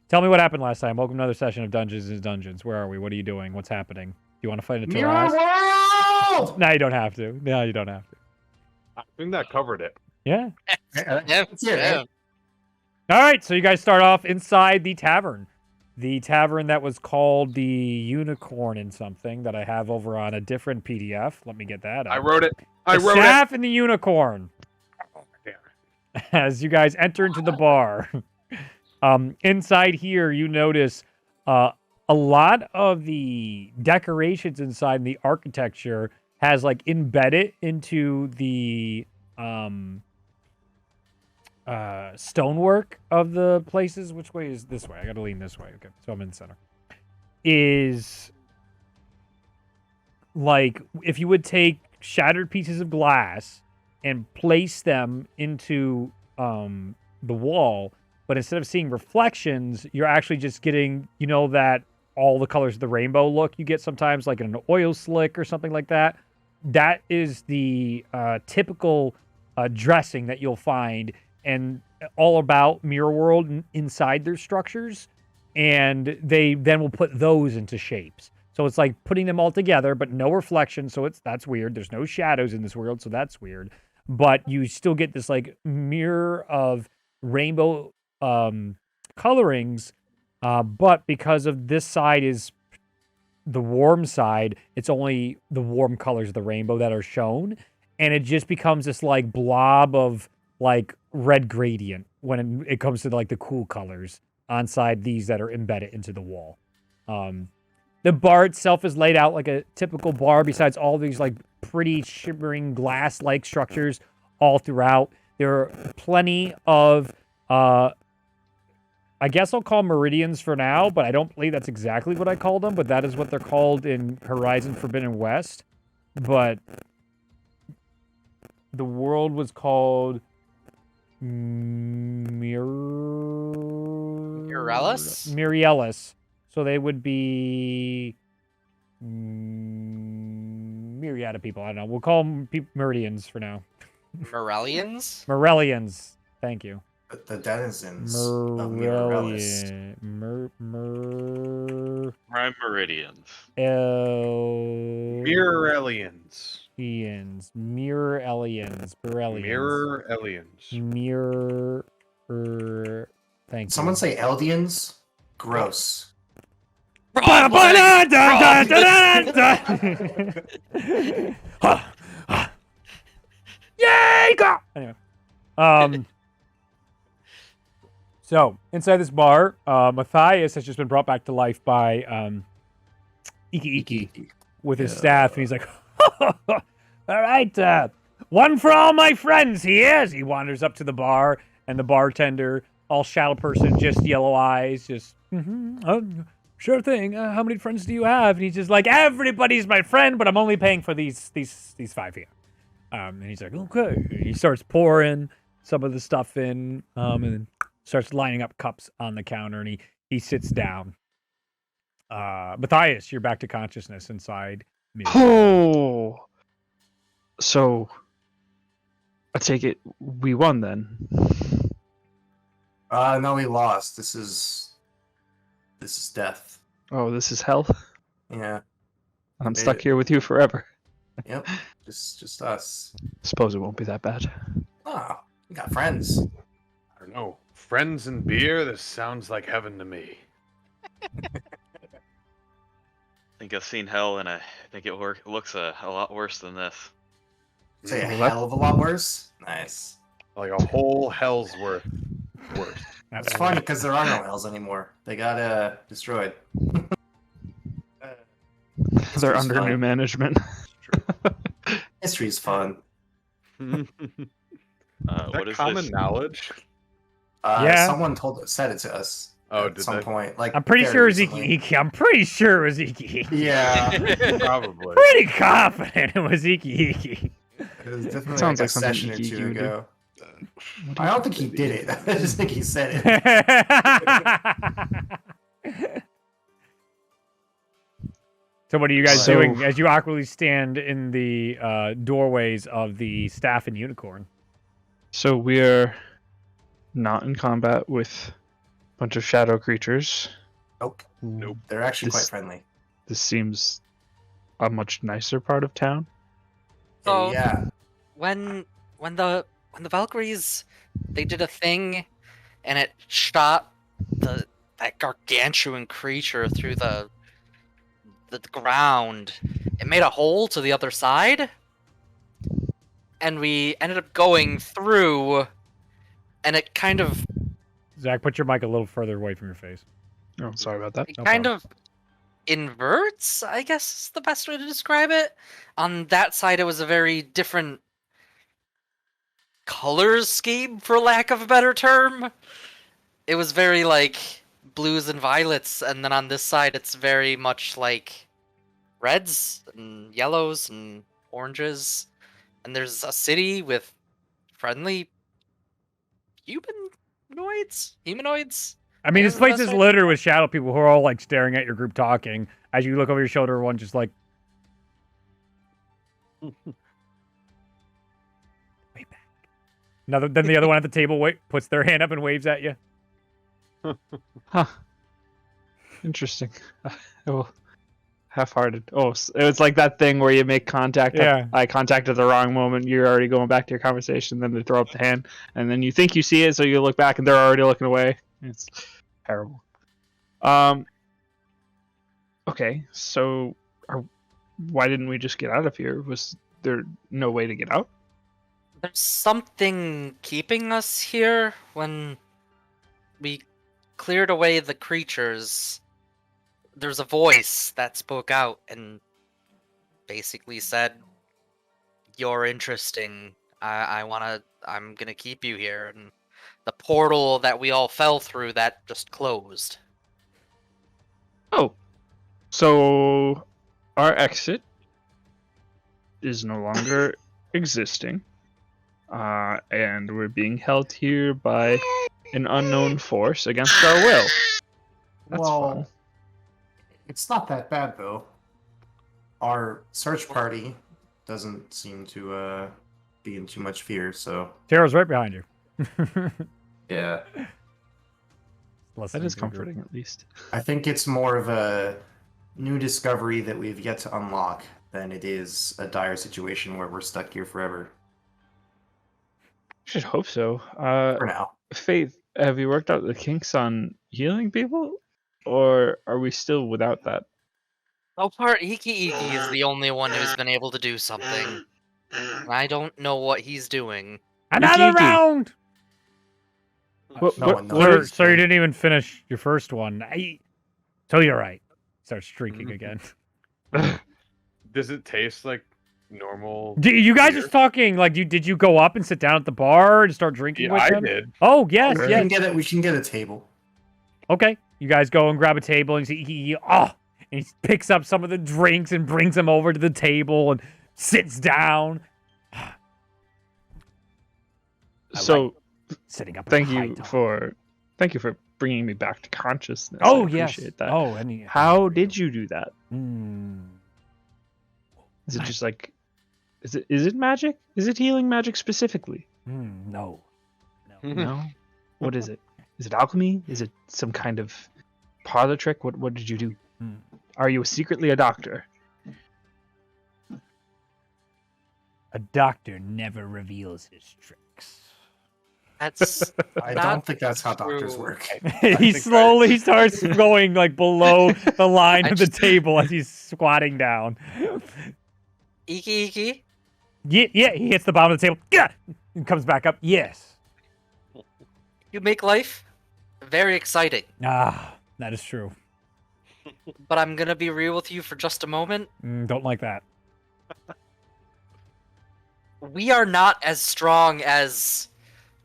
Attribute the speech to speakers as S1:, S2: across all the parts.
S1: Tell me what happened last time. Welcome to another session of Dungeons and Dungeons. Where are we? What are you doing? What's happening? Do you want to fight a
S2: Mirror
S1: Mirrorellas?
S2: World!
S1: No, you don't have to. No, you don't have to.
S3: I think that covered it.
S1: Yeah.
S2: That's it, right?
S1: All right, so you guys start off inside the tavern. The tavern that was called the Unicorn and something that I have over on a different PDF. Let me get that up.
S3: I wrote it. I
S1: The
S3: wrote
S1: Staff and the Unicorn.
S3: it. Damn.
S1: As you guys enter into the bar. Inside here, you notice a lot of the decorations inside and the architecture has like embedded into the stonework of the places. Which way is this way? I gotta lean this way. Okay, so I'm in the center. Is like if you would take shattered pieces of glass and place them into the wall, but instead of seeing reflections, you're actually just getting, you know, that all the colors of the rainbow look you get sometimes like in an oil slick or something like that. That is the typical dressing that you'll find and all about Mirror World inside their structures. And they then will put those into shapes. So it's like putting them all together, but no reflection. So that's weird. There's no shadows in this world, so that's weird. But you still get this like mirror of rainbow colorings, but because of this side is the warm side, it's only the warm colors of the rainbow that are shown, and it just becomes this like blob of like red gradient when it comes to like the cool colors onside these that are embedded into the wall. The bar itself is laid out like a typical bar, besides all these like pretty shimmering glass-like structures all throughout. There are plenty of I guess I'll call meridians for now, but I don't believe that's exactly what I called them, but that is what they're called in Horizon Forbidden West. But the world was called Mirrellas. So they would be myriad of people. I don't know. We'll call them meridians for now.
S4: Mirrellians?
S1: Mirrellians. Thank you.
S2: The denizens of Mirrorellas.
S5: Prime Meridians.
S3: Mirrorellians.
S1: Mirrorellians. Thank you.
S2: Someone say Eldians? Gross.
S1: Yay! Go! Anyway. So, inside this bar, Matthias has just been brought back to life by Iki with his staff, and he's like, all right, one for all my friends, he is. He wanders up to the bar, and the bartender, all shadow person, just yellow eyes, just, sure thing, how many friends do you have? And he's just like, everybody's my friend, but I'm only paying for these 5 here. And he's like, okay. And he starts pouring some of the stuff in, and then starts lining up cups on the counter, and he sits down. Matthias, you're back to consciousness inside me.
S6: Oh, so I take it we won then.
S2: No, we lost. This is death.
S6: Oh, this is hell.
S2: Yeah.
S6: I'm stuck here with you forever.
S2: Yep. Just us.
S6: Suppose it won't be that bad.
S2: Oh, we got friends.
S3: I don't know. Friends and beer? This sounds like heaven to me.
S5: I think I've seen hell, and I think it looks a lot worse than this.
S2: Say a hell of a lot worse. Nice.
S3: Like a whole hell's worth worse.
S2: It's funny because there are no hells anymore. They got destroyed.
S6: They're under
S2: fun.
S6: new management.
S2: History's fun.
S5: What is
S3: common
S5: this?
S3: knowledge?
S1: Yeah.
S2: Someone said it to us
S3: Oh,
S2: at
S3: did
S2: some
S3: they?
S2: point. Like
S1: I'm pretty
S2: very
S1: sure it was
S2: recently.
S1: Iki. I'm pretty sure it was Iki.
S2: Yeah.
S3: Probably.
S1: Pretty confident it was Iki.
S2: It was definitely
S6: Sounds
S2: like a
S6: like something
S2: session or
S6: Iki
S2: two
S6: would do.
S2: ago. I don't think he did it. I just think he said it.
S1: So what are you guys
S6: So-
S1: doing as you awkwardly stand in the doorways of the Staff and Unicorn?
S6: So we're not in combat with Bunch of shadow creatures.
S2: Nope.
S3: Nope.
S2: They're actually quite
S6: This-
S2: friendly.
S6: This seems a much nicer part of town.
S4: So-
S2: Yeah.
S4: When the Valkyries, they did a thing, and it shot that gargantuan creature through the ground. It made a hole to the other side, and we ended up going through, and it kind of
S1: Zach, put your mic a little further away from your face.
S6: Oh, sorry about that.
S4: it
S1: No
S4: kind
S1: problem.
S4: of inverts, I guess is the best way to describe it. On that side, it was a very different color scheme, for lack of a better term. It was very like blues and violets, and then on this side, it's very much like reds and yellows and oranges. And there's a city with friendly humanoids.
S1: I mean,
S4: guess
S1: this
S4: the
S1: place
S4: best
S1: is
S4: way-
S1: littered with shadow people who are all like staring at your group talking. As you look over your shoulder, one just like way back. Then the other one at the table puts their hand up and waves at you.
S6: Huh. Interesting. Oh, half-hearted. Oh, it was like that thing where you make contact,
S1: Yeah.
S6: eye contact at the wrong moment. You're already going back to your conversation, then they throw up the hand, and then you think you see it, so you look back, and they're already looking away. It's terrible. Okay, so why didn't we just get out of here? Was there no way to get out?
S4: There's something keeping us here. When we cleared away the creatures, there's a voice that spoke out and basically said, "You're interesting. I'm gonna keep you here." And the portal that we all fell through, that just closed.
S6: Oh, so our exit is no longer existing, and we're being held here by an unknown force against our will. That's
S2: well,
S6: fun.
S2: it's not that bad though. Our search party doesn't seem to be in too much fear, so
S1: Taro's right behind you.
S2: yeah.
S6: That is comforting, at least.
S2: I think it's more of a new discovery that we've yet to unlock than it is a dire situation where we're stuck here forever.
S6: I should hope so.
S2: For now.
S6: Faith, have you worked out the kinks on healing people, or are we still without that?
S4: So far, Iki is the only one who's been able to do something. I don't know what he's doing.
S1: Another
S6: Yuki.
S1: round.
S6: What,
S2: No
S6: what-
S2: one knows.
S6: what
S1: Sir,
S6: is-
S1: so you didn't even finish your first one. So you're right. Starts streaking
S6: Mm-hmm.
S1: again.
S3: Does it taste like normal?
S1: You guys
S3: beer?
S1: just talking like did you go up and sit down at the bar and start drinking
S3: Yeah,
S1: with
S3: I
S1: them?
S3: did.
S1: Oh yes,
S2: We
S1: yes.
S2: can get it. We can get a table.
S1: Okay, you guys go and grab a table and and he picks up some of the drinks and brings them over to the table and sits down. I
S6: So
S1: Sitting up.
S6: thank
S1: at a high
S6: you
S1: tone.
S6: for bringing me back to consciousness.
S1: Oh
S6: I
S1: yes.
S6: appreciate that.
S1: Oh,
S6: How did you do that? Is it just like, is it magic? Is it healing magic specifically?
S1: No.
S6: No. What is it? Is it alchemy? Is it some kind of parlor trick? What did you do?
S1: Hmm.
S6: Are you secretly a doctor?
S1: A doctor never reveals his tricks.
S4: That's
S2: I
S4: Not
S2: don't think that's how doctors
S4: true.
S2: work.
S1: He
S3: think
S1: slowly starts going like below the line
S4: I
S1: of the
S4: just-
S1: table as he's squatting down.
S4: Iki.
S1: Yeah, he hits the bottom of the table. Yeah, and comes back up. Yes.
S4: You make life very exciting.
S1: Ah, that is true.
S4: But I'm gonna be real with you for just a moment.
S1: Don't like that.
S4: We are not as strong as,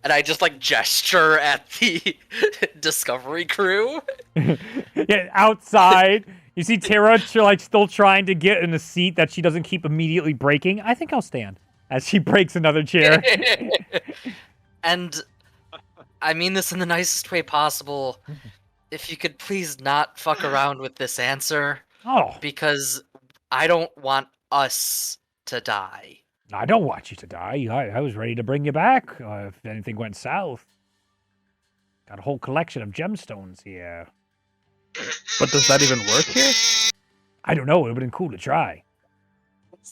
S4: and I just like gesture at the Discovery crew.
S1: Yeah, outside, you see Tara like still trying to get in a seat that she doesn't keep immediately breaking. I think I'll stand as she breaks another chair.
S4: And I mean this in the nicest way possible. If you could please not fuck around with this answer,
S1: Oh,
S4: because I don't want us to die.
S1: I don't want you to die. I was ready to bring you back if anything went south. Got a whole collection of gemstones here.
S6: But does that even work here?
S1: I don't know. It would have been cool to try.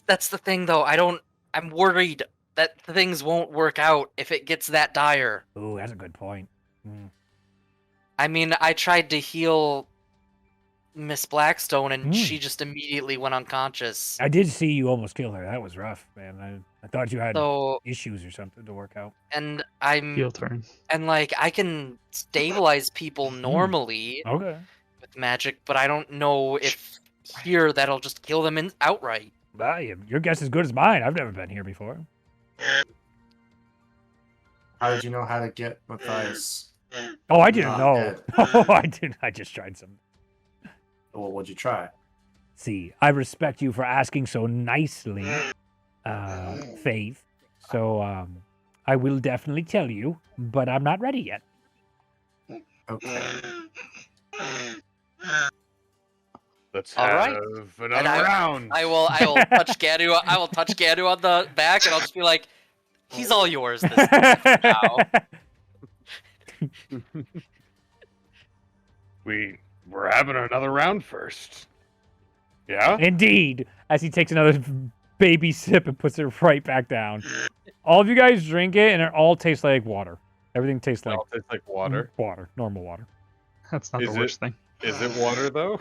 S4: That's the thing, though. I'm worried that things won't work out if it gets that dire.
S1: Ooh, that's a good point.
S4: I mean, I tried to heal Miss Blackstone, and
S1: Mm.
S4: she just immediately went unconscious.
S1: I did see you almost kill her. That was rough, man. I thought you had
S4: So,
S1: issues or something to work out.
S4: and I'm
S6: Heel turn.
S4: and like I can stabilize people normally
S1: Okay.
S4: with magic, but I don't know if here that'll just kill them outright.
S1: Well, your guess is good as mine. I've never been here before.
S2: How did you know how to get Matthias?
S1: Oh, I didn't
S2: Not
S1: know.
S2: dead.
S1: Oh, I didn't. I just tried some.
S2: Well, what'd you try?
S1: See, I respect you for asking so nicely, Faith. So, I will definitely tell you, but I'm not ready yet.
S2: Okay.
S3: Let's
S4: All
S3: have
S4: right.
S3: another
S4: And
S3: round.
S4: I will touch Gadu. I will touch Gadu on the back, and I'll just be like, "He's all yours this now."
S3: We're having another round first. Yeah?
S1: Indeed, as he takes another baby sip and puts it right back down. All of you guys drink it, and it all tastes like water. Everything tastes like
S3: It's like water.
S1: water, normal water.
S6: That's not
S3: Is
S6: the worst thing.
S3: Is it water though?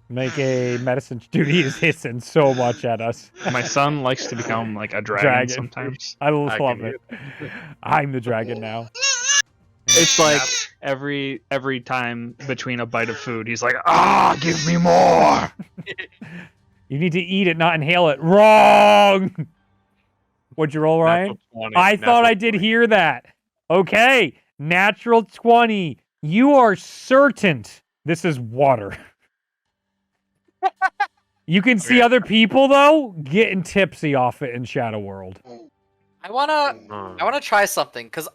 S1: Make a medicine. Dude, he is hissing so much at us.
S6: My son likes to become like a dragon,
S1: Dragon.
S6: sometimes.
S1: I love
S3: can
S1: it. I'm the dragon now.
S6: It's like every time between a bite of food, he's like, "Ah, give me more."
S1: You need to eat it, not inhale it. Wrong! What'd you roll, Ryan?
S3: Natural 20,
S1: I thought I
S3: natural
S1: did
S3: 20.
S1: hear that. Okay, natural 20. You are certain this is water. You can see
S3: Okay.
S1: other people, though, getting tipsy off it in Shadow World.
S4: I wanna try something because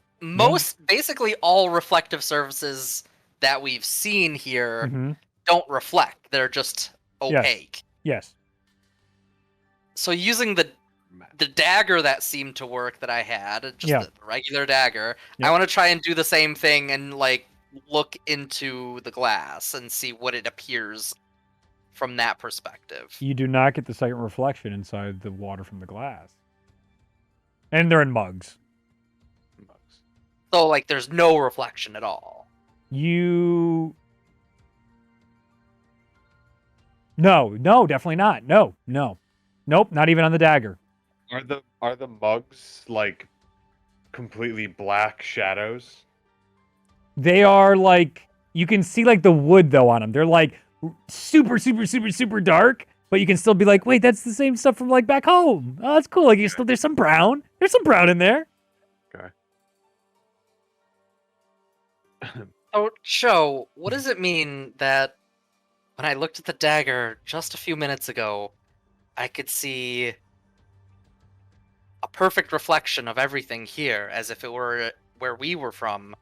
S4: basically all reflective surfaces that we've seen here
S1: Mhm.
S4: don't reflect; they're just opaque.
S1: Yes.
S4: So using the dagger that seemed to work that I had, just
S1: Yeah.
S4: the regular dagger,
S1: Yep.
S4: I want to try and do the same thing and like look into the glass and see what it appears from that perspective.
S1: You do not get the second reflection inside the water from the glass. And they're in mugs.
S4: So like there's no reflection at all.
S1: You... No, definitely not. No. Nope, not even on the dagger.
S3: Are the mugs like completely black shadows?
S1: They are like... You can see like the wood, though, on them. They're like super, super, super, super dark, but you can still be like, wait, that's the same stuff from like back home. Oh, that's cool. Like you still... There's some brown. There's some brown in there.
S4: So, Cho, what does it mean that when I looked at the dagger just a few minutes ago, I could see a perfect reflection of everything here as if it were where we were from,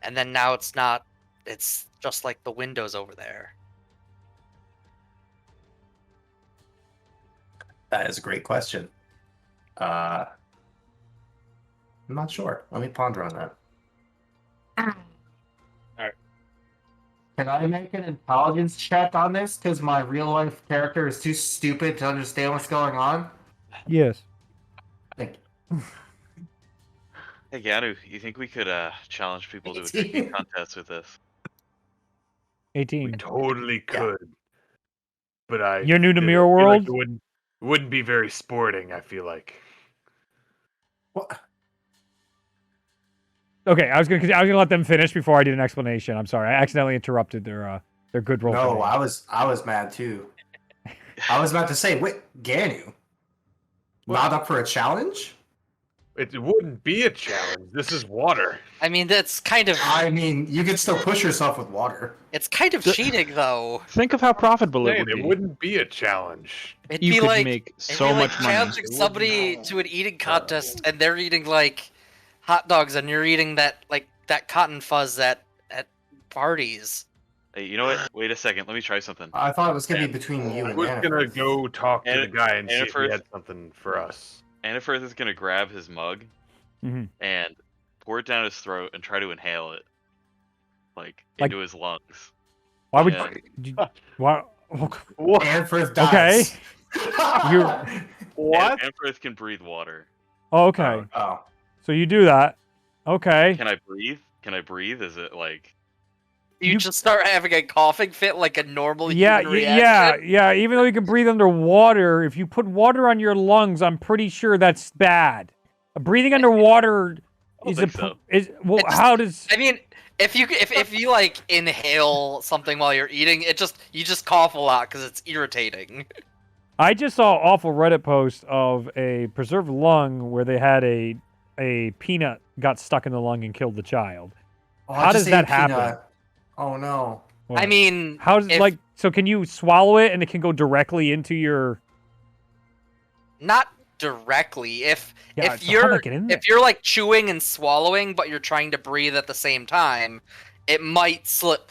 S4: and then now it's not, it's just like the windows over there?
S2: That is a great question. I'm not sure. Let me ponder on that. Can I make an intelligence check on this? Because my real life character is too stupid to understand what's going on.
S1: Yes.
S2: Thank you.
S5: Hey, Ganu, you think we could challenge people to a
S2: 18.
S5: drinking contest with this?
S1: 18.
S3: We totally could. But
S1: You're new to
S3: feel
S1: Mirror
S3: like
S1: World?
S3: it wouldn't be very sporting, I feel like.
S2: What?
S1: Okay, I was gonna let them finish before I did an explanation. I'm sorry, I accidentally interrupted their good roll.
S2: No,
S1: for me.
S2: I was mad too. I was about to say, wait, Ganu, not up for a challenge?
S3: It wouldn't be a challenge. This is water.
S4: I mean, that's kind of
S2: I mean, you can still push yourself with water.
S4: it's kind of cheating though.
S6: Think of how profitable it
S3: Saying
S6: would
S3: it
S6: be.
S3: wouldn't be a challenge.
S4: It'd
S6: You
S4: be
S6: could
S4: like
S6: make
S4: it'd
S6: so
S4: be like
S6: much money.
S4: challenging somebody to an eating contest, and they're eating like hot dogs, and you're eating that cotton fuzz at parties.
S5: Hey, you know what? Wait a second. Let me try something.
S2: I thought it was gonna be between you
S3: I
S2: and
S3: was
S2: Anna.
S3: gonna go talk to the guy and see if he
S5: Annifirth-
S3: had something for us.
S5: Annifirth is gonna grab his mug
S1: Mhm.
S5: and pour it down his throat and try to inhale it. like
S1: Like-
S5: into his lungs.
S1: Why would
S5: Yeah.
S1: you? Why?
S3: What?
S2: Aerfrith
S1: Okay.
S2: dies.
S3: What?
S5: Amphrith can breathe water.
S1: Oh, okay.
S2: Oh.
S1: So you do that. Okay.
S5: Can I breathe? Can I breathe? Is it like
S4: You just start having a coughing fit like a normal
S1: Yeah,
S4: human
S1: yeah,
S4: reaction.
S1: yeah. Even though you can breathe underwater, if you put water on your lungs, I'm pretty sure that's bad. Breathing underwater
S5: I don't think so.
S1: well.
S4: It's-
S1: How does?
S4: I mean, if you like inhale something while you're eating, you just cough a lot because it's irritating.
S1: I just saw an awful Reddit post of a preserved lung where they had a peanut got stuck in the lung and killed the child.
S2: Oh,
S1: How
S2: I
S1: does
S2: just
S1: that
S2: ate peanut.
S1: happen?
S2: Oh no.
S4: I mean,
S1: how does
S4: if-
S1: like so? Can you swallow it and it can go directly into your?
S4: not directly. If
S1: Yeah,
S4: if
S1: so how'd that
S4: you're
S1: get in there?
S4: if you're like chewing and swallowing, but you're trying to breathe at the same time, it might slip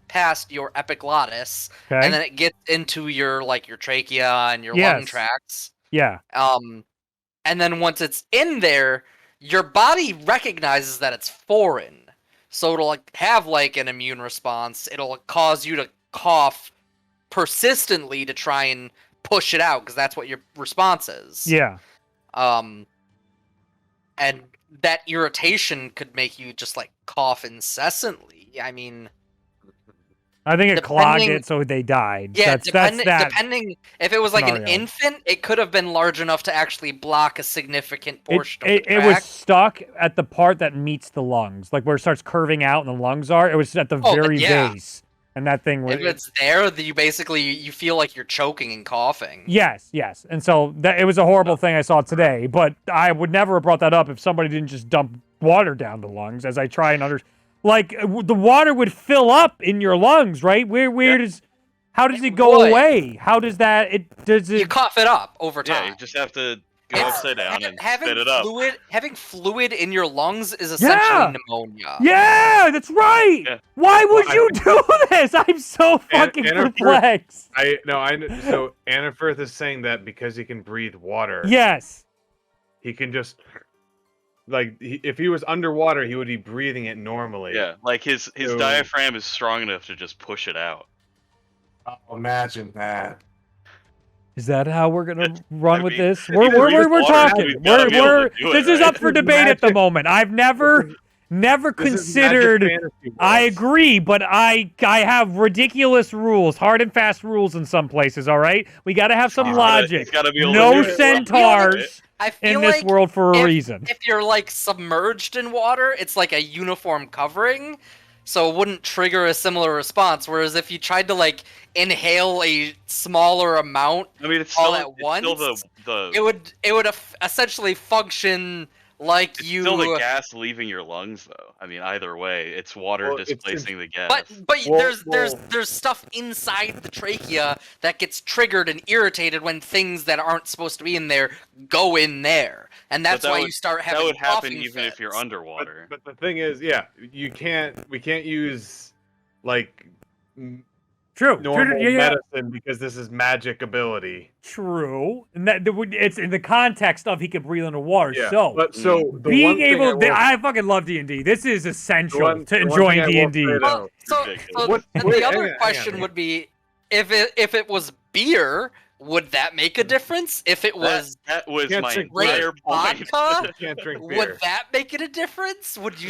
S4: past your epiglottis,
S1: Okay.
S4: and then it gets into your trachea and your lung
S1: Yes.
S4: tracts.
S1: Yeah.
S4: And then once it's in there, your body recognizes that it's foreign, so it'll have an immune response. It'll cause you to cough persistently to try and push it out because that's what your response is.
S1: Yeah.
S4: And that irritation could make you just cough incessantly. I mean,
S1: I think it clogged
S4: Depending-
S1: it, so they died.
S4: yeah,
S1: that's that.
S4: depending if it was like an
S1: scenario.
S4: infant, it could have been large enough to actually block a significant portion of
S1: It
S4: the
S1: was
S4: tract.
S1: stuck at the part that meets the lungs, like where it starts curving out and the lungs are. It was at the
S4: Oh, then
S1: very
S4: yeah.
S1: base, and that thing was.
S4: If it's there, then you feel like you're choking and coughing.
S1: Yes, yes, and so it was a horrible thing I saw today. But I would never have brought that up if somebody didn't just dump water down the lungs. As I try and the water would fill up in your lungs, right? Where does? How does it go
S4: would.
S1: away? How does that?
S4: You cough it up over
S5: Yeah,
S4: time.
S5: you just have to go
S4: It's-
S5: upside down and
S4: having
S5: spit it up.
S4: having fluid in your lungs is essentially
S1: Yeah.
S4: pneumonia.
S1: Yeah, that's right.
S5: Yeah.
S1: Why would
S3: Well,
S1: you do this? I'm so fucking
S3: Anna-
S1: perplexed.
S3: So Annafirth is saying that because he can breathe water,
S1: Yes.
S3: he can just if he was underwater, he would be breathing it normally.
S5: Yeah, like his
S3: So-
S5: diaphragm is strong enough to just push it out.
S2: Oh, imagine that.
S1: Is that how we're gonna run
S5: I
S1: with
S5: mean,
S1: this?
S5: if
S1: We're
S5: you breathe
S1: we're
S5: water,
S1: talking.
S5: we've gotta be able to do it,
S1: This is
S5: right?
S1: up for debate at the
S3: Magic.
S1: moment. I've never
S3: This is magic
S1: considered.
S3: fantasy
S1: I
S3: worlds.
S1: agree, but I have ridiculous rules, hard and fast rules in some places. All right, we got to have some
S5: He's gotta-
S1: logic.
S5: he's gotta be able to
S1: No
S5: do it, right?
S1: centaurs
S4: I
S1: in
S4: feel
S1: this
S4: like
S1: world for a
S4: if-
S1: reason.
S4: if you're submerged in water, it's like a uniform covering, so it wouldn't trigger a similar response. Whereas if you tried to inhale a smaller amount,
S5: I mean, it's
S4: all
S5: still,
S4: at
S5: it's still
S4: once,
S5: the
S4: it would essentially function like
S5: it's
S4: you.
S5: still the gas leaving your lungs, though. I mean, either way, it's water
S3: Well, it's-
S5: displacing the gas.
S4: But
S3: Well,
S4: there's stuff inside the trachea that gets triggered and irritated when things that aren't supposed to be in there go in there, and that's
S5: that
S4: why
S5: would-
S4: you start having
S5: that would happen
S4: coughing
S5: even if you're
S4: fits.
S5: underwater.
S3: But the thing is, we can't use
S1: True.
S3: normal
S1: True. Yeah.
S3: medicine because this is magic ability.
S1: True. And it's in the context of he can breathe underwater.
S3: Yeah.
S1: So
S3: But so the one
S1: being
S3: thing
S1: able,
S3: I
S1: I fucking love D&D. This is essential
S3: one-
S1: to
S3: the one
S1: enjoying
S3: thing I will
S1: D&D.
S3: say, though-
S4: Well, so
S5: Ridiculous.
S3: What-
S4: then
S3: wait,
S4: the
S3: hang
S4: other
S3: on, hang
S4: question
S3: on.
S4: would be, if it was beer, would that make a difference? If it was
S5: that was
S3: Can't
S5: my
S3: drink
S5: entire point.
S4: vodka,
S3: You can't drink beer.
S4: would that make it a difference? Would you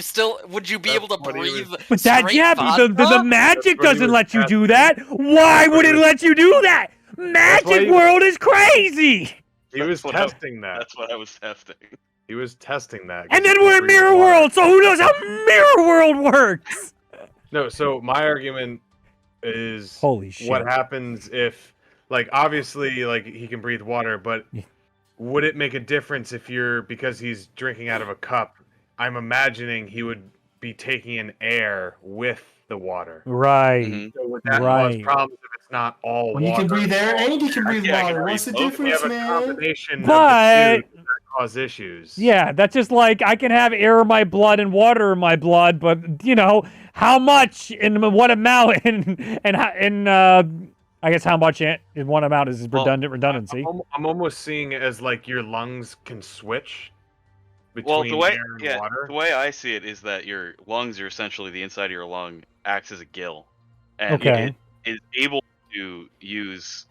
S4: be
S3: That's
S4: able to
S3: what he was-
S4: breathe?
S1: But that,
S4: straight
S1: yeah, but the
S4: vodka?
S1: magic
S3: That's what he
S1: doesn't
S3: was
S1: let you do
S3: testing.
S1: that. Why would it
S3: he was-
S1: let you do that?
S3: why
S1: Magic
S3: he-
S1: world is crazy.
S3: He was
S5: That's what I-
S3: testing that.
S5: That's what I was testing.
S3: He was testing that.
S1: And
S3: 'cause
S1: then
S3: he
S1: we're in
S3: could breathe
S1: Mirror
S3: water.
S1: World, so who knows how Mirror World works?
S3: No, so my argument is
S1: Holy shit.
S3: what happens if obviously he can breathe water, but
S1: Yeah.
S3: would it make a difference if because he's drinking out of a cup? I'm imagining he would be taking in air with the water.
S1: Right.
S5: Mhm.
S3: So would that
S1: Right.
S3: cause problems if it's not all
S2: Well,
S3: water?
S2: you can breathe air and you can breathe
S5: Yeah, I can
S2: water.
S5: breathe
S2: What's the
S5: both.
S3: You
S2: difference,
S3: have a
S2: man?
S3: combination
S1: But-
S3: of the two that cause issues.
S1: Yeah, that's just like I can have air in my blood and water in my blood, but how much in what amount I guess how much in one amount is
S5: Well,
S1: redundancy.
S3: I'm almost seeing it as your lungs can switch. between
S5: the way
S3: air and water.
S5: the way I see it is that your lungs are essentially the inside of your lung acts as a gill, and
S1: Okay.
S5: it is able to use,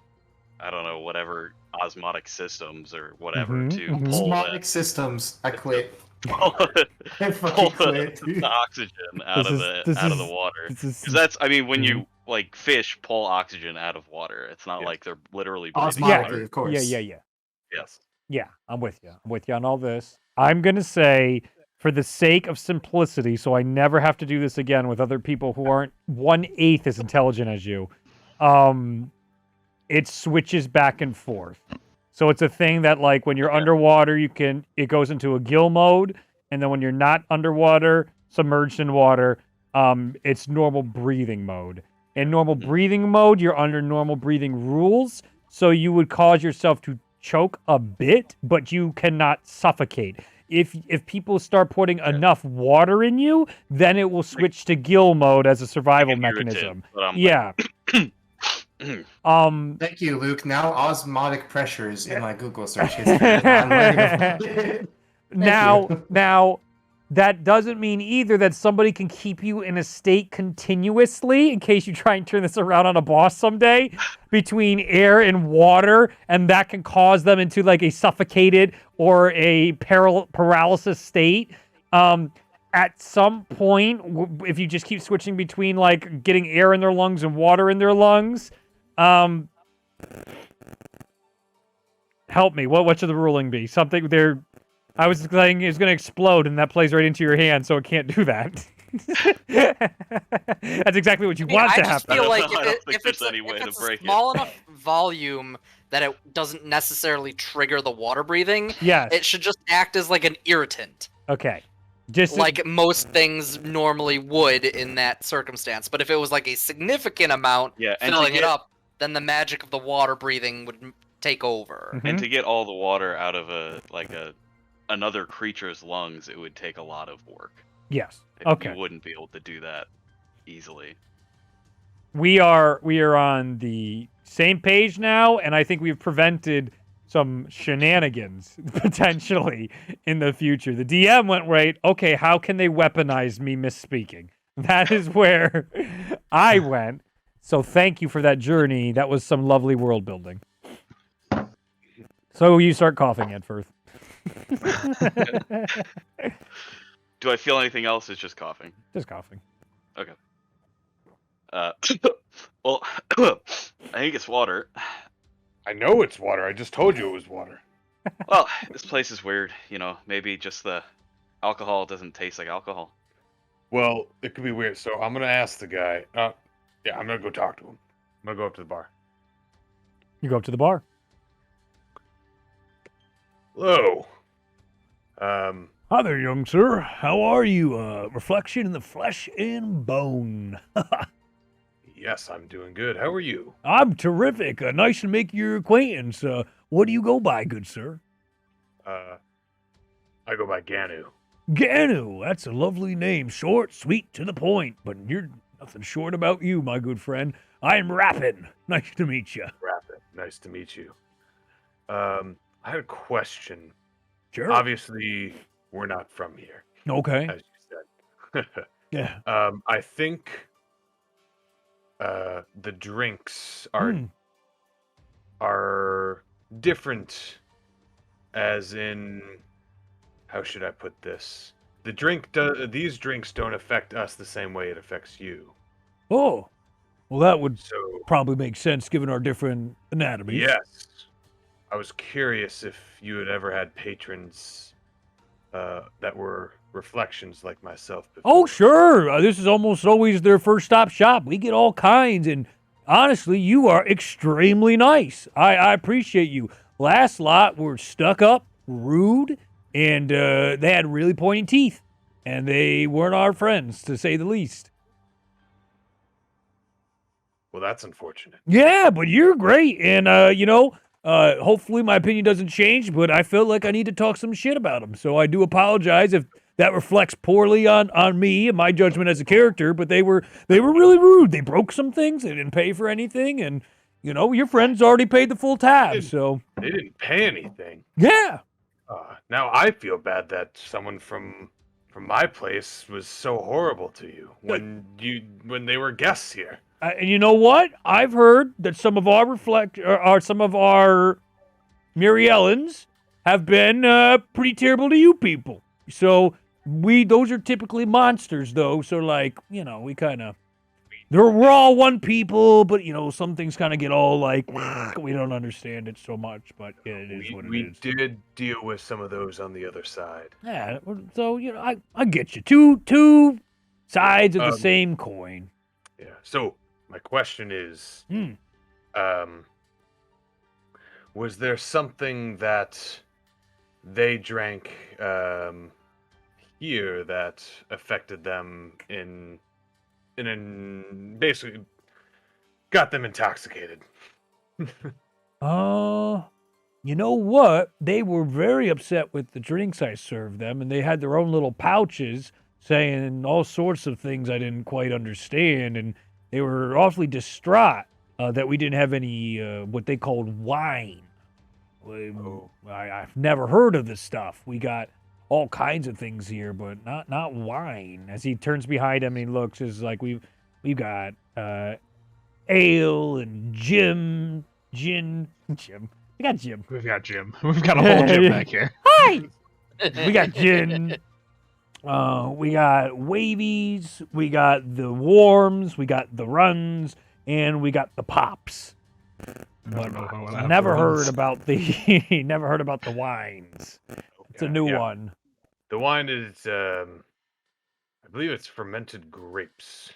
S5: I don't know, whatever osmotic systems or whatever
S1: Mhm,
S5: to
S1: mhm.
S5: pull
S2: Osmotic systems. I quit.
S5: pull
S2: I
S5: pull
S2: fucking quit.
S5: the oxygen out of the water.
S1: This is
S5: Because that's, I mean, when
S1: Mhm.
S5: you like fish pull oxygen out of water, it's not
S3: Yeah.
S5: like they're literally breathing
S2: Osmotically,
S5: water.
S2: of course.
S1: yeah.
S5: Yes.
S1: Yeah, I'm with you. I'm with you on all this. I'm going to say, for the sake of simplicity, so I never have to do this again with other people who aren't 1/8 as intelligent as you, it switches back and forth. So it's a thing that, like, when you're
S5: Okay.
S1: underwater, it goes into a gill mode, and then when you're not underwater, submerged in water, it's normal breathing mode. In normal breathing mode, you're under normal breathing rules, so you would cause yourself to choke a bit, but you cannot suffocate. If people start putting enough water in you, then it will switch to gill mode as a survival
S5: Like an irritant,
S1: mechanism.
S5: but I'm
S1: Yeah.
S2: Thank you, Luke. Now osmotic pressures in my Google search history. I'm learning about it.
S1: Now, that doesn't mean either that somebody can keep you in a state continuously in case you try and turn this around on a boss someday between air and water, and that can cause them into like a suffocated or a paralysis state. At some point, if you just keep switching between like getting air in their lungs and water in their lungs, help me. What should the ruling be? Something there. I was saying it's going to explode, and that plays right into your hand, so it can't do that. That's exactly what you want
S4: I
S1: to
S4: just
S1: happen.
S4: feel like
S5: I don't think
S4: if
S5: there's
S4: it's
S5: any way to
S4: a
S5: break it.
S4: small enough volume that it doesn't necessarily trigger the water breathing,
S1: Yes.
S4: it should just act as like an irritant,
S1: Okay. Just
S4: like most things normally would in that circumstance. But if it was like a significant amount
S5: Yeah, and to
S4: filling it
S5: get
S4: up, then the magic of the water breathing would take over.
S1: Mhm.
S5: and to get all the water out of another creature's lungs, it would take a lot of work.
S1: Yes. Okay.
S5: You wouldn't be able to do that easily.
S1: We are on the same page now, and I think we've prevented some shenanigans potentially in the future. The DM went right. Okay, how can they weaponize me misspeaking? That is where I went. So thank you for that journey. That was some lovely world building. So you start coughing, Edfirth.
S5: Do I feel anything else? It's just coughing.
S1: Just coughing.
S5: Well, I think it's water.
S3: I know it's water. I just told you it was water.
S5: Well, this place is weird. You know, maybe just the alcohol doesn't taste like alcohol.
S3: Well, it could be weird. So I'm gonna ask the guy. Yeah, I'm gonna go talk to him. I'm gonna go up to the bar.
S1: You go up to the bar.
S3: Hello.
S1: Hi there, young sir. How are you? Reflection in the flesh and bone.
S3: Yes, I'm doing good. How are you?
S1: I'm terrific. Nice to make your acquaintance. What do you go by, good sir?
S3: I go by Ganu.
S1: Ganu. That's a lovely name. Short, sweet, to the point. But you're nothing short about you, my good friend. I'm Rappin. Nice to meet you.
S3: Rapid. Nice to meet you. I had a question.
S1: Sure.
S3: Obviously, we're not from here,
S1: Okay.
S3: as you said.
S1: Yeah.
S3: I think the drinks are different, as in, how should I put this? These drinks don't affect us the same way it affects you.
S1: Oh. Well, that would
S3: So
S1: probably make sense given our different anatomies.
S3: yes, I was curious if you had ever had patrons that were reflections like myself before.
S1: Oh, sure. This is almost always their first stop shop. We get all kinds, and honestly, you are extremely nice. I appreciate you. Last lot were stuck up, rude, and they had really pointy teeth, and they weren't our friends, to say the least.
S3: Well, that's unfortunate.
S1: Yeah, but you're great, and hopefully my opinion doesn't change, but I felt like I need to talk some shit about them, so I do apologize if that reflects poorly on me and my judgment as a character, but they were really rude. They broke some things, they didn't pay for anything, and your friends already paid the full tab, so
S3: They didn't pay anything.
S1: yeah.
S3: Now I feel bad that someone from my place was so horrible to you when they were guests here.
S1: And you know what? I've heard that some of our some of our Mirrellans have been pretty terrible to you people. So those are typically monsters, though. So like, we kind of we're all one people, but some things kind of get all like we don't understand it so much. But yeah, it is what it
S3: We
S1: is.
S3: did deal with some of those on the other side.
S1: Yeah. So I get you. Two sides of the
S3: Um,
S1: same coin.
S3: Yeah. So my question is,
S1: Hmm.
S3: was there something that they drank here that affected them in basically got them intoxicated?
S1: You know what? They were very upset with the drinks I served them, and they had their own little pouches saying all sorts of things I didn't quite understand, and they were awfully distraught that we didn't have any what they called wine. I've never heard of this stuff. We got all kinds of things here, but not wine. As he turns behind him, and he looks, is like we've got ale and gin. We got Jim.
S6: We've got Jim. We've got a whole Jim back here.
S1: Hi. We got gin. We got wavies. We got the warms. We got the runs, and we got the pops. But never heard about the wines. It's a new
S3: Yeah.
S1: one.
S3: The wine is, I believe it's fermented grapes,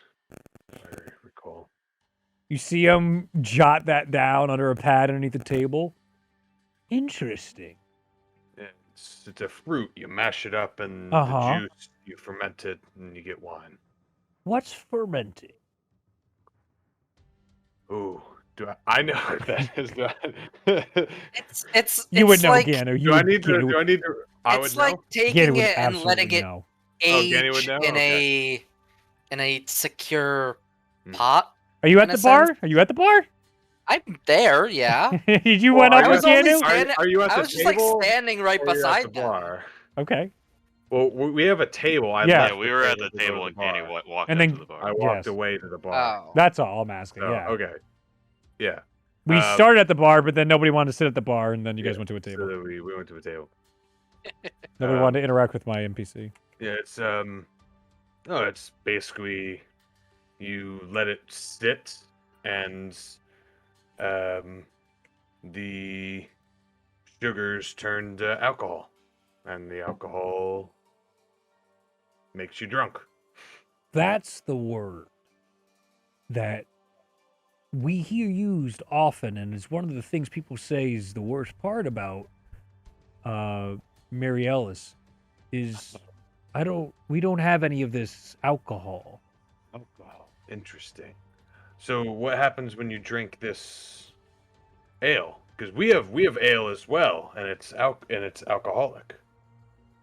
S3: if I recall.
S1: You see him jot that down under a pad underneath the table. Interesting.
S3: It's a fruit. You mash it up, and
S1: Uh-huh.
S3: the juice you ferment it, and you get wine.
S1: What's fermenting?
S3: Ooh, I know what that is not.
S4: It's
S1: You would know,
S4: like,
S1: Gano.
S3: Do I need to? I
S4: it's
S3: would
S4: like
S3: know.
S4: taking it and letting it
S1: know.
S3: Ganny would
S4: age
S3: know?
S4: in
S3: Okay.
S4: a secure
S3: Hmm.
S4: pot.
S1: Are you at
S4: In a
S1: the bar?
S4: sense.
S1: Are you at the bar?
S4: I'm there, yeah.
S1: Did you
S3: Well,
S1: went up
S3: I
S1: with
S4: was only
S1: Gano?
S4: standing-
S3: Are you at
S4: I
S3: the
S4: was just like
S3: table?
S4: standing right
S3: or are you at
S4: beside
S3: the
S4: them.
S3: bar?
S1: Okay.
S3: Well, we have a table. I
S1: Yeah.
S3: left
S5: Yeah, we were at the
S3: to go to
S5: table and Kenny
S3: bar.
S5: walked
S1: And
S5: up
S1: then-
S5: to the bar.
S3: I walked
S1: Yes.
S3: away to the bar.
S4: Oh.
S1: That's all I'm asking.
S3: So,
S1: Yeah.
S3: Okay. Yeah.
S1: We
S3: Um,
S1: started at the bar, but then nobody wanted to sit at the bar, and then you guys
S3: yeah,
S1: went to a
S3: So
S1: table.
S3: then we went to a table.
S1: Nobody wanted to interact with my NPC.
S3: Yeah, it's it's basically you let it sit, and the sugars turn to alcohol, and the alcohol makes you drunk.
S1: That's the word that we hear used often, and it's one of the things people say is the worst part about Mirrellas is we don't have any of this alcohol.
S3: Alcohol. Interesting. So what happens when you drink this ale? Because we have ale as well, and it's alcoholic.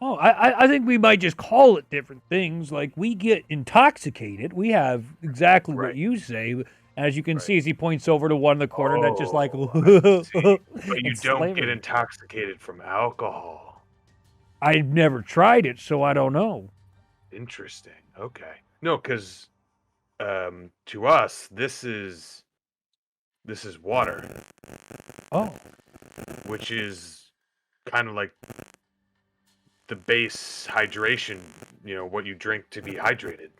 S1: Oh, I think we might just call it different things. Like we get intoxicated. We have exactly what
S3: Right.
S1: you say. As you can
S3: Right.
S1: see, as he points over to one in the corner that just like,
S3: Oh, I see. But you
S1: it's
S3: don't get
S1: flavored.
S3: intoxicated from alcohol.
S1: I've never tried it, so I don't know.
S3: Interesting. Okay. No, because to us, this is water,
S1: Oh,
S3: which is kind of like the base hydration. What you drink to be hydrated.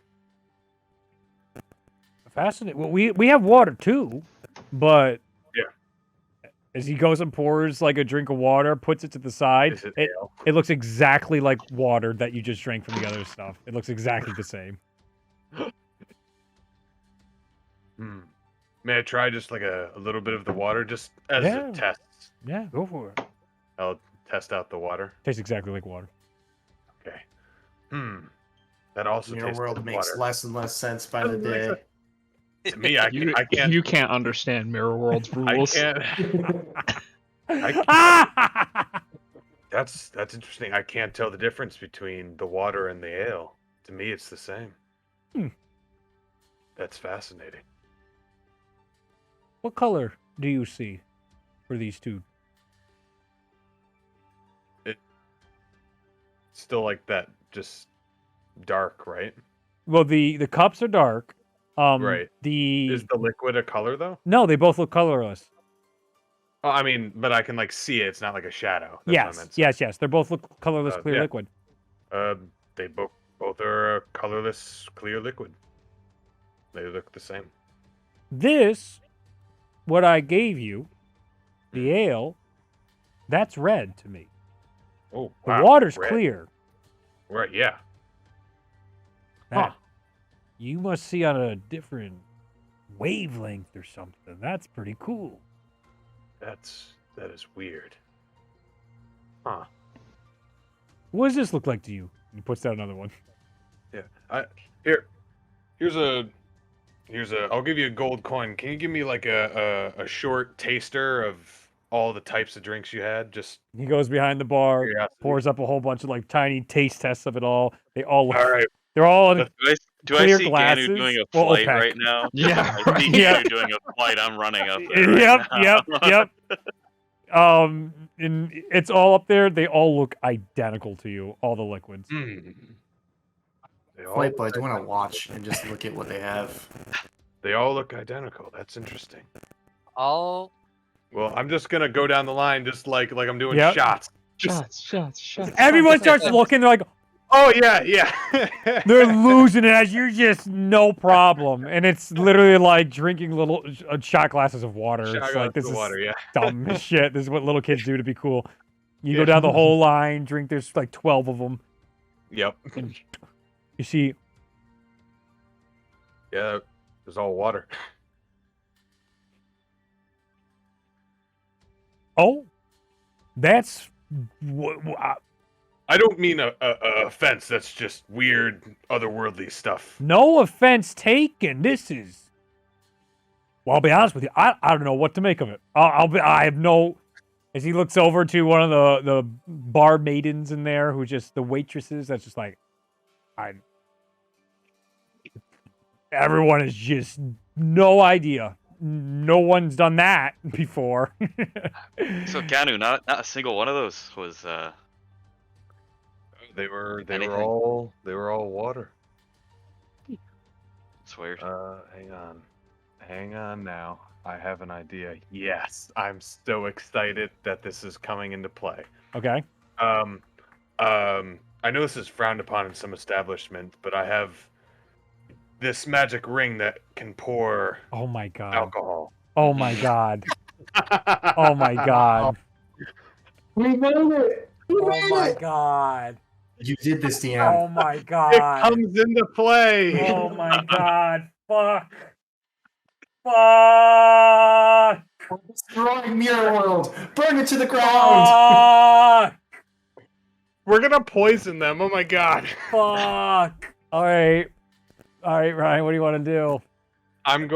S1: fascinating. Well, we have water too, but
S3: Yeah.
S1: as he goes and pours like a drink of water, puts it to the side,
S3: Is it
S1: it
S3: ale?
S1: looks exactly like water that you just drank from the other stuff. It looks exactly the same.
S3: May I try just like a little bit of the water, just as
S1: Yeah.
S3: a test?
S1: Yeah, go for it.
S3: I'll test out the water.
S1: Tastes exactly like water.
S3: Okay. That also
S2: Your
S3: tastes
S2: world
S3: like
S2: makes
S3: water.
S2: less and less sense by the day.
S3: To me, I can't.
S6: You can't understand Mirror World's
S3: I
S6: rules.
S3: can't. That's interesting. I can't tell the difference between the water and the ale. To me, it's the same. That's fascinating.
S1: What color do you see for these two?
S3: still like that, just dark, right?
S1: Well, the cups are dark.
S3: Right.
S1: The
S3: Is the liquid a color though?
S1: no, they both look colorless.
S3: Oh, I mean, but I can like see it. It's not like a shadow. That's what I
S1: Yes,
S3: meant to say.
S1: yes. They both look colorless, clear
S3: Yeah.
S1: liquid.
S3: They both are a colorless, clear liquid. They look the same.
S1: This, what I gave you, the ale, that's red to me.
S3: Oh,
S1: The
S3: wow,
S1: water's
S3: red.
S1: clear.
S3: Right? Yeah.
S1: That, You must see on a different wavelength or something. That's pretty cool.
S3: That is weird. Huh.
S1: What does this look like to you? He puts down another one.
S3: Yeah. Here's a. I'll give you a gold coin. Can you give me like a short taster of all the types of drinks you had? Just
S1: He goes behind the bar,
S3: curiosity.
S1: pours up a whole bunch of like tiny taste tests of it all. They all look.
S3: All right.
S1: They're all in
S5: Do I
S1: clear
S5: see
S1: glasses.
S5: Ganu doing a
S1: Well,
S5: flight
S1: opaque.
S5: right now?
S6: Yeah,
S5: I see
S1: Yep.
S5: Ganu doing a flight. I'm running up there. Right
S1: Yep,
S5: now.
S1: yep. And it's all up there. They all look identical to you. All the liquids.
S3: They all
S2: Wait, but I
S3: look
S2: do want to
S3: identical.
S2: watch and just look at what they have.
S3: They all look identical. That's interesting.
S4: All
S3: Well, I'm just gonna go down the line, just like I'm doing
S1: Yep.
S3: shots.
S6: shots.
S1: Everyone starts looking. They're like,
S3: Oh yeah.
S1: they're losing it as you're just no problem. And it's literally like drinking little shot glasses of water.
S3: Shot
S1: It's
S3: glasses
S1: like, this
S3: of
S1: is
S3: water, yeah.
S1: dumb as shit. This is what little kids do to be cool. You go
S3: Yeah.
S1: down the whole line, drink, there's like 12 of them.
S3: Yep.
S1: And you see,
S3: Yeah, it's all water.
S1: oh, that's
S3: I don't mean a offense. That's just weird, otherworldly stuff.
S1: no offense taken. This is, well, I'll be honest with you. I don't know what to make of it. I have no, as he looks over to one of the bar maidens in there, who just, the waitresses, that's just like, everyone is just no idea. No one's done that before.
S5: So Ganu, not a single one of those was.
S3: They were
S5: Anything?
S3: all water.
S5: It's weird.
S3: Hang on now. I have an idea. Yes, I'm so excited that this is coming into play.
S1: Okay.
S3: I know this is frowned upon in some establishment, but I have this magic ring that can pour
S1: Oh my god.
S3: alcohol.
S1: Oh my god. Oh my god.
S2: We made it!
S1: Oh my god.
S2: You did this,
S1: Oh
S2: DM.
S1: my
S3: It
S1: god.
S3: comes into play.
S1: Oh my god. Fuck. Fuck.
S2: Destroying Mirror World! Burn it to the ground!
S1: Fuck.
S3: We're gonna poison them. Oh my god.
S1: Fuck. All right. All right, Ryan, what do you want to do?
S3: I'm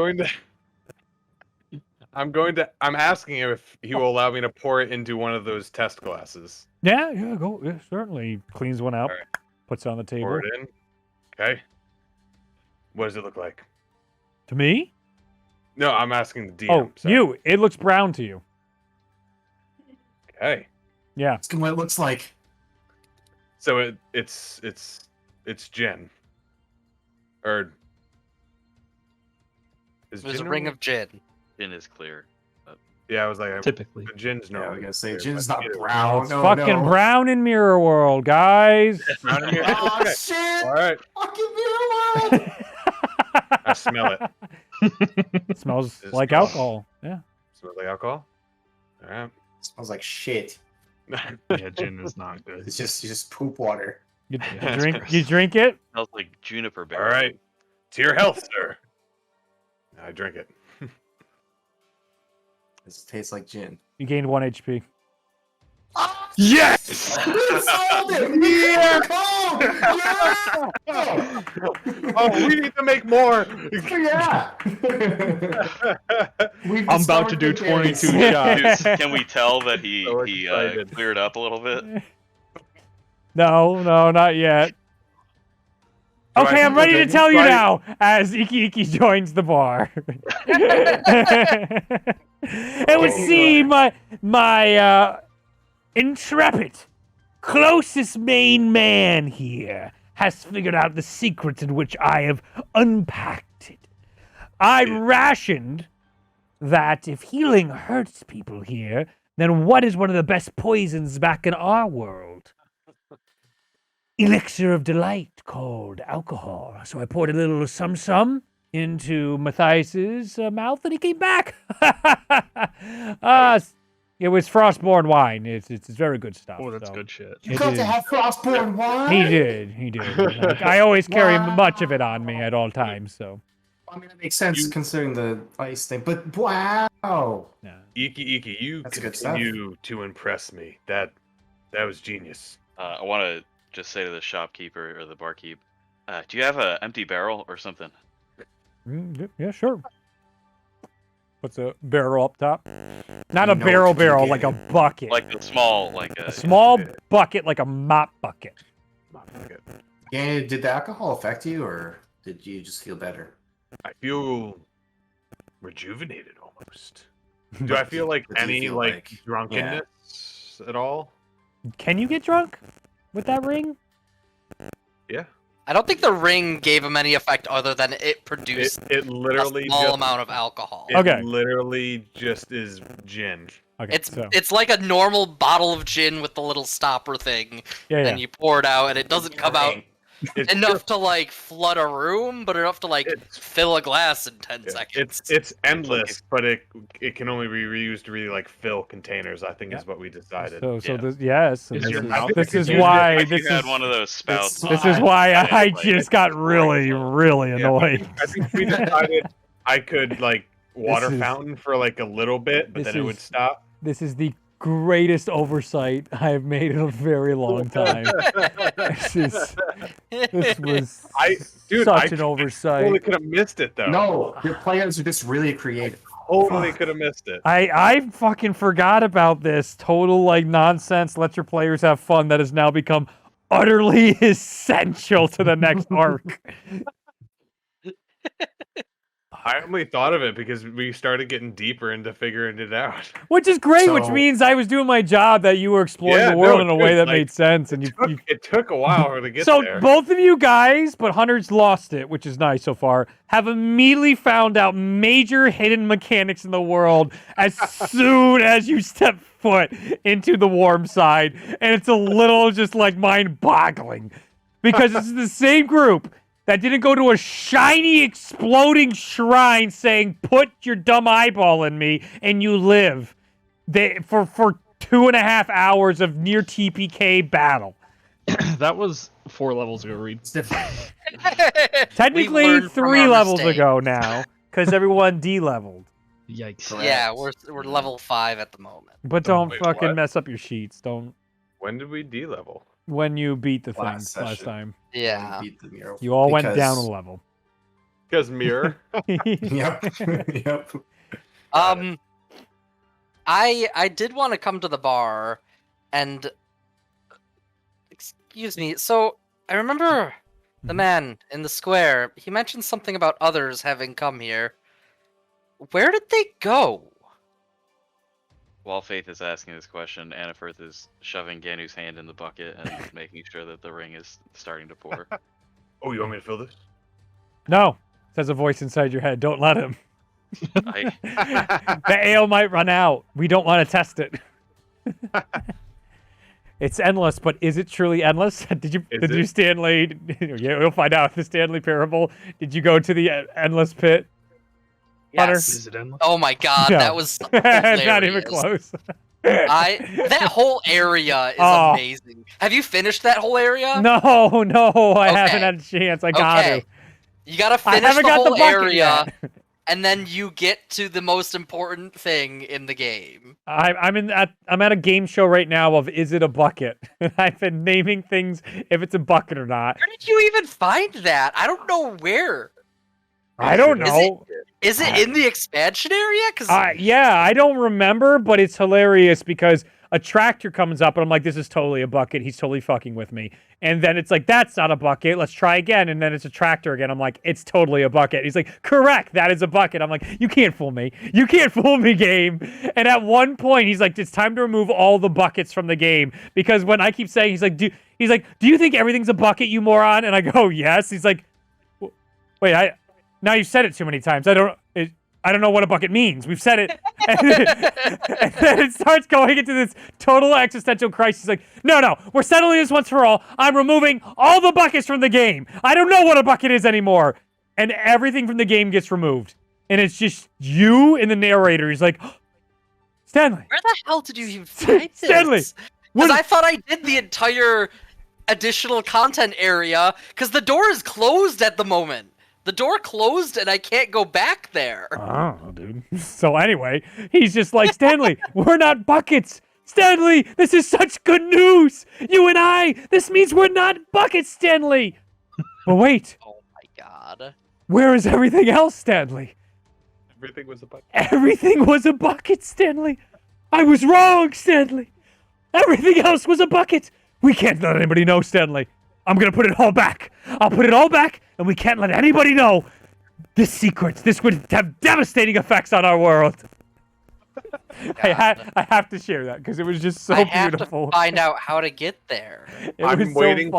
S3: asking him if he will allow me to pour it into one of those test glasses.
S1: Yeah, go. Yeah, certainly. Cleans one up,
S3: All right.
S1: puts it on the table.
S3: Pour it in. Okay. What does it look like?
S1: To me?
S3: No, I'm asking the DM.
S1: Oh,
S3: sorry.
S1: you. It looks brown to you.
S3: Okay.
S1: Yeah.
S2: That's what it looks like.
S3: So it's gin. Or is
S4: There's a
S3: gin
S4: ring
S3: normal?
S4: of gin.
S5: Gin is clear.
S3: Yeah, I was like,
S6: Typically.
S3: the gin's
S2: Yeah, I
S3: normal.
S2: was gonna say,
S3: clear,
S2: gin's
S3: but
S2: not
S3: either way.
S2: brown.
S1: It's
S2: no,
S1: fucking
S2: no.
S1: brown in Mirror World, guys.
S3: Brown in here?
S2: Oh,
S3: Okay.
S2: shit!
S3: All right,
S2: Fucking Mirror World!
S3: I smell it.
S1: It smells
S3: It
S1: like
S3: smells-
S1: alcohol. Yeah.
S3: Smells like alcohol. All right.
S2: Smells like shit.
S6: Yeah, gin is not good.
S2: It's just poop water.
S1: You,
S3: Yeah,
S1: you drink.
S6: gross.
S1: You drink it.
S5: Smells like juniper
S3: All
S5: berry.
S3: right. To your health, sir. I drink it.
S2: This tastes like gin.
S1: You gained 1 HP.
S2: Ah,
S3: Yes!
S2: we solved it! We
S3: Yeah!
S2: cracked the code! Yeah!
S3: Oh, we need to make more.
S2: Yeah! We've
S6: I'm about to
S2: discovered
S6: do
S2: the berries.
S6: 22 shots.
S5: Can we tell that he
S3: So excited.
S5: cleared up a little bit?
S1: No, not yet.
S3: Do I
S1: Okay, I'm
S3: do
S1: ready
S3: the
S1: to
S3: thing?
S1: tell you
S3: Do I-
S1: now as Iki joins the bar. It would seem my intrepid closest main man here has figured out the secrets in which I have unpacked it. I rationed that if healing hurts people here, then what is one of the best poisons back in our world? Elixir of delight called alcohol. So I poured a little some into Matthias's mouth, and he came back. It was Frostborn wine. It's very good stuff.
S6: Oh, that's
S1: so.
S6: good shit.
S2: You got to have Frostborn wine.
S1: He did. Like, I always carry much of it on me at all times. So.
S2: I mean, it makes sense considering the ice thing. But wow.
S1: Yeah.
S3: Iki, you
S2: That's good stuff.
S3: continue to impress me. That was genius.
S5: I want to just say to the shopkeeper or the barkeep, do you have an empty barrel or something?
S1: Yeah, sure. What's a barrel up top? Not
S2: You
S1: a
S2: know
S1: barrel,
S2: what you
S1: like a
S2: get.
S1: bucket.
S5: Like a small, like
S1: a small bucket, like a mop bucket.
S2: Yeah, did the alcohol affect you, or did you just feel better?
S3: I feel rejuvenated almost. Do I feel like
S2: What do you
S3: any
S2: feel
S3: like
S2: like?
S3: drunkenness at all?
S1: Can you get drunk with that ring?
S3: Yeah.
S4: I don't think the ring gave him any effect other than it produced
S3: It literally
S4: a small
S3: just,
S4: amount of alcohol.
S3: It
S1: Okay.
S3: literally just is gin.
S1: Okay,
S4: It's like a normal bottle of gin with the little stopper thing,
S1: yeah.
S4: and you pour it out, and it doesn't come out
S3: It's
S4: enough to like flood a room, but enough to like
S3: It's-
S4: fill a glass in 10
S3: Yeah,
S4: seconds.
S3: It's endless, but it can only be reused to really like fill containers. I think
S1: Yeah.
S3: is what we decided.
S1: So
S5: Yeah.
S1: this, yes. and
S6: Is
S1: this
S6: your
S1: is-
S6: mouth
S1: this
S6: like
S1: is
S6: a
S1: why
S5: Like
S1: this
S5: you had
S1: is
S5: one of those spouts.
S1: this is why I
S5: Like,
S1: just got really annoyed.
S3: I think we decided I could like water
S1: This is-
S3: fountain for like a little bit, but
S1: this
S3: then it would
S1: is-
S3: stop.
S1: This is the greatest oversight I have made in a very long time. This was
S3: Dude,
S1: such an
S3: I
S1: oversight.
S3: totally could have missed it though.
S2: No, your players are just really creative.
S3: Totally could have missed it.
S1: I fucking forgot about this total like nonsense. Let your players have fun. That has now become utterly essential to the next arc.
S3: I only thought of it because we started getting deeper into figuring it out.
S1: Which is great, which
S2: So-
S1: means I was doing my job, that you were exploring
S3: Yeah,
S1: the world
S3: no,
S1: in a way
S3: dude,
S1: that
S3: like,
S1: made sense. And you
S3: It took a while to get
S1: so
S3: there.
S1: both of you guys, but Hunter's lost it, which is nice so far, have immediately found out major hidden mechanics in the world as soon as you step foot into the warm side. And it's a little just like mind-boggling. Because it's the same group that didn't go to a shiny exploding shrine saying, "Put your dumb eyeball in me and you live." For 2.5 hours of near TPK battle.
S6: That was 4 levels ago, Reed.
S2: It's different.
S1: Technically
S4: learned from
S1: 3
S4: our
S1: levels
S4: mistakes.
S1: ago now, because everyone de-leveled.
S6: Yikes.
S4: Yeah, we're level 5 at the moment.
S1: But don't
S3: Wait,
S1: fucking
S3: what?
S1: mess up your sheets. Don't
S3: When did we D-level?
S1: when you beat the thing
S2: Last
S1: last
S2: session.
S1: time.
S4: Yeah.
S2: Beat the mural.
S1: You all went
S2: Because-
S1: down a level.
S3: Because mirror.
S2: Yep. Yep.
S4: I did want to come to the bar, and excuse me. So I remember the man in the square. He mentioned something about others having come here. Where did they go?
S5: While Faith is asking this question, Annafirth is shoving Ganu's hand in the bucket and making sure that the ring is starting to pour.
S3: Oh, you want me to fill this?
S1: No, says a voice inside your head. Don't let him.
S5: I,
S1: The ale might run out. We don't want to test it. It's endless, but is it truly endless? Did
S3: Is
S1: you
S3: it?
S1: Stanley? Yeah, we'll find out. The Stanley parable. Did you go to the endless pit? Hunter?
S4: Yes.
S6: Is it endless?
S4: Oh my god,
S1: No.
S4: that was
S1: Not even
S4: hilarious.
S1: close.
S4: That whole area is
S1: Oh.
S4: amazing. Have you finished that whole area?
S1: No, I haven't
S4: Okay.
S1: had a chance. I got
S4: Okay.
S1: to.
S4: You gotta
S1: I
S4: finish
S1: haven't
S4: the
S1: got the
S4: whole
S1: bucket
S4: area,
S1: yet.
S4: and then you get to the most important thing in the game.
S1: I'm at a game show right now of is it a bucket? I've been naming things if it's a bucket or not.
S4: Where did you even find that? I don't know where.
S1: I don't
S4: Is
S1: know.
S4: Is it in the expansion area? Cause
S1: Yeah, I don't remember, but it's hilarious because a tractor comes up, and I'm like, this is totally a bucket. He's totally fucking with me. And then it's like, that's not a bucket. Let's try again. And then it's a tractor again. I'm like, it's totally a bucket. He's like, correct. That is a bucket. I'm like, you can't fool me. You can't fool me, game. And at one point, he's like, it's time to remove all the buckets from the game. Because when I keep saying, he's like, do you think everything's a bucket, you moron? And I go, yes. He's like, wait, now you've said it too many times. I don't know what a bucket means. We've said it. And then it starts going into this total existential crisis. Like, no, we're settling this once for all. I'm removing all the buckets from the game. I don't know what a bucket is anymore. And everything from the game gets removed. And it's just you and the narrator. He's like, Stanley.
S4: Where the hell did you even find this?
S1: Stanley.
S4: Because I thought I did the entire additional content area, because the door is closed at the moment. The door closed and I can't go back there.
S1: Oh, dude. So anyway, he's just like, Stanley, we're not buckets. Stanley, this is such good news. You and I, this means we're not buckets, Stanley. But wait.
S4: Oh my god.
S1: Where is everything else, Stanley?
S3: Everything was a bucket.
S1: Everything was a bucket, Stanley. I was wrong, Stanley. Everything else was a bucket. We can't let anybody know, Stanley. I'm going to put it all back. I'll put it all back, and we can't let anybody know this secret. This would have devastating effects on our world. I have to share that because it was just so
S4: I have
S1: beautiful.
S4: to find out how to get there.
S1: I'm
S3: waiting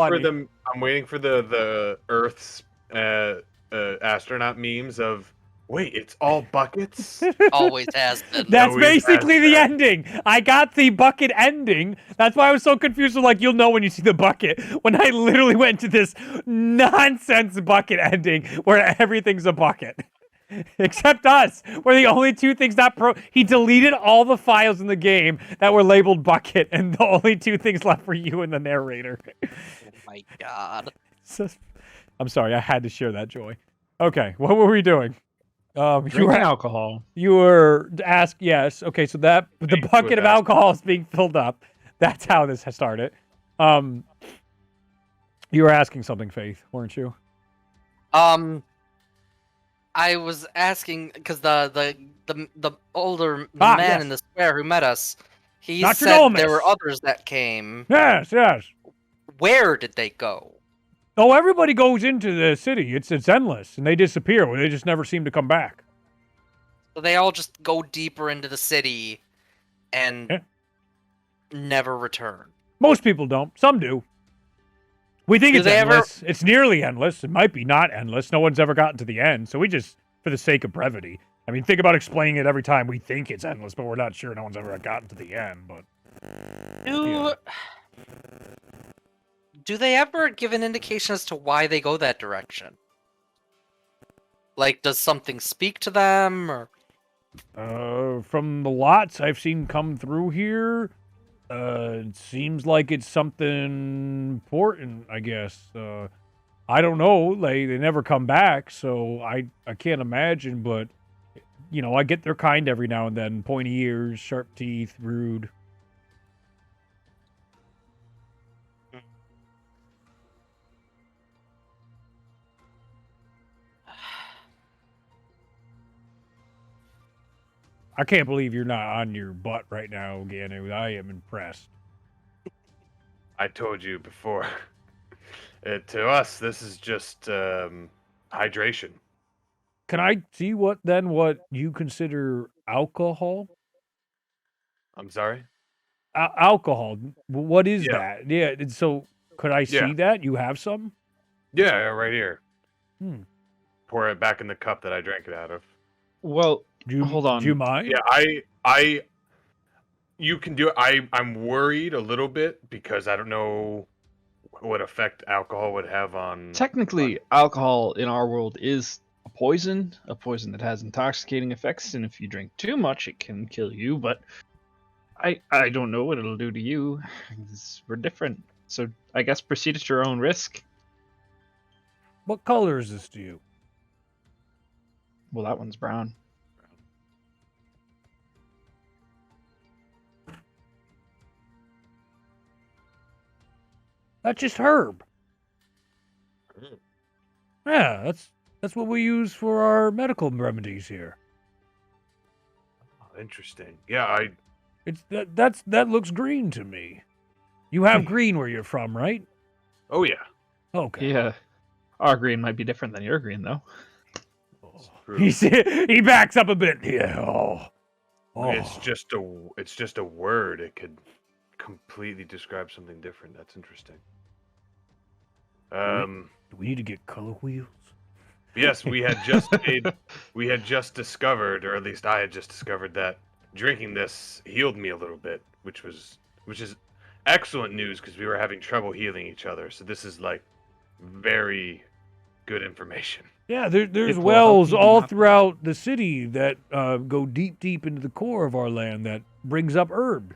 S3: for the Earth's astronaut memes of, wait, it's all buckets?
S4: Always has been.
S1: That's
S3: Always
S1: basically
S3: has
S1: the
S3: been.
S1: ending. I got the bucket ending. That's why I was so confused. Like, you'll know when you see the bucket. When I literally went to this nonsense bucket ending where everything's a bucket. Except us. We're the only two things He deleted all the files in the game that were labeled bucket, and the only two things left for you and the narrator.
S4: Oh my god.
S1: I'm sorry, I had to share that joy. Okay, what were we doing?
S6: Drinking alcohol.
S1: You were asked, yes. Okay, so the bucket of alcohol is being filled up. That's how this has started. You were asking something, Faith, weren't you?
S4: I was asking because the older man
S1: yes.
S4: in the square who met us, he
S1: Dr.
S4: said
S1: Nomis.
S4: there were others that came.
S1: Yes.
S4: Where did they go?
S1: Oh, everybody goes into the city. It's endless, and they disappear. They just never seem to come back.
S4: So they all just go deeper into the city and never return.
S1: Most people don't. Some do. We think
S4: Do
S1: it's
S4: they ever-
S1: endless. It's nearly endless. It might be not endless. No one's ever gotten to the end. So we just, for the sake of brevity, I mean, think about explaining it every time we think it's endless, but we're not sure. No one's ever gotten to the end. But
S4: Do they ever give an indication as to why they go that direction? Like, does something speak to them, or?
S1: From the lots I've seen come through here, it seems like it's something important, I guess. I don't know. They never come back, so I can't imagine, but, you know, I get their kind every now and then. Pointy ears, sharp teeth, rude. I can't believe you're not on your butt right now, Ganu. I am impressed.
S3: I told you before. To us, this is just hydration.
S1: Can I see what you consider alcohol?
S3: I'm sorry?
S1: Alcohol. What is
S3: Yeah.
S1: that? Yeah. And so could I see
S3: Yeah.
S1: that? You have some?
S3: Yeah, right here.
S1: Hmm.
S3: Pour it back in the cup that I drank it out of.
S6: Well, hold on.
S1: Do you mind?
S3: Yeah, you can do it. I'm worried a little bit because I don't know what effect alcohol would have on.
S6: Technically, alcohol in our world is a poison that has intoxicating effects, and if you drink too much, it can kill you. But I don't know what it'll do to you. We're different, so I guess proceed at your own risk.
S1: What color is this to you?
S6: Well, that one's brown.
S1: That's just herb.
S3: Mm.
S1: Yeah, that's what we use for our medical remedies here.
S3: Oh, interesting. Yeah,
S1: That looks green to me. You have green where you're from, right?
S3: Oh yeah.
S1: Okay.
S6: Yeah. Our green might be different than your green, though.
S3: True.
S1: He backs up a bit. Yeah. Oh.
S3: It's just a word. It could completely describe something different. That's interesting.
S1: Do we need to get color wheels?
S3: Yes, we had just discovered, or at least I had just discovered, that drinking this healed me a little bit, which is excellent news because we were having trouble healing each other. So this is like very good information.
S1: Yeah, there's
S6: It will help
S1: wells
S6: you do
S1: all
S6: nothing.
S1: throughout the city that go deep into the core of our land that brings up herb.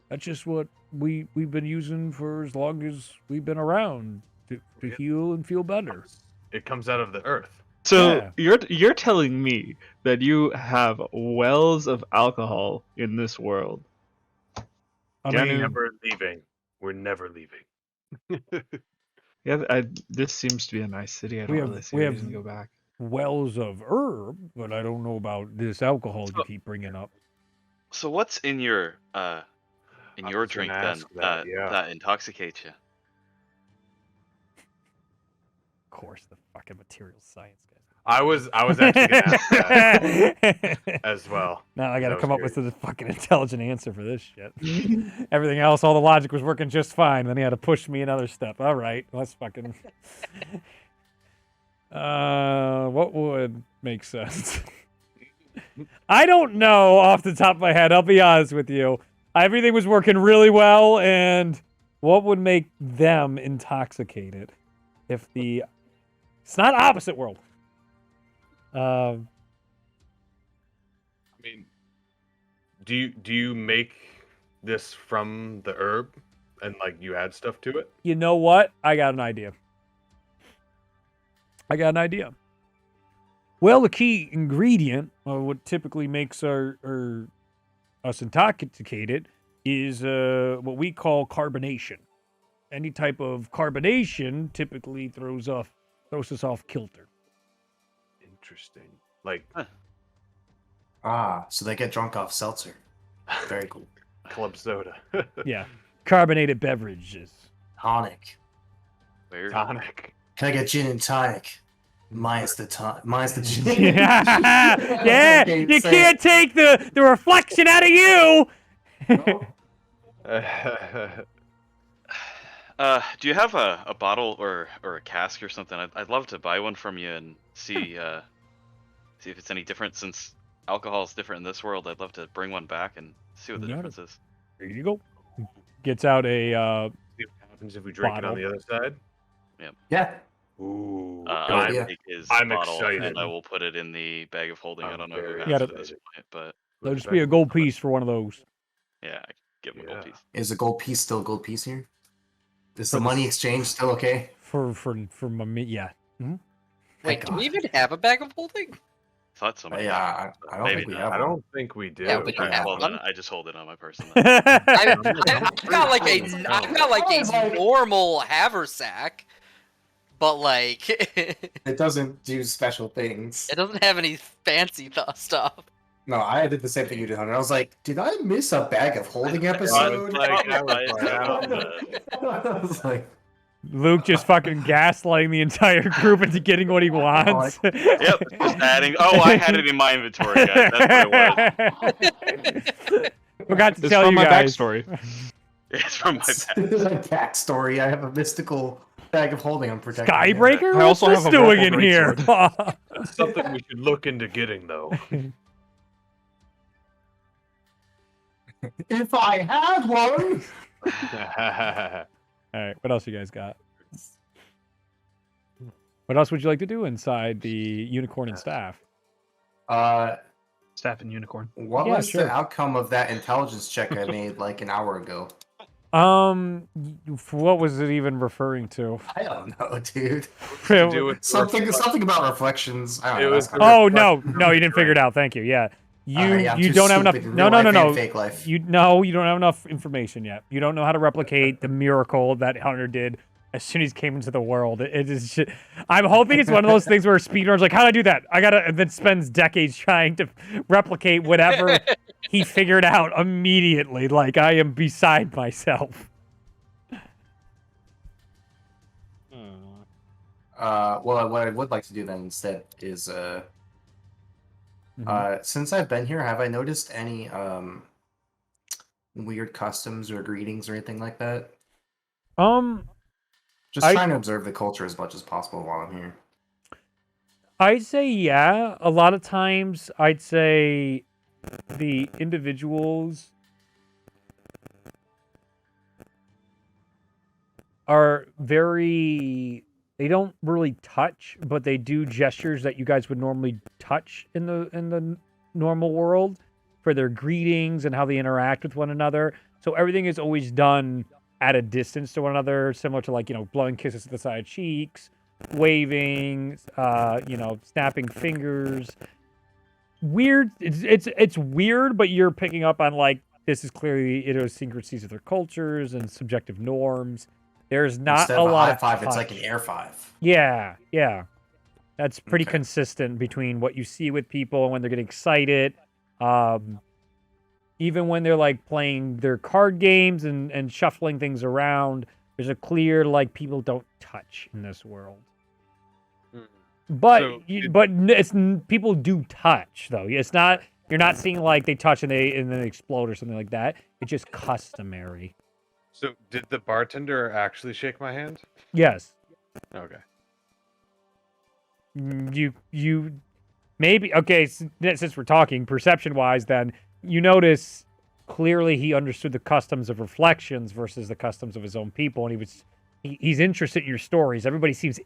S1: That's just what we've been using for as long as we've been around to heal and feel better.
S3: It comes out of the earth.
S6: So
S1: Yeah.
S6: you're telling me that you have wells of alcohol in this world?
S1: I
S3: We're
S1: mean,
S3: never leaving. We're never leaving.
S6: Yeah, this seems to be a nice city. I don't
S1: We have-
S6: really see
S1: we
S6: a
S1: have-
S6: reason to go back.
S1: wells of herb, but I don't know about this alcohol you
S5: So-
S1: keep bringing up.
S5: So what's in your
S3: I was gonna
S5: drink then
S3: ask that, yeah.
S5: that intoxicates you?
S1: Of course, the fucking material science
S3: I was actually gonna ask that
S1: guy.
S3: as well.
S1: Now I got to
S3: That
S1: come
S3: was
S1: up with a fucking intelligent answer for this shit. Everything else, all the logic was working just fine. Then he had to push me another step. All right, let's fucking. What would make sense? I don't know off the top of my head. I'll be honest with you. Everything was working really well, and what would make them intoxicated? If the it's not opposite world.
S3: I mean, do you make this from the herb and like you add stuff to it?
S1: You know what? I got an idea. Well, the key ingredient, or what typically makes us intoxicated, is what we call carbonation. Any type of carbonation typically throws us off kilter.
S3: Interesting. Like
S2: So they get drunk off seltzer. Very cool.
S3: club soda.
S1: Yeah, carbonated beverages.
S2: Tonic.
S5: Weird.
S3: Tonic.
S2: Can I get gin and tonic? Minus the gin.
S1: Yeah, you can't take the reflection out of you.
S5: Do you have a bottle or a cask or something? I'd love to buy one from you and see if it's any different. Since alcohol is different in this world, I'd love to bring one back and see what the
S1: Got it.
S5: difference is.
S1: There you go. Gets out a
S3: See what happens if we drink it on the other side?
S2: Yeah.
S3: Ooh.
S5: I'll
S2: idea.
S5: take his
S3: I'm
S5: bottle
S3: excited.
S5: and I will put it in the bag of holding. I
S3: I'm
S5: don't know who
S3: very
S5: has
S1: excited.
S5: it at this point, but
S1: there'll just be a gold piece for one of those.
S5: yeah, give him a gold
S3: Yeah.
S5: piece.
S2: Is the gold piece still a gold piece here? Is the
S1: For the-
S2: money exchange still okay?
S1: For my yeah.
S4: Wait,
S2: Thank
S4: do we
S2: God.
S4: even have a bag of holding?
S5: Thought so.
S2: Yeah, I don't
S5: Maybe
S2: think we
S5: not.
S2: have
S3: I
S2: one.
S3: don't think we do.
S4: Yeah, but you
S5: Alright,
S4: have
S5: well
S4: one?
S5: then I just hold it on my person.
S4: I've got like a normal haversack, but like
S2: It doesn't do special things.
S4: it doesn't have any fancy stuff.
S2: No, I did the same thing you did, Hunter. I was like, did I miss a bag of holding episode?
S3: I
S2: I was like,
S1: Luke just fucking gaslighting the entire group into getting what he wants.
S5: Yep, just adding. Oh, I had it in my inventory, guys. That's what it was.
S1: Forgot to
S6: It's
S1: tell
S6: from
S1: you
S6: my
S1: guys.
S6: backstory.
S5: It's from my
S2: it's
S5: past.
S2: a backstory. I have a mystical bag of holding I'm protecting.
S1: Skybreaker?
S6: I also
S1: What's
S6: have
S1: this
S6: a
S1: doing
S6: vorpal
S1: in here?
S3: Something we should look into getting though.
S2: If I had one.
S1: All right, what else you guys got? What else would you like to do inside the unicorn and staff?
S6: Staff and unicorn.
S2: What
S1: Yeah,
S2: was
S1: sure.
S2: the outcome of that intelligence check I made like an hour ago?
S1: What was it even referring to?
S2: I don't know, dude.
S3: To do with
S2: Something about reflections. I don't
S3: It
S2: know.
S3: was-
S2: that's kinda-
S1: Oh no, you didn't figure it out. Thank you. Yeah,
S2: yeah, I'm
S1: you
S2: too
S1: don't have enough.
S2: stupid in
S1: No,
S2: real
S1: no, no,
S2: life and
S1: no.
S2: Fake life.
S1: You don't have enough information yet. You don't know how to replicate the miracle that Hunter did as soon as he came into the world. It is. I'm hoping it's one of those things where speedrunners like, how do I do that? I gotta, and then spends decades trying to replicate whatever he figured out immediately. Like, I am beside myself.
S2: Well, what I would like to do then instead is, since I've been here, have I noticed any weird customs or greetings or anything like that? Just trying to observe the culture as much as possible while I'm here.
S1: I'd say yeah. A lot of times, I'd say the individuals are very. They don't really touch, but they do gestures that you guys would normally touch in the normal world for their greetings and how they interact with one another. So everything is always done at a distance to one another, similar to, like, blowing kisses to the side cheeks, waving, snapping fingers. Weird. It's weird, but you're picking up on, like, this is clearly idiosyncrasies of their cultures and subjective norms. There's not
S2: Instead
S1: a
S2: of
S1: lot
S2: high
S1: of
S2: five,
S1: touch.
S2: it's like an air five.
S1: Yeah. That's pretty
S2: Okay.
S1: consistent between what you see with people when they're getting excited. Even when they're, like, playing their card games and shuffling things around, there's a clear, like, people don't touch in this world. But
S3: So
S1: people do touch, though. It's not, you're not seeing, like, they touch and then they explode or something like that. It's just customary.
S3: So did the bartender actually shake my hand?
S1: Yes.
S3: Okay.
S1: You maybe, okay, since we're talking perception wise, then you notice clearly he understood the customs of reflections versus the customs of his own people, and he's interested in your stories. Everybody seems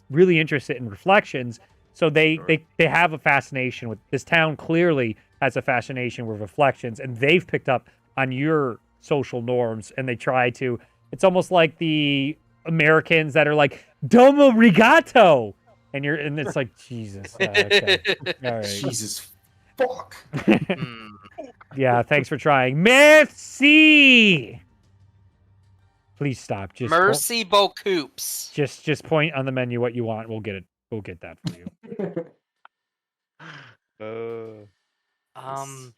S1: really interested in reflections, so they have a fascination with this town. Clearly has a fascination with reflections, and they've picked up on your social norms, and they try to. It's almost like the Americans that are like "Domo rigato," and it's like, Jesus. Okay. All right.
S2: Jesus fuck.
S1: Yeah, thanks for trying. Merci. Please stop. Just
S4: Mercy Beaucoups.
S1: just point on the menu what you want. We'll get it. We'll get that for you.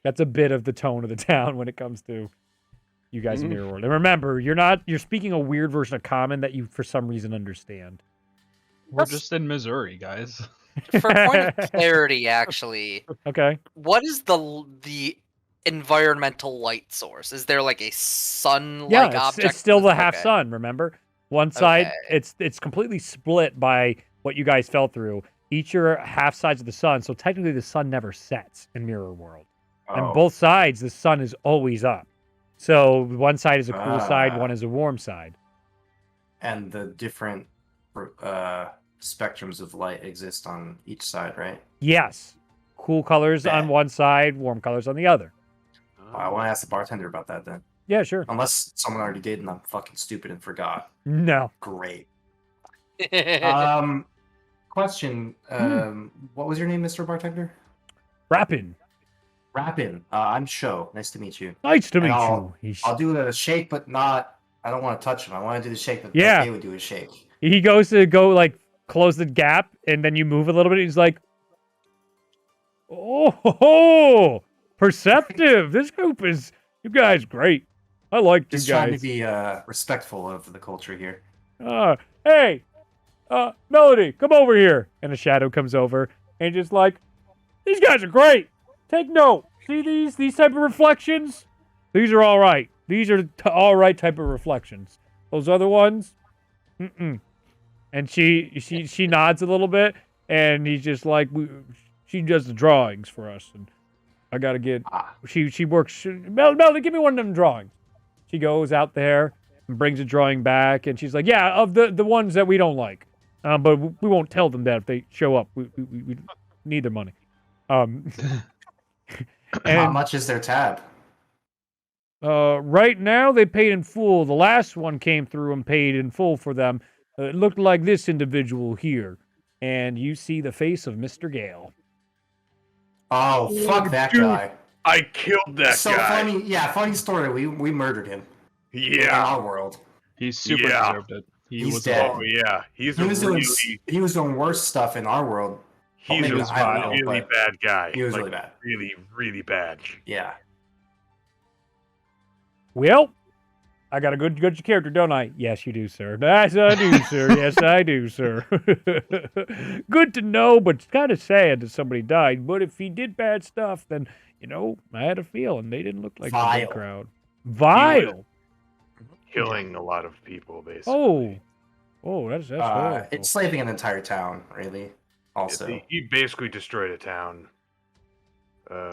S1: That's a bit of the tone of the town when it comes to you guys in Mirror World. And remember, you're speaking a weird version of common that you for some reason understand.
S6: We're just in Missouri, guys.
S4: For point of clarity, actually,
S1: Okay.
S4: what is the environmental light source? Is there like a sun-like
S1: Yeah,
S4: object?
S1: it's still the half
S4: Okay.
S1: sun, remember? One side,
S4: Okay.
S1: it's completely split by what you guys fell through. Each are half sides of the sun, so technically the sun never sets in Mirror World. And both sides, the sun is always up. So one side is a cool side, one is a warm side.
S2: And the different spectrums of light exist on each side, right?
S1: Yes. Cool colors on one side, warm colors on the other.
S2: I want to ask the bartender about that then.
S1: Yeah, sure.
S2: Unless someone already did and I'm fucking stupid and forgot.
S1: No.
S2: Great. Question. What was your name, Mr. Bartender?
S1: Rappin.
S2: Rappin. I'm Sho. Nice to meet you.
S1: Nice to
S2: And
S1: meet
S2: I'll-
S1: you.
S2: I'll do a shake, but not. I don't want to touch him. I want to do the shake that
S1: Yeah.
S2: they would do a shake.
S1: He goes to like close the gap, and then you move a little bit. And he's like, "Oh, perceptive! This group is you guys great. I like you
S2: Just trying to
S1: guys."
S2: be respectful of the culture here.
S1: Hey, Melody, come over here. And a shadow comes over, and just like, these guys are great. Take note. See these type of reflections? These are all right. These are all right type of reflections. Those other ones, And she nods a little bit, and he's just like, she does the drawings for us, and I gotta get. She works. Melody, give me one of them drawings. She goes out there and brings a drawing back, and she's like, yeah, of the ones that we don't like, but we won't tell them that if they show up. We need their money.
S2: How much is their tab?
S1: Right now they paid in full. The last one came through and paid in full for them. It looked like this individual here, and you see the face of Mr. Gale.
S2: Oh, fuck that
S3: dude.
S2: guy.
S3: I killed that
S2: So
S3: guy.
S2: funny, yeah, funny story. We murdered him. In
S3: Yeah.
S2: our world.
S6: He super
S3: Yeah.
S6: deserved it. He
S2: He's
S6: was
S2: dead.
S3: Oh yeah. He's
S2: He
S3: a
S2: was
S3: really,
S2: doing worse stuff in our world.
S3: he's
S2: maybe
S3: a
S2: I don't know,
S3: really
S2: but
S3: bad guy.
S2: He was
S3: Like,
S2: really bad.
S3: really, really bad.
S2: Yeah.
S1: Well, I got a good character, don't I? Yes, you do, sir. Yes, I do, sir. Yes, I do, sir. Good to know, but it's kind of sad that somebody died. But if he did bad stuff, then, I had a feeling they didn't look like a
S2: Vile.
S1: good crowd. Vile.
S3: Killing a lot of people, basically.
S1: Oh, that's horrible.
S2: Enslaving an entire town, really. Also,
S3: He basically destroyed a town.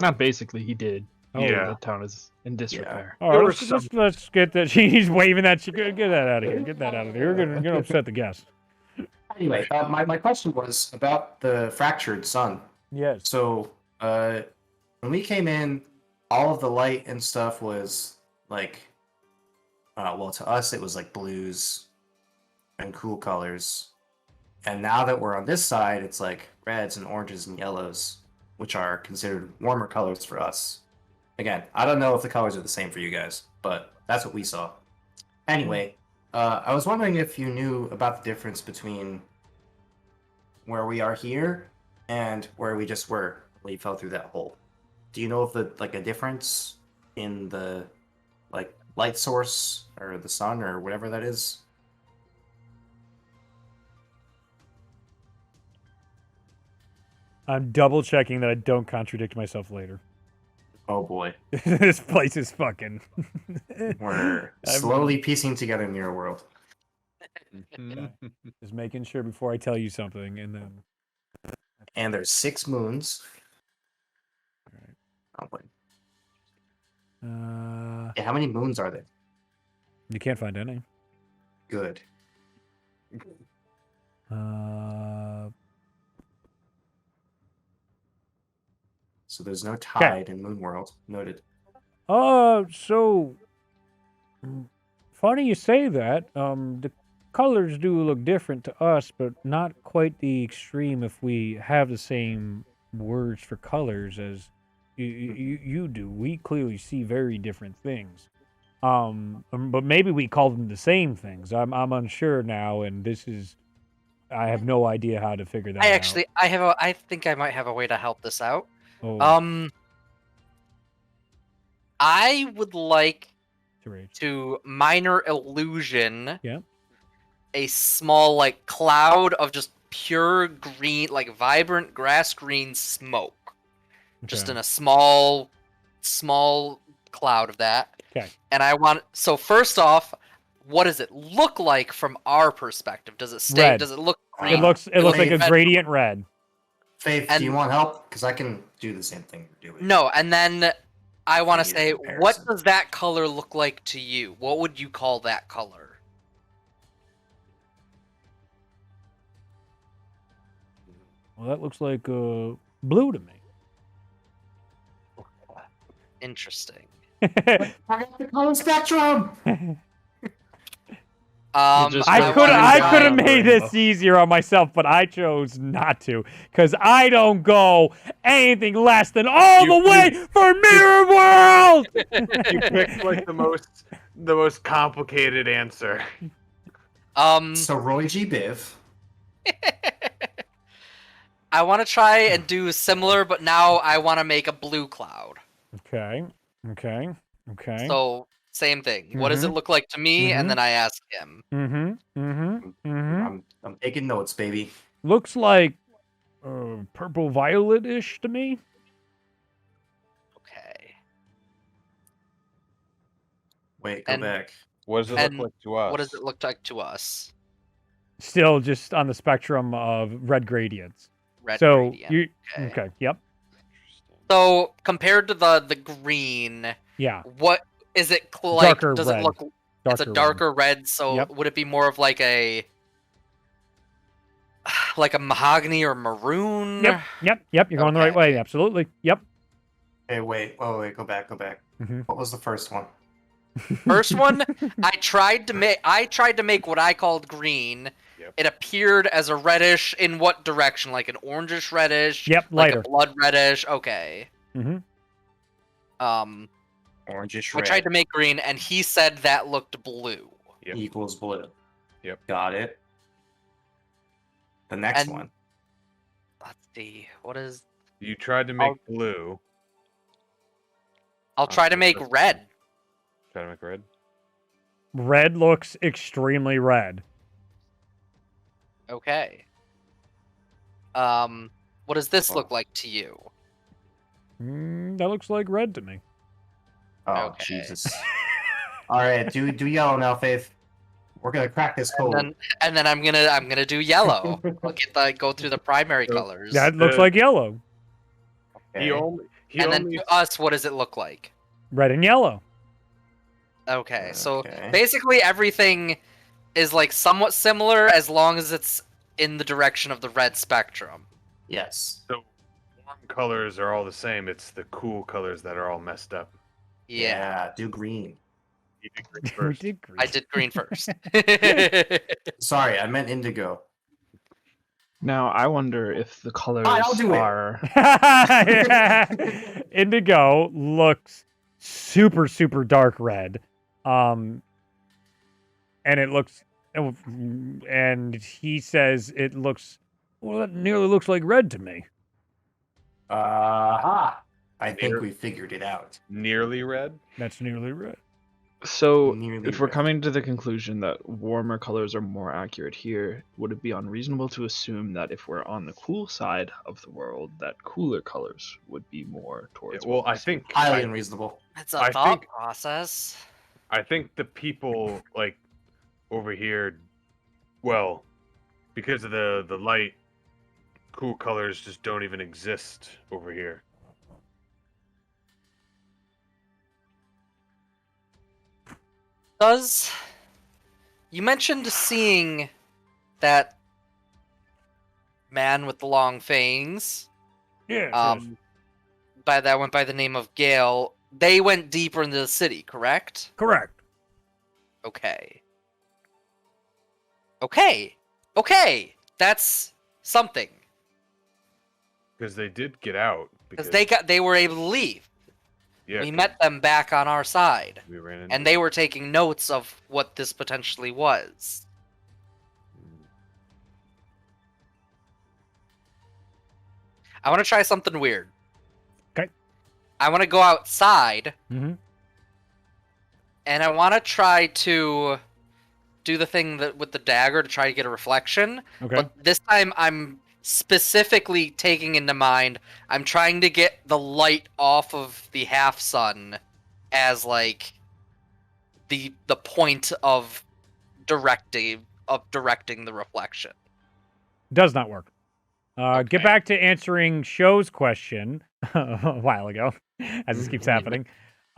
S6: Not basically, he did.
S3: Yeah.
S6: The town is in disrepair.
S1: All
S3: There
S1: right,
S3: were
S1: let's get that. He's waving that. Get that out of here. Get that out of here. You're gonna upset the guests.
S2: anyway, my question was about the fractured sun.
S1: Yes.
S2: So, when we came in, all of the light and stuff was like, well, to us it was like blues and cool colors, and now that we're on this side, it's like reds and oranges and yellows, which are considered warmer colors for us. Again, I don't know if the colors are the same for you guys, but that's what we saw. Anyway, I was wondering if you knew about the difference between where we are here and where we just were when we fell through that hole. Do you know if a difference in the light source or the sun or whatever that is?
S1: I'm double checking that I don't contradict myself later.
S2: Oh boy,
S1: This place is fucking.
S2: we're slowly piecing together Mirror World.
S1: Just making sure before I tell you something, and then.
S2: And there's 6 moons.
S1: Alright.
S2: Oh boy. Yeah, how many moons are there?
S1: You can't find any.
S2: Good. So there's no tide in Moon World. Noted.
S1: So funny you say that. The colors do look different to us, but not quite the extreme if we have the same words for colors as you do. We clearly see very different things. But maybe we call them the same things. I'm unsure now, and I have no idea how to figure that out.
S4: I think I might have a way to help this out.
S1: Oh,
S4: I would like
S1: rage.
S4: to minor illusion.
S1: Yeah.
S4: A small cloud of just pure green, vibrant grass green smoke. Just
S1: Okay.
S4: in a small cloud of that.
S1: Okay.
S4: And so first off, what does it look like from our perspective? Does it stay?
S1: Red.
S4: Does it look
S1: It
S4: green?
S1: looks like a
S4: red.
S1: gradient red.
S2: Faith, do you want help? Because I can do the same thing you're doing.
S4: No, and then I want to
S2: Need a
S4: say,
S2: comparison.
S4: what does that color look like to you? What would you call that color?
S1: Well, that looks like blue to me.
S4: Interesting.
S2: I got the color spectrum!
S6: just
S1: I
S6: Well,
S1: could
S6: I
S1: have
S6: mean,
S1: made this easier on myself, but I chose not to because I don't go anything less than all
S3: You-
S1: the way for Mirror World.
S3: You picked the most complicated answer.
S2: So Roy G. Biv.
S4: I want to try and do similar, but now I want to make a blue cloud.
S1: Okay.
S4: So same thing. What does it look like to me?
S1: Mhm.
S4: And then I ask him.
S2: I'm taking notes, baby.
S1: Looks like purple violet-ish to me.
S4: Okay.
S2: Wait, go
S4: And-
S2: back.
S3: What does it
S4: And
S3: look like to us?
S4: What does it look like to us?
S1: Still just on the spectrum of red gradients.
S4: Red
S1: So
S4: gradient.
S1: you
S4: Okay.
S1: okay? Yep.
S4: So compared to the green,
S1: Yeah.
S4: what is it like?
S1: Darker
S4: Does
S1: red.
S4: it look? It's a
S1: red.
S4: darker red. So
S1: Yep.
S4: would it be more of like a mahogany or maroon?
S1: Yep. You're going the right
S4: Okay.
S1: way. Absolutely. Yep.
S2: Hey, wait. Oh, wait. Go back.
S1: Mhm.
S2: What was the first one?
S4: First one, I tried to make what I called green.
S3: Yep.
S4: It appeared as a reddish in what direction? Like an orangish reddish?
S1: Yep.
S4: Like
S1: Lighter.
S4: a blood reddish? Okay.
S1: Mhm.
S2: Orangish
S4: I
S2: red
S4: tried to make green, and he said that looked blue.
S3: Yep.
S2: equals blue.
S3: Yep.
S2: Got it. The next
S4: And-
S2: one.
S4: Let's see. What is?
S3: You tried to make blue.
S4: I'll try to make red.
S3: Try Gotta make red.
S1: Red looks extremely red.
S4: Okay. What does this look
S3: Oh.
S4: like to you?
S1: That looks like red to me.
S2: Oh,
S4: Okay.
S2: Jesus. All right, do yellow now, Faith. We're gonna crack this code.
S4: And then I'm gonna do yellow. I'll go through the primary
S3: So-
S4: colors.
S1: That looks like yellow.
S3: He
S2: Okay.
S3: only. He
S4: and
S3: only.
S4: then to us, what does it look like?
S1: Red and yellow.
S4: Okay, so
S2: Okay.
S4: basically everything is like somewhat similar as long as it's in the direction of the red spectrum.
S2: Yes.
S3: So warm colors are all the same. It's the cool colors that are all messed up.
S4: Yeah,
S2: Do green.
S3: You did green
S1: We
S3: first.
S1: did green.
S4: I did green first.
S2: Sorry, I meant indigo.
S6: Now I wonder if the colors
S2: I'll do it.
S6: are.
S1: Indigo looks super, super dark red. And it looks, and he says it looks, well, it nearly looks like red to me.
S2: Aha! I think
S3: Near-
S2: we figured it out.
S3: Nearly red.
S1: That's nearly red.
S6: So,
S2: Nearly
S6: if we're
S2: red.
S6: coming to the conclusion that warmer colors are more accurate here, would it be unreasonable to assume that if we're on the cool side of the world, that cooler colors would be more towards?
S3: Well,
S6: what we
S3: I
S6: see?
S3: think
S2: Highly
S3: I,
S2: unreasonable.
S4: It's a
S3: I
S4: thought
S3: think-
S4: process.
S3: I think the people like over here, well, because of the light, cool colors just don't even exist over here.
S4: You mentioned seeing that man with the long fangs.
S1: Yeah.
S4: That went by the name of Gale. They went deeper into the city, correct?
S1: Correct.
S4: Okay. Okay. That's something.
S3: Because they did get out.
S4: Because they were able to leave.
S3: Yeah,
S4: We
S3: 'cause
S4: met them back on our side.
S3: We ran into
S4: And they were taking notes of what this potentially was. I want to try something weird.
S1: Okay.
S4: I want to go outside,
S1: Mm-hmm.
S4: and I want to try to do the thing with the dagger to try to get a reflection.
S1: Okay.
S4: But this time I'm specifically taking into mind, I'm trying to get the light off of the half sun as like the point of directing the reflection.
S1: Does not work. Get
S4: Okay.
S1: back to answering Show's question a while ago, as this keeps happening.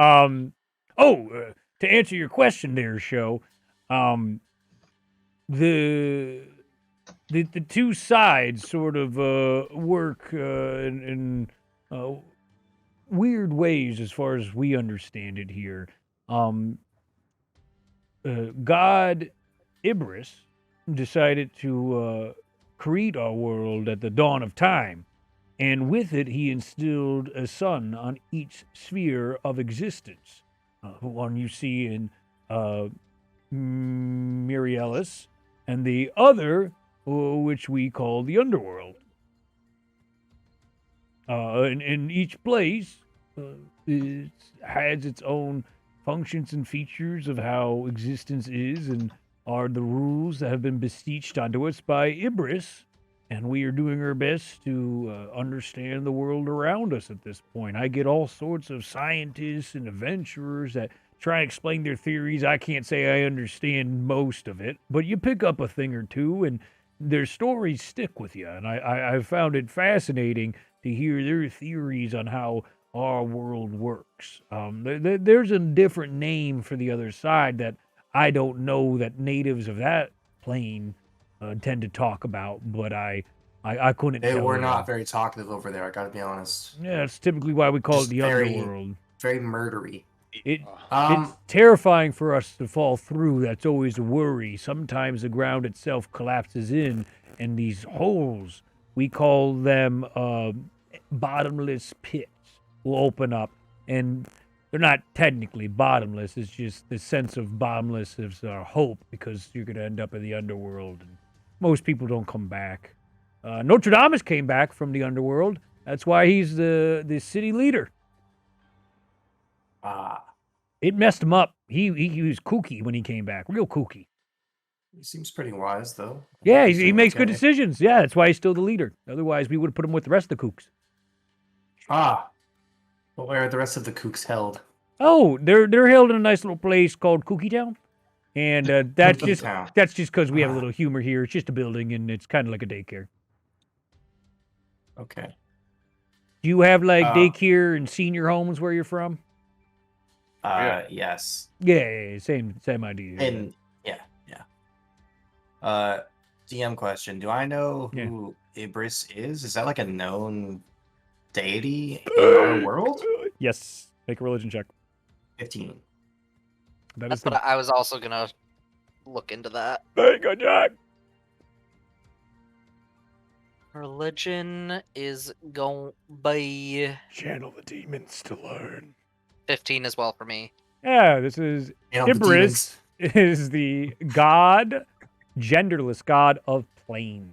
S1: To answer your question there, Show, the two sides sort of work in weird ways as far as we understand it here. God Ibris decided to create our world at the dawn of time, and with it he instilled a sun on each sphere of existence. One you see in Mirrellas, and the other, which we call the underworld. In each place, it has its own functions and features of how existence is, and are the rules that have been beseeched onto us by Ibris, and we are doing our best to understand the world around us at this point. I get all sorts of scientists and adventurers that try and explain their theories. I can't say I understand most of it, but you pick up a thing or two, and their stories stick with you, and I found it fascinating to hear their theories on how our world works. There's a different name for the other side that I don't know that natives of that plane tend to talk about, but I couldn't
S2: They
S1: tell
S2: were
S1: you.
S2: not very talkative over there, I gotta be honest.
S1: Yeah, that's typically why we call it
S2: Just
S1: the
S2: very-
S1: underworld.
S2: Very murdery.
S1: It's
S2: Um,
S1: terrifying for us to fall through. That's always a worry. Sometimes the ground itself collapses in, and these holes, we call them bottomless pits, will open up, and they're not technically bottomless. It's just the sense of bottomless is our hope, because you're going to end up in the underworld, and most people don't come back. Nostradamus came back from the underworld. That's why he's the city leader.
S2: ah,
S1: It messed him up. He was kooky when he came back. Real kooky.
S2: He seems pretty wise, though.
S1: Yeah,
S2: He's
S1: he
S2: doing
S1: makes good
S2: okay.
S1: decisions. Yeah, that's why he's still the leader. Otherwise, we would have put him with the rest of the kooks.
S2: Ah. Well, where are the rest of the kooks held?
S1: Oh, they're held in a nice little place called Kooky Town, and that's
S2: Kooky
S1: just
S2: Town.
S1: because we have a
S2: Ah.
S1: little humor here. It's just a building, and it's kind of like a daycare.
S2: Okay.
S1: Do you have like
S2: Uh,
S1: daycare and senior homes where you're from?
S3: Yeah.
S2: Yes.
S1: Yeah, same idea.
S2: And yeah. DM question: do I know who Ibris is? Is that like a known deity in our world?
S1: Yes. Make a religion check.
S2: 15.
S1: That
S4: That's
S1: is the
S4: what I was also gonna look into that.
S1: very good job.
S4: Religion is going by
S1: Channel the demons to learn.
S4: 15 as well for me.
S1: Yeah, this is
S2: You know, the
S1: Ibris
S2: demons.
S1: is the god, genderless god of plains,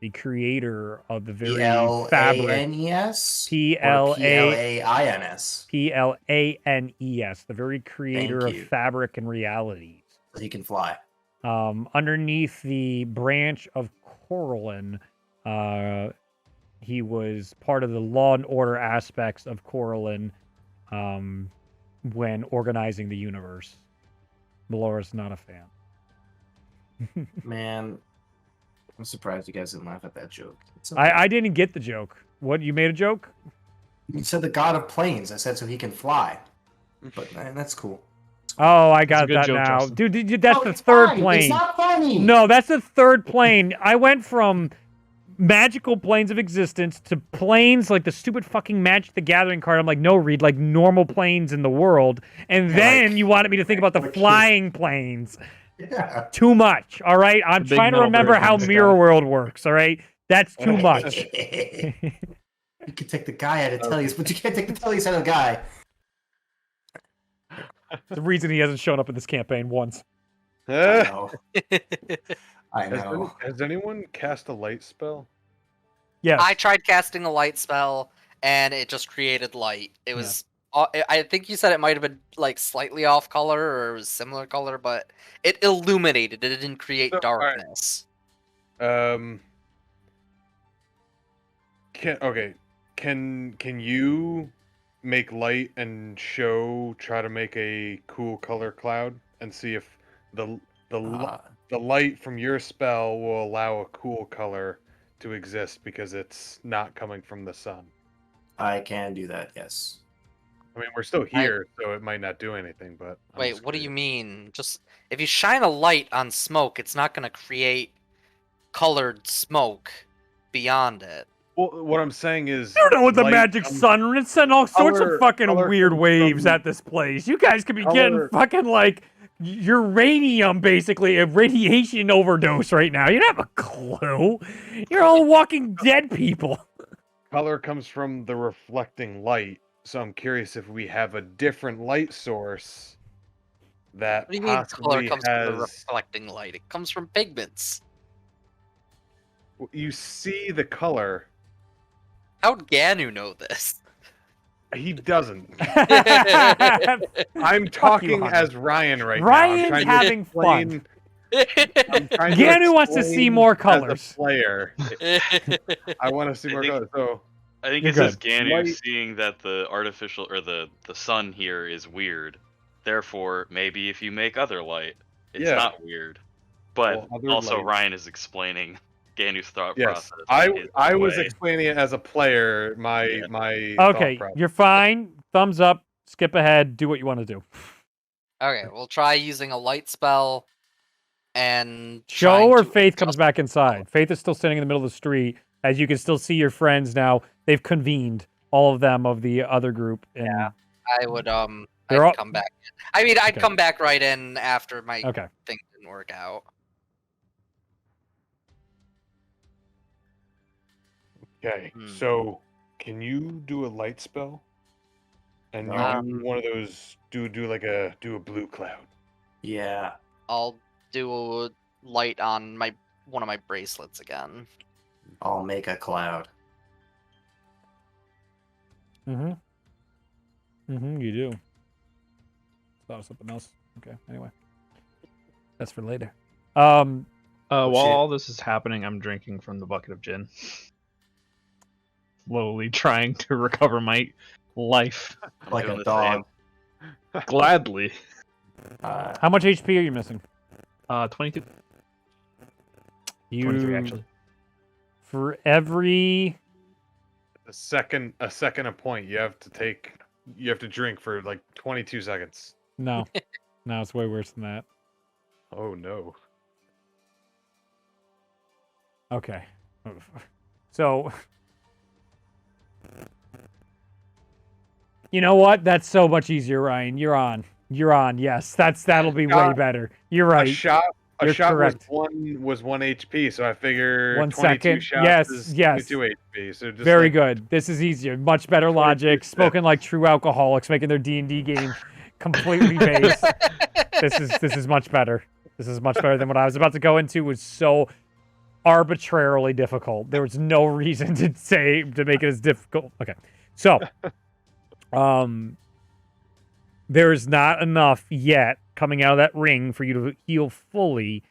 S1: the creator of the very fabric.
S2: Planes?
S1: PLA
S2: Plains.
S1: Planes, the very creator
S2: Thank
S1: of
S2: you.
S1: fabric and realities.
S2: He can fly.
S1: Underneath the branch of Coralin, he was part of the law and order aspects of Coralin when organizing the universe. Melora's not a fan.
S2: Man, I'm surprised you guys didn't laugh at that joke. It's okay.
S1: I didn't get the joke. What, you made a joke?
S2: You said the god of planes. I said so he can fly. But man, that's cool.
S1: Oh, I got
S6: good
S1: that
S6: joke,
S1: now.
S6: Justin.
S1: Dude, that's
S2: No,
S1: the
S2: it's
S1: third
S2: fine.
S1: plane.
S2: It's not funny.
S1: No, that's the third plane. I went from magical planes of existence to planes like the stupid fucking Magic the Gathering card. I'm like, no, Reed, like normal planes in the world. And
S2: Yeah,
S1: then
S2: like-
S1: you wanted me to think about the
S2: like-
S1: flying planes.
S2: Yeah.
S1: Too much, all right? I'm
S6: The big
S1: trying to
S6: metal
S1: remember
S6: bird
S1: how
S6: in the sky.
S1: Mirror World works, all right? That's too much.
S2: You can take the guy out of Tellius, but you can't take the Tellius out of the guy.
S1: The reason he hasn't shown up in this campaign once.
S2: I
S3: Eh,
S2: know. I know.
S3: has anyone cast a light spell?
S1: Yes.
S4: I tried casting a light spell and it just created light. It was I think you said it might have been like slightly off color or it was similar color, but it illuminated. It didn't create
S3: So, alright.
S4: darkness.
S3: Can you make light and try to make a cool color cloud and see if the light from your spell will allow a cool color to exist because it's not coming from the sun?
S2: I can do that, yes.
S3: I mean, we're still here, so it might not do anything, but I'm
S4: Wait,
S3: just
S4: what do you
S3: curious.
S4: mean? Just if you shine a light on smoke, it's not going to create colored smoke beyond it.
S3: Well, what I'm saying is,
S1: You don't know what the
S3: light
S1: magic
S3: comes-
S1: sun. It's sending all sorts of
S3: Color-
S1: fucking
S3: color
S1: weird
S3: comes
S1: waves
S3: from-
S1: at this place. You guys could be getting
S3: Color-
S1: fucking like uranium, basically a radiation overdose right now. You don't have a clue. You're all Walking Dead people.
S3: color comes from the reflecting light. So I'm curious if we have a different light source that
S4: What do you mean color
S3: possibly
S4: comes from the
S3: has.
S4: reflecting light? It comes from pigments.
S3: You see the color.
S4: How'd Ganu know this?
S3: He doesn't.
S1: Ryan's
S3: I'm talking
S1: Hunter.
S3: as Ryan right now. I'm trying to
S1: having fun.
S3: I'm trying to
S1: Ganu wants to see
S3: explain
S1: more
S3: as a
S1: colors.
S3: player. I want to see more
S5: think-
S3: colors. So
S5: I think
S1: You're
S5: it's just
S1: good.
S5: Ganu
S3: Light-
S5: seeing that the artificial or the sun here is weird. Therefore, maybe if you make other light, it's
S3: Yeah.
S5: not weird. But
S3: Well, other
S5: also
S3: light-
S5: Ryan is explaining Ganu's thought
S3: yes,
S5: process. in his
S3: I
S5: own
S3: was
S5: way.
S3: explaining it as a player. My
S5: Yeah.
S3: my. thought
S1: Okay,
S3: process.
S1: you're fine. Thumbs up. Skip ahead. Do what you want to do.
S4: Okay, we'll try using a light spell and
S1: Joe
S4: trying
S1: or
S4: to
S1: Faith comes
S4: adjust-
S1: back inside. Faith is still standing in the middle of the street. As you can still see your friends now. They've convened, all of them of the other group. And
S4: Yeah. I would
S1: They're
S4: I'd
S1: all-
S4: come back. I mean, I'd
S1: Okay.
S4: come back right in after my
S1: Okay.
S4: thing didn't work out.
S3: Okay,
S4: Hmm.
S3: so can you do a light spell? And you do one of those do a blue cloud.
S2: Yeah.
S4: I'll do a light on one of my bracelets again.
S2: I'll make a cloud.
S1: you do. thought of something else. Okay. Anyway, that's for later.
S6: While
S2: shit.
S6: all this is happening, I'm drinking from the bucket of gin. Slowly trying to recover my life.
S5: I'm
S2: Like
S5: doing
S2: a
S5: the same.
S2: dog.
S6: Gladly.
S1: How much HP are you missing?
S6: 22.
S1: You
S6: 23, actually.
S1: For every
S3: A second a point. You have to drink for like 22 seconds.
S1: no, no, it's way worse than that.
S3: Oh no.
S1: Okay, so you know what? That's so much easier, Ryan. You're on. You're on. Yes, that'll be way better. You're right.
S3: A shot
S1: You're correct.
S3: was one HP, so I figure
S1: 1
S3: 22
S1: second.
S3: shots
S1: Yes,
S3: is
S1: yes.
S3: 22 HP. So just
S1: Very
S3: like,
S1: good. This is easier. Much better
S3: 22
S1: logic.
S3: steps.
S1: Spoken like true alcoholics, making their D&D game completely based. This is much better. This is much better than what I was about to go into. Was so arbitrarily difficult. There was no reason to make it as difficult. Okay, so there's not enough yet coming out of that ring for you to heal fully.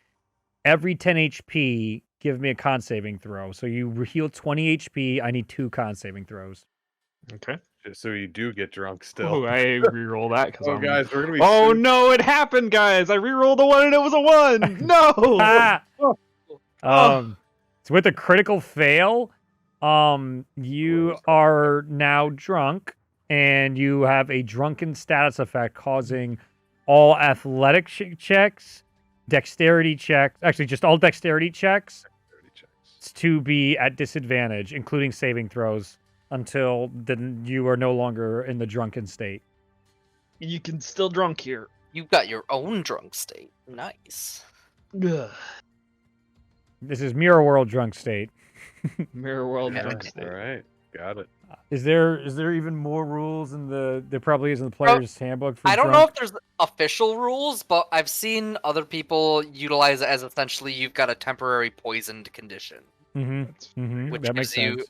S1: Every 10 HP, give me a con saving throw. So you heal 20 HP. I need 2 con saving throws.
S6: Okay.
S3: so you do get drunk still.
S6: Oh, I reroll that because
S3: Oh, guys, we're gonna be.
S6: Oh
S3: sued.
S6: no, it happened, guys! I rerolled a 1 and it was a 1! No!
S1: Ah!
S6: Oh.
S1: So with a critical fail, you are now drunk, and you have a drunken status effect causing all athletic checks, dexterity checks, actually just all dexterity checks to be at disadvantage, including saving throws, until then you are no longer in the drunken state.
S6: You can still drunk here.
S4: You've got your own drunk state. Nice.
S6: Ugh.
S1: This is Mirror World drunk state.
S6: Mirror World
S4: Yeah.
S6: drunk
S3: All
S6: state.
S3: right, got it.
S1: Is there even more rules in there probably is in the player's handbook for
S4: I don't know
S1: drunk?
S4: if there's official rules, but I've seen other people utilize it as essentially you've got a temporary poisoned condition,
S1: Mm-hmm.
S6: That's-
S1: Mm-hmm.
S4: Which
S1: That makes
S4: gives you-
S1: sense.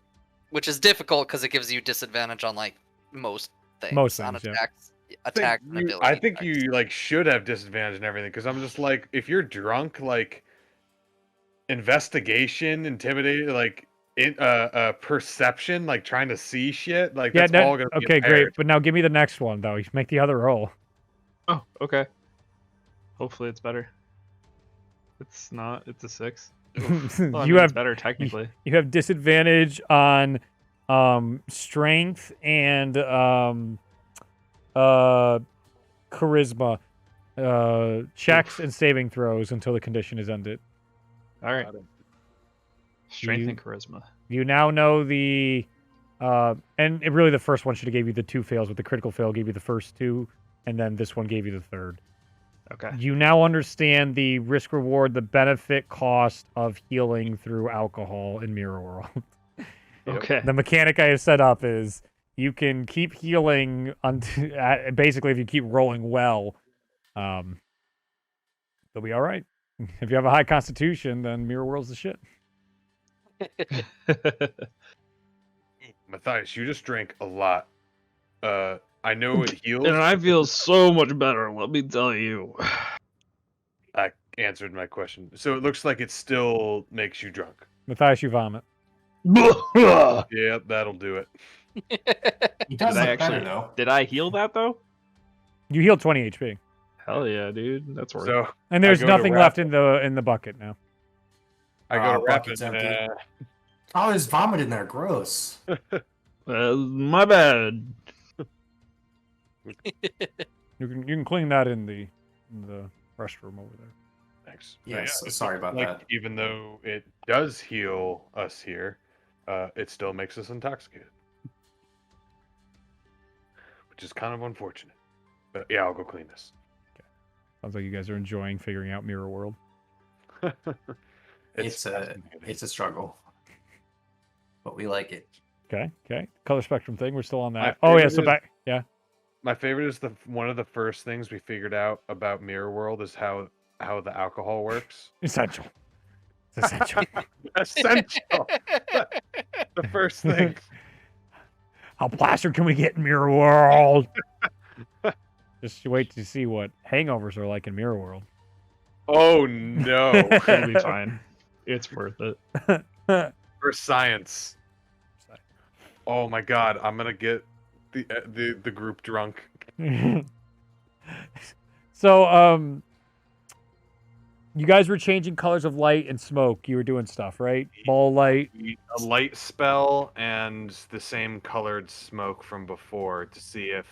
S4: which is difficult because it gives you disadvantage on like most things.
S1: Most
S4: on
S1: things, yeah.
S4: attacks, attack, and ability.
S3: I think
S4: checks.
S3: you like should have disadvantage and everything because I'm just like if you're drunk, like investigation, intimidated, like perception, like trying to see shit, like
S1: Yeah,
S3: that's
S1: no,
S3: all gonna be
S1: okay, great.
S3: impaired.
S1: But now give me the next one, though. You make the other roll.
S6: Oh, okay. Hopefully it's better. It's not. It's a 6. Well, I
S1: you
S6: mean, it's
S1: have
S6: better technically.
S1: you have disadvantage on strength and charisma checks and saving throws until the condition is ended.
S6: All right. Strength
S1: You-
S6: and charisma.
S1: You now know the and really the first one should have gave you the 2 fails, but the critical fail gave you the first 2, and then this one gave you the third.
S6: Okay.
S1: You now understand the risk reward, the benefit cost of healing through alcohol in Mirror World.
S6: Okay.
S1: The mechanic I have set up is you can keep healing until basically if you keep rolling well, you'll be all right. If you have a high constitution, then Mirror World's the shit.
S3: Matthias, you just drank a lot. I know it heals.
S6: And I feel so much better. Let me tell you.
S3: I answered my question. So it looks like it still makes you drunk.
S1: Matthias, you vomit.
S3: Yep, that'll do it.
S2: He does
S6: Did I
S2: look better
S6: actually-
S2: though.
S6: Did I heal that though?
S1: You healed 20 HP,
S6: Hell yeah, dude. That's worth it.
S3: So
S1: and there's
S3: go to
S1: nothing
S3: wrap
S1: left in the bucket now.
S3: I go to wrap
S2: bucket's
S3: it.
S2: empty. Oh, there's vomit in there. Gross.
S6: My bad.
S1: You can clean that in the restroom over there.
S3: Thanks.
S2: Yes,
S3: it's
S2: sorry about
S3: like,
S2: that.
S3: Even though it does heal us here, it still makes us intoxicated, which is kind of unfortunate. But yeah, I'll go clean this.
S1: Sounds like you guys are enjoying figuring out Mirror World.
S2: It's a
S3: fascinating.
S2: it's a struggle, but we like it.
S1: Okay. Color spectrum thing. We're still on
S3: My
S1: that. Oh yeah.
S3: favorite
S1: So
S3: is-
S1: back. Yeah.
S3: My favorite is one of the first things we figured out about Mirror World is how the alcohol works.
S1: Essential. It's essential.
S3: Essential. The first thing.
S1: How plastered can we get in Mirror World? Just wait to see what hangovers are like in Mirror World.
S3: Oh no!
S6: It'll be fine. It's worth it.
S3: For science. Oh my god! I'm gonna get the group drunk.
S1: So, you guys were changing colors of light and smoke. You were doing stuff, right? Ball light.
S3: A light spell and the same colored smoke from before to see if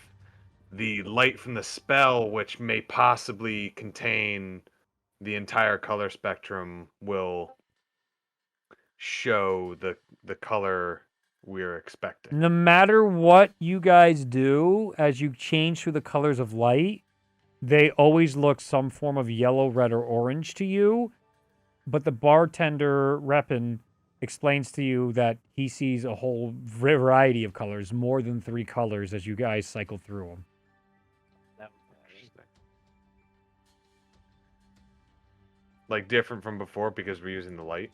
S3: the light from the spell, which may possibly contain the entire color spectrum, will show the color we're expecting.
S1: No matter what you guys do, as you change through the colors of light, they always look some form of yellow, red, or orange to you. But the bartender, Reppin, explains to you that he sees a whole variety of colors, more than 3 colors, as you guys cycle through them.
S3: Like different from before because we're using the light.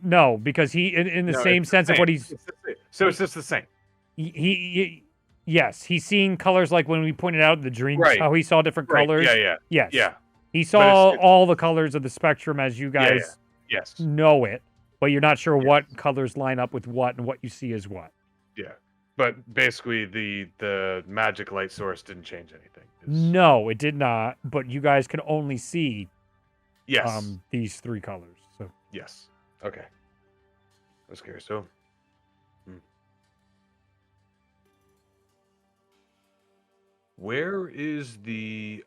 S1: No, because he, in the
S3: No,
S1: same
S3: it's the
S1: sense of
S3: same.
S1: what he's...
S3: It's the same. So it's just the same.
S1: Yes, he's seeing colors like when we pointed out the drinks,
S3: Right.
S1: how he saw different
S3: Right.
S1: colors.
S3: Yeah.
S1: Yes.
S3: Yeah.
S1: He saw
S3: it's-
S1: all the colors of the spectrum as you
S3: Yeah,
S1: guys
S3: Yes.
S1: know it, but you're not sure
S3: Yeah.
S1: what colors line up with what and what you see is what.
S3: Yeah. But basically, the magic light source didn't change anything.
S1: No, it did not, but you guys can only see
S3: Yes.
S1: these 3 colors. So
S3: Yes. Okay. I was curious. So. Where is the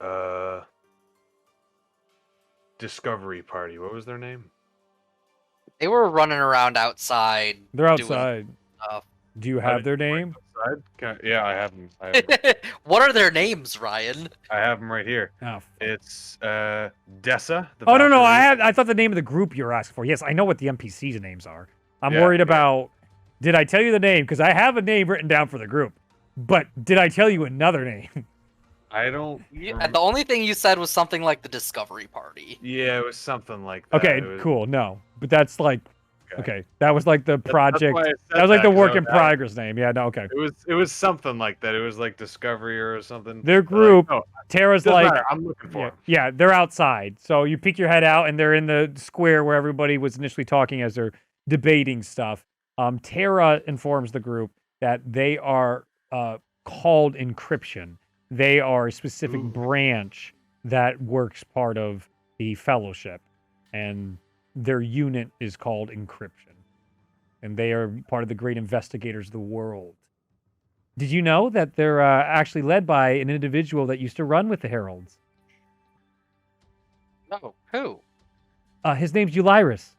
S3: discovery party? What was their name?
S4: They were running around outside.
S1: they're
S4: doing
S1: outside.
S4: stuff.
S1: Do you have their name?
S3: Outside? Yeah, I have them.
S4: What are their names, Ryan?
S3: I have them right here.
S1: Oh, fuck.
S3: It's Dessa. The
S1: Oh no, no,
S3: Valkyrie.
S1: I thought the name of the group you were asking for. Yes, I know what the NPCs' names are. I'm
S3: Yeah,
S1: worried
S3: yeah.
S1: about. Did I tell you the name? Because I have a name written down for the group, but did I tell you another name?
S3: I don't.
S4: The only thing you said was something like the Discovery Party.
S3: Yeah, it was something like that.
S1: Okay,
S3: It was-
S1: cool. No, but that's like okay. That was like the
S3: That's
S1: project.
S3: why I said
S1: That was like the
S3: 'cause
S1: work
S3: I
S1: in
S3: was-
S1: progress name. Yeah, no, okay.
S3: It was something like that. It was like Discovery or something.
S1: Their
S3: But,
S1: group,
S3: oh,
S1: Tara's
S3: doesn't
S1: like,
S3: matter. I'm looking for
S1: yeah,
S3: them.
S1: yeah, they're outside. So you peek your head out, and they're in the square where everybody was initially talking as they're debating stuff. Tara informs the group that they are called encryption. They are a specific
S3: Ooh.
S1: branch that works part of the fellowship, and their unit is called encryption. And they are part of the great investigators of the world. Did you know that they're actually led by an individual that used to run with the Heralds?
S4: No, who?
S1: His name's Ulyrus.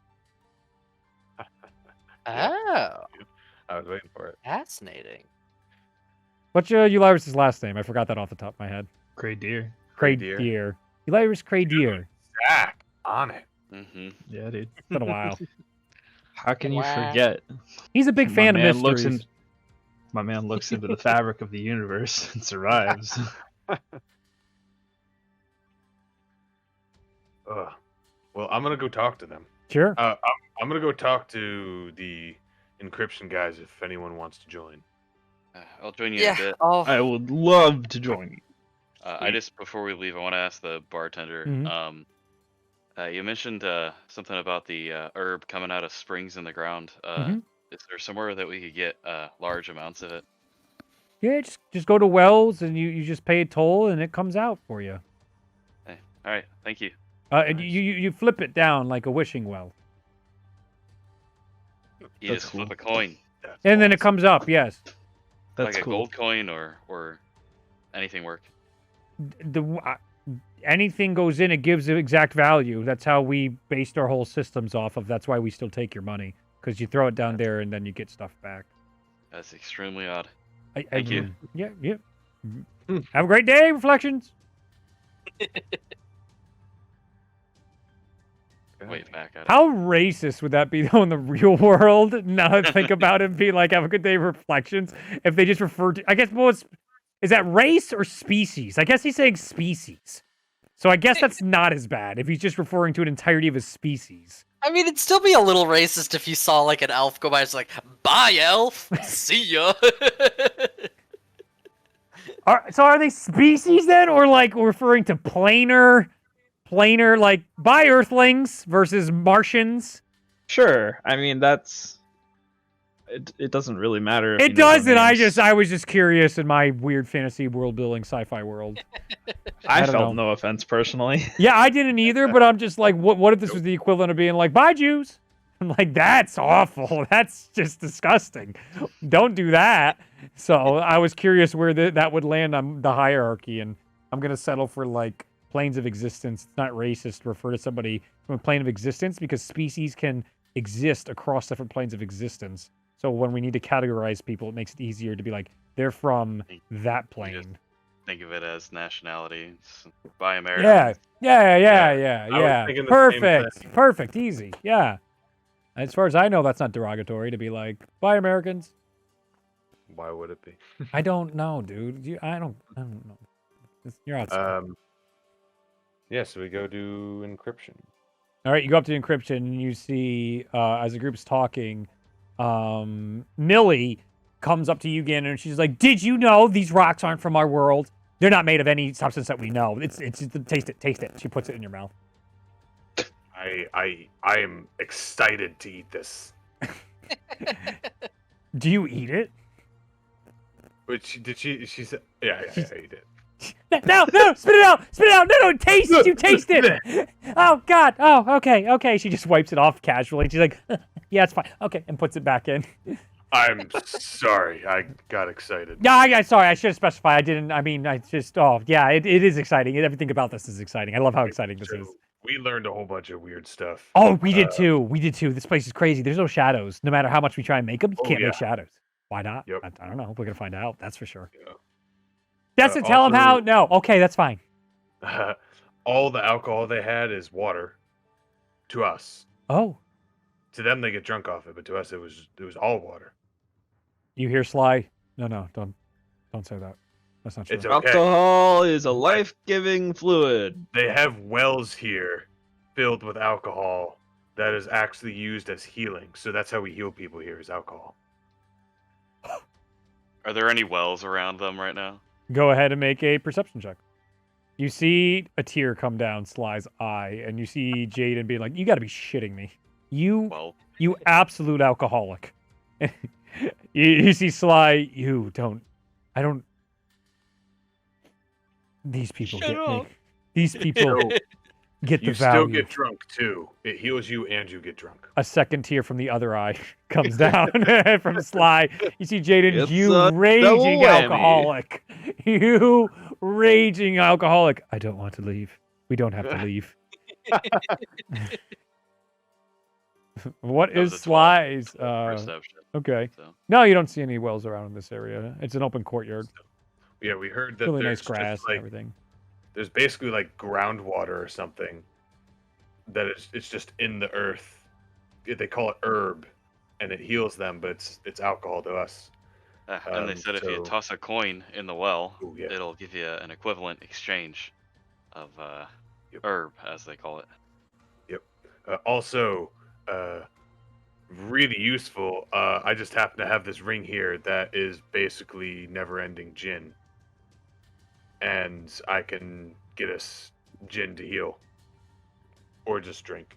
S4: Oh,
S3: I was waiting for it.
S4: fascinating.
S1: What's Ulyrus' last name? I forgot that off the top of my head.
S6: Great deer.
S3: Craydeer.
S1: Craydeer. Ulyrus Craydeer.
S3: Zach on it.
S5: Mm-hmm.
S6: Yeah, dude.
S1: It's been a while.
S6: How can you
S4: Wow.
S6: forget?
S1: He's a big
S6: My
S1: fan of
S6: man looks
S1: mysteries.
S6: in- My man looks into the fabric of the universe and survives.
S3: Ugh. Well, I'm gonna go talk to them.
S1: Sure.
S3: I'm gonna go talk to the encryption guys if anyone wants to join.
S5: I'll join you in a
S4: Yeah.
S5: bit.
S4: Oh,
S6: I would love to join you.
S5: I just before we leave, I want to ask the bartender.
S1: Mhm.
S5: You mentioned something about the herb coming out of springs in the ground.
S1: Mhm.
S5: Is there somewhere that we could get large amounts of it?
S1: Yeah, just go to Wells and you just pay a toll and it comes out for you.
S5: All right, thank you.
S1: And you flip it down like a wishing well.
S5: You
S6: That's
S5: just
S6: cool.
S5: flip a coin,
S3: That's
S1: And then it
S3: awesome.
S1: comes up, yes.
S6: That's
S5: like a
S6: cool.
S5: gold coin or anything work.
S1: Anything goes in, it gives it exact value. That's how we based our whole systems off of. That's why we still take your money, because you throw it down there and then you get stuff back.
S5: That's extremely odd.
S1: Thank
S5: you.
S1: Yeah, yeah. Have a great day, Reflections.
S5: Wait back at it.
S1: How racist would that be though in the real world? Now that I think about it, be like, have a good day, Reflections. If they just refer to, I guess, well, is that race or species? I guess he's saying species. So I guess that's not as bad if he's just referring to an entirety of his species.
S4: I mean, it'd still be a little racist if you saw like an elf go by. It's like, bye, elf. See ya.
S1: So are they species then, or like referring to planar, like by Earthlings versus Martians?
S6: Sure. I mean, that's it. Doesn't really matter. If
S1: It
S6: you know their
S1: doesn't.
S6: names.
S1: I was just curious in my weird fantasy world building sci-fi world. I
S6: I
S1: don't
S6: felt
S1: know.
S6: no offense personally.
S1: Yeah, I didn't either, but I'm just like, what if this was the equivalent of being like, bye, Jews? I'm like, that's awful. That's just disgusting. Don't do that. So I was curious where that would land on the hierarchy, and I'm going to settle for like planes of existence. It's not racist to refer to somebody from a plane of existence because species can exist across different planes of existence. So when we need to categorize people, it makes it easier to be like, they're from that plane.
S5: Think of it as nationality. Buy American.
S1: Yeah.
S3: thinking the same thing.
S1: Perfect. Easy. Yeah. As far as I know, that's not derogatory to be like, bye, Americans.
S3: Why would it be?
S1: I don't know, dude. I don't know. You're outside.
S3: Yeah, so we go to encryption.
S1: All right, you go up to encryption and you see, as the group's talking, Millie comes up to you again and she's like, "Did you know these rocks aren't from our world? They're not made of any substance that we know. It's taste it. She puts it in your mouth.
S3: I am excited to eat this.
S1: Do you eat it?
S3: Which she said yeah, I eat it.
S1: No, spit it out. No, taste it. You taste it. Oh God. Oh, okay. She just wipes it off casually. She's like, yeah, it's fine. Okay, and puts it back in.
S3: I'm sorry. I got excited.
S1: Yeah, I sorry. I should have specified. I didn't. I mean, I just. Oh, yeah. It is exciting. Everything about this is exciting. I love how exciting this is.
S3: We learned a whole bunch of weird stuff.
S1: Oh, we did too. This place is crazy. There's no shadows. No matter how much we try and make them, you can't make shadows. Why not?
S3: Yep.
S1: I don't know. We're gonna find out. That's for sure.
S3: Yeah.
S1: That's to tell them how. No. Okay, that's fine.
S3: All the alcohol they had is water. To us.
S1: Oh.
S3: To them, they get drunk off it, but to us, it was all water.
S1: You hear Sly? No, don't say that. That's not true.
S3: It's okay.
S6: Alcohol is a life-giving fluid.
S3: They have wells here filled with alcohol that is actually used as healing. So that's how we heal people here is alcohol.
S5: Are there any wells around them right now?
S1: Go ahead and make a perception check. You see a tear come down Sly's eye, and you see Jaden being like, "You got to be shitting me. You absolute alcoholic." you see Sly. I don't. These people
S4: Shut
S1: get
S4: up.
S1: me. These people get the
S3: You
S1: value.
S3: still get drunk too. It heals you and you get drunk.
S1: A second tear from the other eye comes down from Sly. You see Jaden,
S6: It's
S1: you
S6: a double
S1: raging
S6: whammy.
S1: alcoholic. You raging alcoholic. I don't want to leave. We don't have to leave. What
S5: That was
S1: is
S5: a 12
S1: Sly's?
S5: perception.
S1: Okay.
S5: So.
S1: No, you don't see any wells around in this area. It's an open courtyard.
S3: Yeah, we heard that
S1: Really
S3: there's
S1: nice grass
S3: just
S1: and
S3: like
S1: everything.
S3: there's basically like groundwater or something that it's just in the earth. They call it herb, and it heals them, but it's alcohol to us.
S5: And they said if you
S3: so-
S5: toss a coin in the well,
S3: Ooh, yeah.
S5: it'll give you an equivalent exchange of
S3: Yep.
S5: herb, as they call it.
S3: Also, really useful. I just happen to have this ring here that is basically never-ending gin, and I can get us gin to heal, or just drink.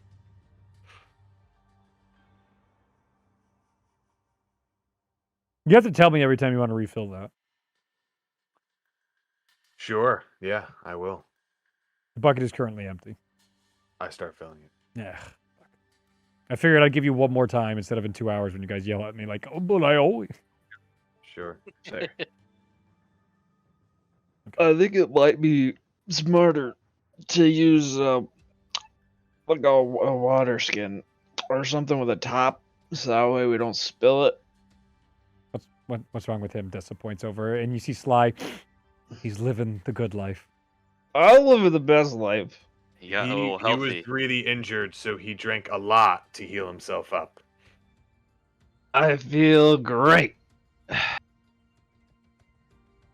S1: You have to tell me every time you want to refill that.
S3: Sure. Yeah, I will.
S1: The bucket is currently empty.
S3: I start filling it.
S1: Yeah. I figured I'd give you one more time instead of in 2 hours when you guys yell at me like, "Oh, but I always."
S3: Sure.
S6: Fair. I think it might be smarter to use like a water skin or something with a top, so that way we don't spill it.
S1: What's wrong with him? Disappoints over, and you see Sly. He's living the good life.
S6: I'll live the best life.
S5: He got
S3: he,
S5: a little
S3: he
S5: healthy.
S3: was really injured, so he drank a lot to heal himself up.
S6: I feel great.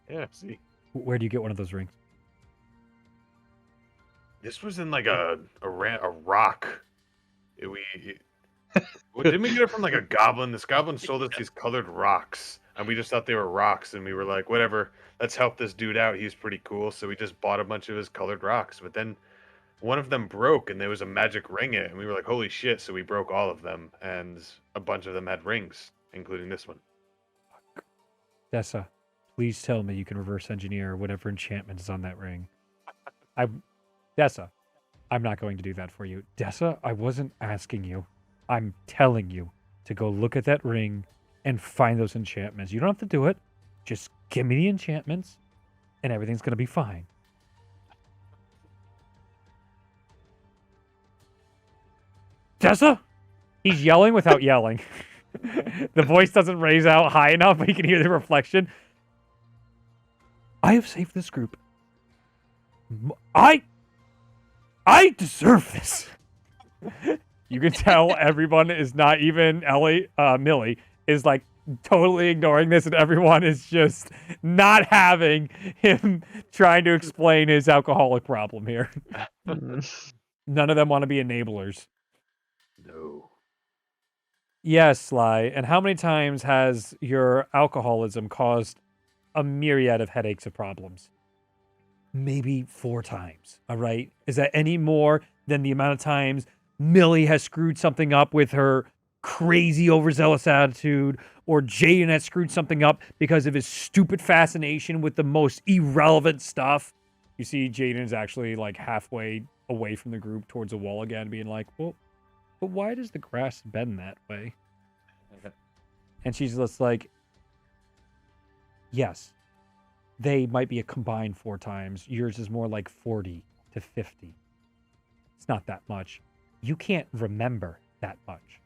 S3: Yeah, see?
S1: Where do you get one of those rings?
S3: This was in like a rock. Well, didn't we get it from like a goblin? This goblin sold us these colored rocks, and we just thought they were rocks, and we were like, whatever, let's help this dude out. He's pretty cool, so we just bought a bunch of his colored rocks. But then one of them broke, and there was a magic ring in it, and we were like, holy shit! So we broke all of them, and a bunch of them had rings, including this one.
S1: Dessa, please tell me you can reverse engineer whatever enchantment is on that ring. Dessa, I'm not going to do that for you. Dessa, I wasn't asking you. I'm telling you to go look at that ring and find those enchantments. You don't have to do it. Just give me the enchantments and everything's going to be fine. Dessa? He's yelling without yelling. The voice doesn't raise out high enough, but you can hear the reflection. I have saved this group. I deserve this. You can tell everyone is not even Millie is like totally ignoring this, and everyone is just not having him trying to explain his alcoholic problem here. None of them want to be enablers.
S3: No.
S1: Yes, Sly. And how many times has your alcoholism caused a myriad of headaches and problems? Maybe 4 times. All right. Is that any more than the amount of times Millie has screwed something up with her crazy overzealous attitude, or Jaden has screwed something up because of his stupid fascination with the most irrelevant stuff? You see Jaden is actually like halfway away from the group towards a wall again, being like, well, but why does the grass bend that way? And she's just like, yes, they might be a combined 4 times. Yours is more like 40 to 50. It's not that much. You can't remember that much.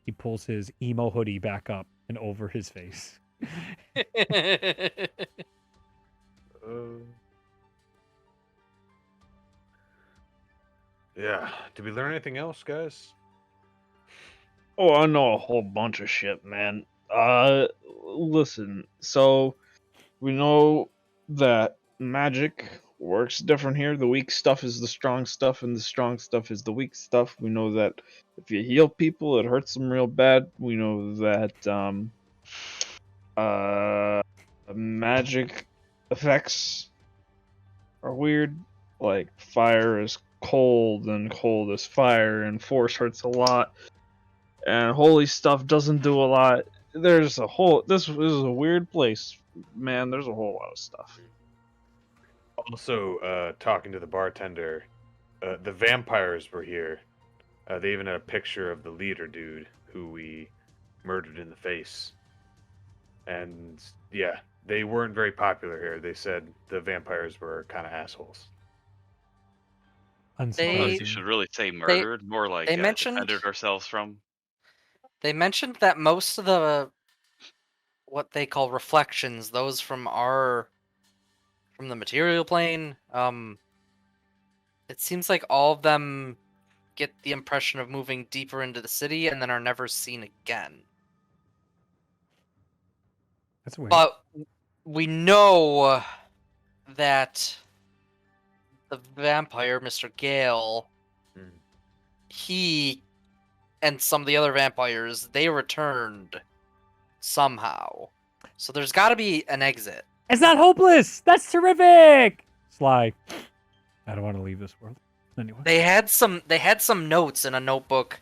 S1: He pulls his emo hoodie back up and over his face.
S3: Yeah. Did we learn anything else, guys?
S6: Oh, I know a whole bunch of shit, man. Listen, so we know that magic works different here. The weak stuff is the strong stuff, and the strong stuff is the weak stuff. We know that if you heal people, it hurts them real bad. We know that magic effects are weird. Like fire is cold, and cold is fire, and force hurts a lot. And holy stuff doesn't do a lot. There's a whole. This is a weird place, man. There's a whole lot of stuff.
S3: Also, talking to the bartender, the vampires were here. They even had a picture of the leader dude who we murdered in the face. And yeah, they weren't very popular here. They said the vampires were kind of assholes.
S4: They-
S5: You should really say murdered, more like
S4: they mentioned-
S5: defended ourselves from.
S4: They mentioned that most of the what they call reflections, those from the material plane, it seems like all of them get the impression of moving deeper into the city and then are never seen again.
S1: That's weird.
S4: But we know that the vampire, Mr. Gale, he and some of the other vampires, they returned somehow. So there's got to be an exit.
S1: It's not hopeless. That's terrific. Sly, I don't want to leave this world. Anyway.
S4: They had some notes in a notebook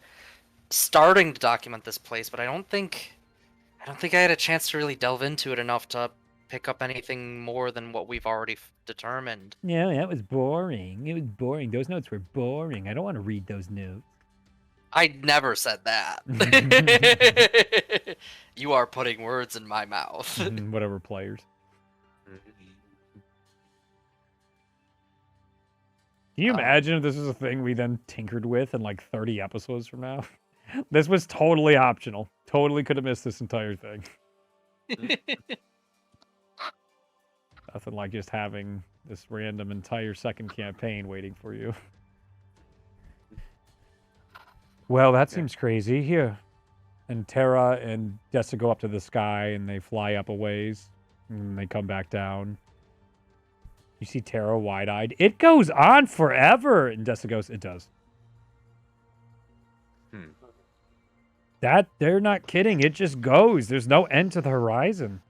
S4: starting to document this place, but I don't think I had a chance to really delve into it enough to pick up anything more than what we've already determined.
S1: Yeah, that was boring. It was boring. Those notes were boring. I don't want to read those notes.
S4: I never said that. You are putting words in my mouth.
S1: Whatever, players. Can you imagine if this was a thing we then tinkered with in like 30 episodes from now? This was totally optional. Totally could have missed this entire thing. Nothing like just having this random entire second campaign waiting for you. Well, that seems crazy. Here. And Terra and Dessa go up to the sky and they fly up a ways. And they come back down. You see Tara wide-eyed. It goes on forever. And Dessa goes, it does. They're not kidding. It just goes. There's no end to the horizon.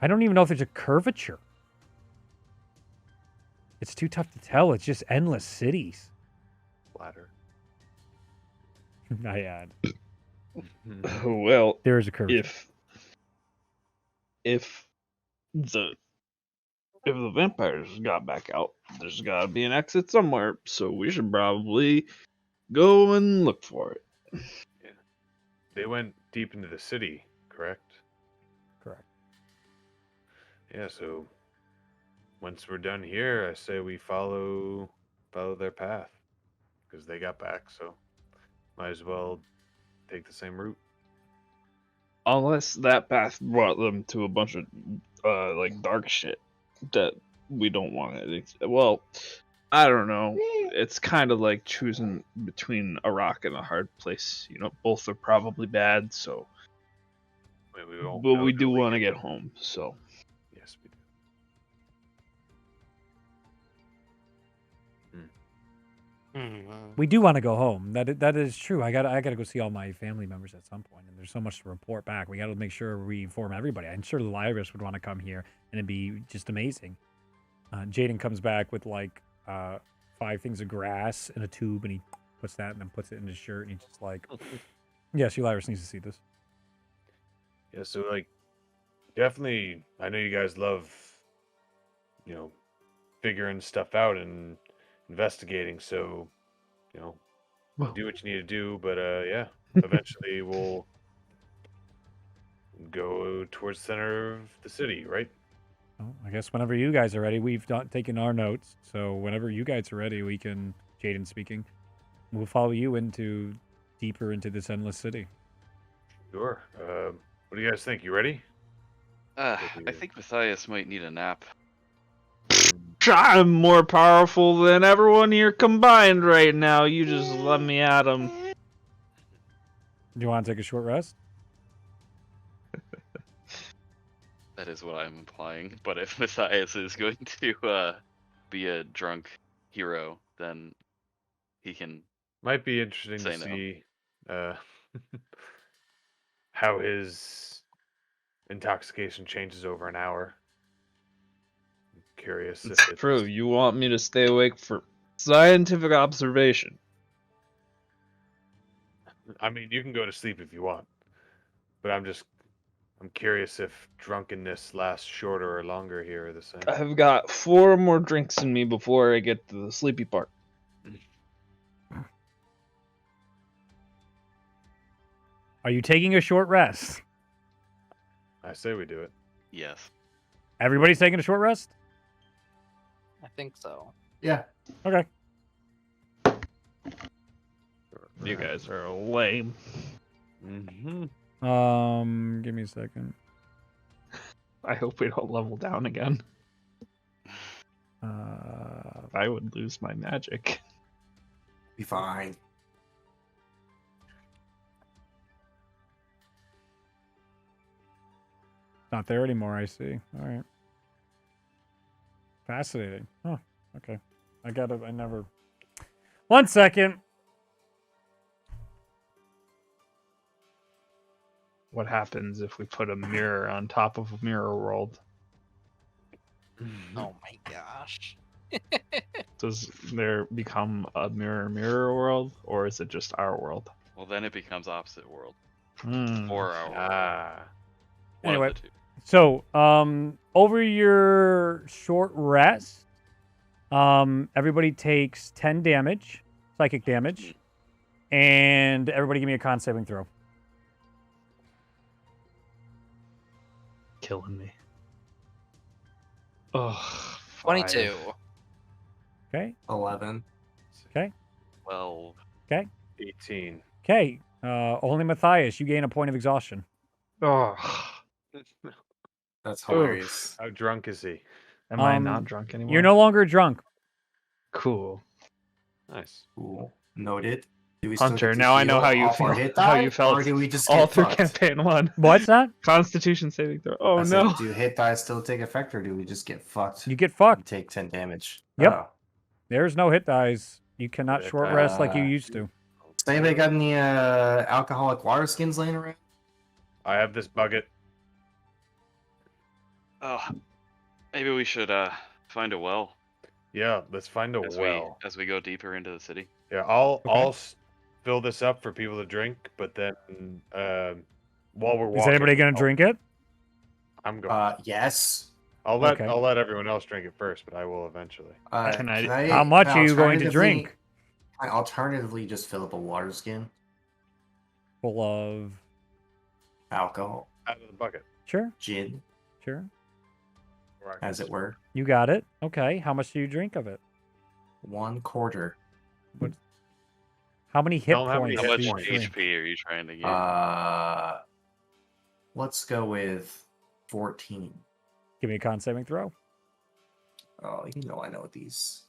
S1: I don't even know if there's a curvature. It's too tough to tell. It's just endless cities.
S3: Flatter.
S1: I add.
S6: Well,
S1: There is a curvature.
S6: if the vampires got back out, there's got to be an exit somewhere. So we should probably go and look for it.
S3: Yeah. They went deep into the city, correct?
S1: Correct.
S3: Yeah, so once we're done here, I say we follow their path. Because they got back, so might as well take the same route.
S6: Unless that path brought them to a bunch of like dark shit that we don't want to. Well, I don't know. It's kind of like choosing between a rock and a hard place. You know, both are probably bad. So,
S3: Wait, we won't
S6: but
S3: know
S6: we do
S3: till
S6: want to
S3: get
S6: get home. So,
S3: Yes, we do.
S1: We do want to go home. That is true. I gotta go see all my family members at some point, and there's so much to report back. We got to make sure we inform everybody. I'm sure Lyris would want to come here, and it'd be just amazing. Jaden comes back with like 5 things of grass in a tube, and he puts that and then puts it in his shirt, and he's just like, "Yes, Lyris needs to see this."
S3: Yeah, so like definitely I know you guys love figuring stuff out and investigating, so do what you need to do, but yeah, eventually we'll go towards the center of the city, right?
S1: Well, I guess whenever you guys are ready, we've not taken our notes, so whenever you guys are ready, we can. Jaden speaking. We'll follow you deeper into this endless city.
S3: Sure. What do you guys think? You ready?
S5: I think Matthias might need a nap.
S6: I'm more powerful than everyone here combined right now. You just let me at him.
S1: Do you want to take a short rest?
S5: That is what I'm implying. But if Matthias is going to be a drunk hero, then he can.
S3: Might be interesting
S5: Say
S3: to
S5: no.
S3: see how his intoxication changes over an hour. I'm curious
S6: It's
S3: if it's
S6: true. You want me to stay awake for scientific observation?
S3: I mean, you can go to sleep if you want, but I'm curious if drunkenness lasts shorter or longer here or the same.
S6: I've got 4 more drinks in me before I get to the sleepy part.
S1: Are you taking a short rest?
S3: I say we do it.
S5: Yes.
S1: Everybody's taking a short rest?
S4: I think so.
S2: Yeah.
S1: Okay.
S6: You guys are lame.
S3: Mm-hmm.
S1: Give me a second.
S6: I hope we don't level down again.
S1: Uh,
S6: I would lose my magic.
S2: Be fine.
S1: Not there anymore, I see. All right. Fascinating. Huh. Okay. I never. 1 second.
S6: What happens if we put a mirror on top of a mirror world?
S4: Oh my gosh.
S6: Does there become a mirror world, or is it just our world?
S5: Well, then it becomes opposite world.
S6: Hmm.
S5: Or our world.
S3: Ah.
S5: One
S1: Anyway.
S5: of the two.
S1: So, over your short rest, everybody takes 10 damage, psychic damage, and everybody give me a con saving throw.
S6: Killing me. Ugh.
S4: 22.
S1: Okay.
S2: 11.
S1: Okay.
S5: 12.
S3: 18.
S1: Okay. Only Matthias, you gain a point of exhaustion.
S6: Ugh.
S2: That's hilarious.
S3: How drunk is he?
S6: Am I not drunk anymore?
S1: You're no longer drunk.
S6: Cool.
S3: Nice.
S2: Cool. Noted. Do we still
S6: Hunter,
S2: get to
S6: now I know
S2: heal
S6: how you
S2: off our
S6: feel.
S2: hit
S6: How
S2: die,
S6: you felt
S2: or do we just
S6: all
S2: get
S6: through
S2: fucked?
S6: campaign 1.
S1: What's that?
S6: Constitution saving throw. Oh
S2: I said,
S6: no.
S2: do hit die still take effect, or do we just get fucked?
S1: You get
S2: You
S1: fucked.
S2: take 10 damage.
S1: Yep.
S2: Oh.
S1: There's no hit dies. You cannot
S3: Hit
S1: short
S3: die.
S1: rest like you used to.
S2: Does anybody got any alcoholic water skins laying around?
S3: I have this bucket.
S5: Oh, maybe we should find a well
S3: Yeah, let's find a
S5: as
S3: well.
S5: we go deeper into the city.
S3: Yeah, I'll
S1: Okay.
S3: fill this up for people to drink, but then while we're walking,
S1: Is anybody gonna drink it?
S3: I'm going.
S2: Yes.
S3: I'll let
S1: okay.
S3: everyone else drink it first, but I will eventually.
S6: Can I-
S1: How much
S2: can
S1: are you going to
S2: alternatively-
S1: drink?
S2: Can I alternatively just fill up a water skin?
S1: Full of
S2: Alcohol.
S3: Out of the bucket.
S1: sure,
S2: Gin,
S1: sure.
S3: Or I can
S2: as it were.
S1: You got it. Okay. How much do you drink of it?
S2: 1/4.
S1: How many hit
S3: Tell 'em how many
S1: points
S5: How
S3: hit
S1: do
S5: much
S1: you
S3: points.
S1: drink?
S5: HP are you trying to get?
S2: Let's go with 14.
S1: Give me a con saving throw.
S2: Oh, I know these.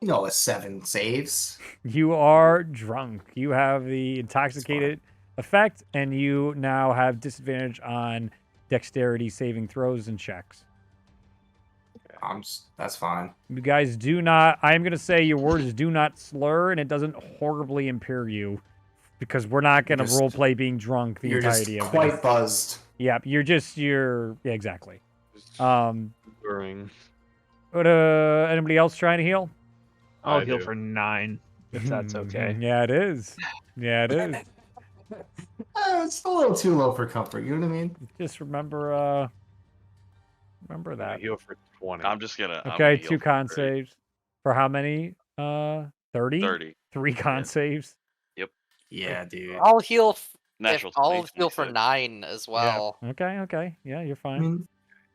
S2: A 7 saves.
S1: You are drunk. You have the intoxicated effect, and you now have disadvantage on dexterity saving throws and checks.
S2: That's fine.
S1: You guys do not. I am going to say your words do not slur, and it doesn't horribly impair you, because we're not going to
S2: Just-
S1: roleplay being drunk the
S2: You're just
S1: entirety of
S2: quite
S1: this.
S2: buzzed.
S1: Yep, yeah, exactly.
S3: Just
S1: Um,
S3: during.
S1: but anybody else trying to heal?
S6: I'll
S3: I
S6: heal
S3: do.
S6: for 9, if that's okay.
S1: Yeah, it is. Yeah, it is.
S2: It's a little too low for comfort. You know what I mean?
S1: Just remember
S3: I'm gonna
S1: that.
S3: heal for 20.
S5: I'm just gonna. I'm
S1: Okay,
S5: gonna heal
S1: 2
S5: for
S1: con
S5: 30.
S1: saves. For how many? 30?
S5: 30.
S1: 3 con
S5: Yeah.
S1: saves.
S2: Yeah, dude.
S4: I'll heal.
S5: Natural
S4: I'll
S5: 20,
S4: heal for
S5: 26.
S4: 9 as well.
S1: Okay. Yeah, you're
S2: I
S1: fine.
S2: mean,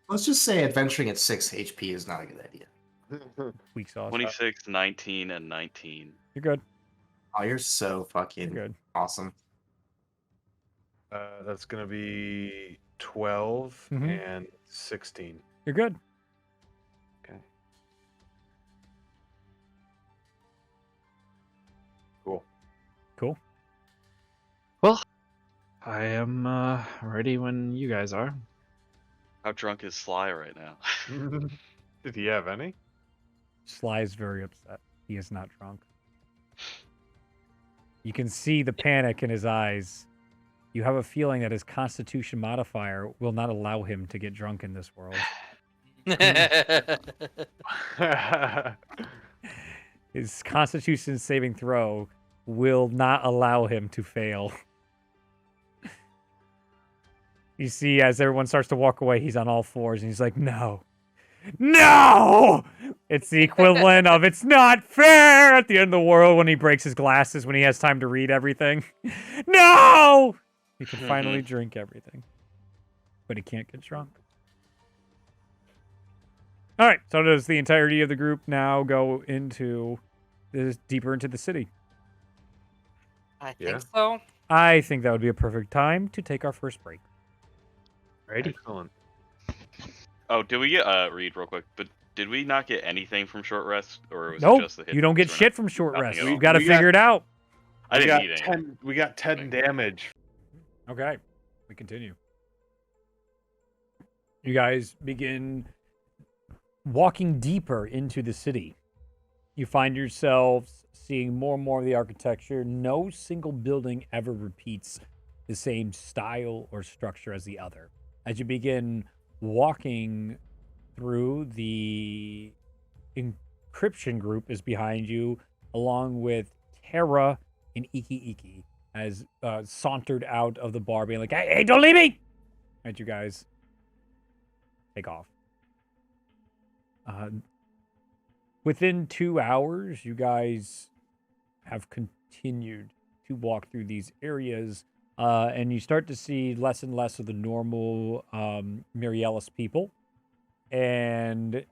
S2: let's just say adventuring at 6 HP is not a good idea.
S1: Weak sauce.
S5: 26, 19, and 19.
S1: You're good.
S2: Oh, you're so
S1: You're
S2: fucking
S1: good.
S2: awesome.
S3: That's gonna be 12
S1: Mhm.
S3: and 16.
S1: You're good.
S3: Okay. Cool.
S1: Cool.
S6: Well, I am ready when you guys are.
S5: How drunk is Sly right now?
S3: Did he have any?
S1: Sly is very upset. He is not drunk. You can see the panic in his eyes. You have a feeling that his constitution modifier will not allow him to get drunk in this world. His constitution saving throw will not allow him to fail. You see, as everyone starts to walk away, he's on all fours and he's like, no. No! It's the equivalent of it's not fair at the end of the world when he breaks his glasses when he has time to read everything. No! He can finally drink everything. But he can't get drunk. All right, so does the entirety of the group now go into deeper into the city?
S4: I
S3: Yeah.
S4: think so.
S1: I think that would be a perfect time to take our first break.
S6: Ready?
S3: Excellent.
S5: Oh, did we get Reed real quick? But did we not get anything from short rest, or was it
S1: Nope,
S5: just the hit
S1: you don't get
S5: points? We're
S1: shit from short
S5: nothing
S1: rest.
S5: at
S1: You've
S5: all.
S1: got to
S3: We got-
S1: figure it out.
S5: I
S3: We
S5: didn't
S3: got
S5: need any.
S3: 10. We got 10 damage.
S1: Okay, we continue. You guys begin walking deeper into the city. You find yourselves seeing more and more of the architecture. No single building ever repeats the same style or structure as the other. As you begin walking through, the encryption group is behind you, along with Terra and Iki Iki, as sauntered out of the bar, being like, hey, don't leave me! And you guys take off. Within 2 hours, you guys have continued to walk through these areas, and you start to see less and less of the normal Mirrellas people. And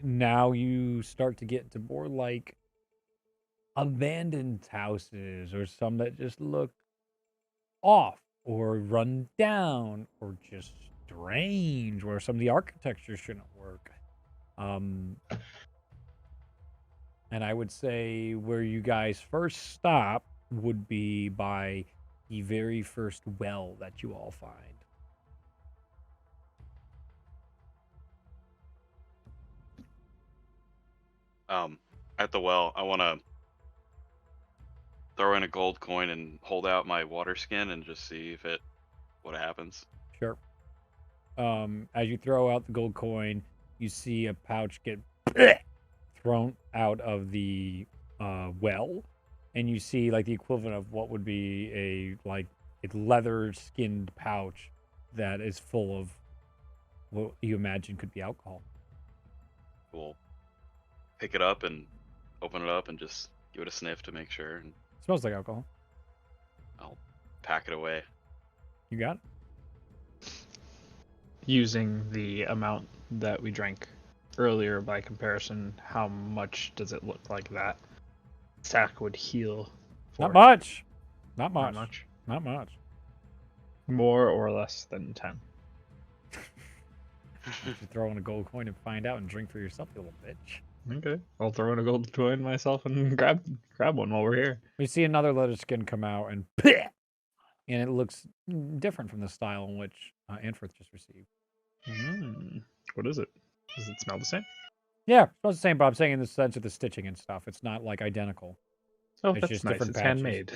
S1: now you start to get to more like abandoned houses, or some that just look off or run down or just strange, where some of the architecture shouldn't work. And I would say where you guys first stop would be by the very first well that you all find.
S5: At the well, I want to throw in a gold coin and hold out my water skin and just see if what happens.
S1: Sure. As you throw out the gold coin, you see a pouch get thrown out of the well, and you see like the equivalent of what would be a leather skinned pouch that is full of what you imagine could be alcohol.
S5: We'll pick it up and open it up and just give it a sniff to make sure, and
S1: Smells like alcohol.
S5: I'll pack it away.
S1: You got it?
S6: Using the amount that we drank earlier by comparison, how much does it look like that sack would heal for?
S1: Not much. Not
S6: Not
S1: much.
S6: much.
S1: Not much.
S6: More or less than 10.
S1: You should throw in a gold coin and find out and drink for yourself, you little bitch.
S6: Okay. I'll throw in a gold coin myself and grab one while we're here.
S1: We see another leather skin come out and it looks different from the style in which Anforth just received.
S6: What is it? Does it smell the same?
S1: Yeah, smells the same, but I'm saying in the sense of the stitching and stuff. It's not like identical.
S6: Oh,
S1: It's
S6: that's
S1: just
S6: nice.
S1: different
S6: It's
S1: patches.
S6: handmade.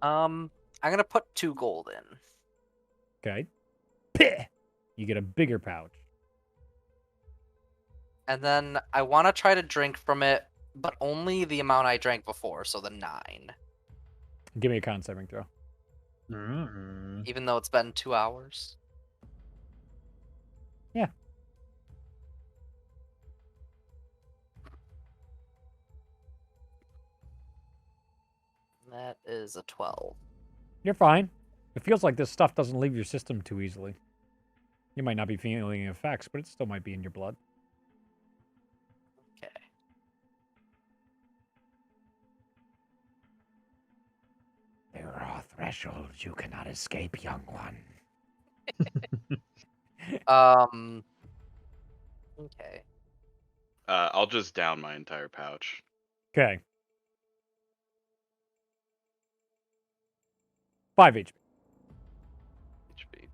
S4: I'm gonna put 2 gold in.
S1: Okay. You get a bigger pouch.
S4: And then I want to try to drink from it, but only the amount I drank before, so the 9.
S1: Give me a con saving throw.
S4: Even though it's been 2 hours.
S1: Yeah.
S4: That is a 12.
S1: You're fine. It feels like this stuff doesn't leave your system too easily. You might not be feeling the effects, but it still might be in your blood.
S4: Okay.
S1: There are thresholds you cannot escape, young one.
S4: Okay.
S5: I'll just down my entire pouch.
S1: Okay. 5 HP.
S5: HP.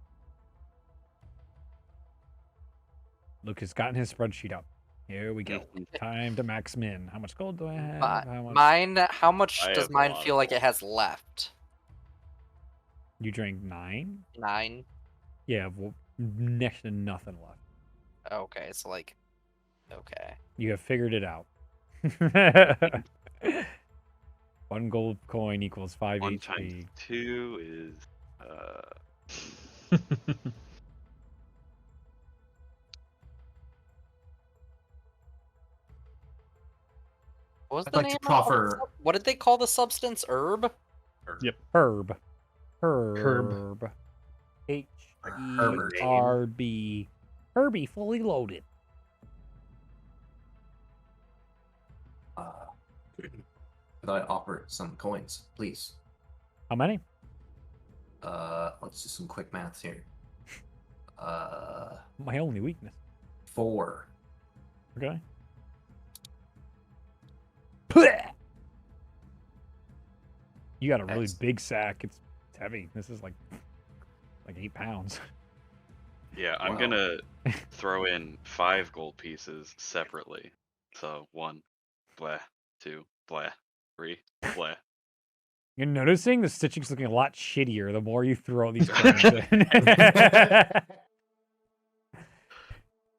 S1: Luke has gotten his spreadsheet up. Here we go.
S5: Mhm.
S1: Time to max min. How much gold do I have?
S4: Mi-
S1: How much?
S4: Mine, how much
S5: I
S4: does
S5: have a
S4: mine
S5: lot of
S4: feel like
S5: gold.
S4: it has left?
S1: You drank 9?
S4: 9?
S1: Yeah, well, next to nothing left.
S4: Okay, so like, okay.
S1: You have figured it out. 1 gold coin equals 5
S5: 1
S1: HP.
S5: times 2 is
S4: What was
S2: I'd
S4: the
S2: like to
S4: name?
S2: proffer-
S4: What did they call the substance? Herb?
S1: Herb.
S6: Herb.
S1: Herb. Herbie fully loaded.
S2: Could I offer some coins, please?
S1: How many?
S2: Let's do some quick math here.
S1: My only weakness.
S2: 4.
S1: Okay. You got a really
S2: Excellent.
S1: big sack. It's heavy. This is like 8 pounds.
S5: yeah. I'm
S2: Wow.
S5: gonna throw in 5 gold pieces separately. So 1, blah, 2, blah, 3, blah.
S1: You're noticing the stitching's looking a lot shittier the more you throw these coins in.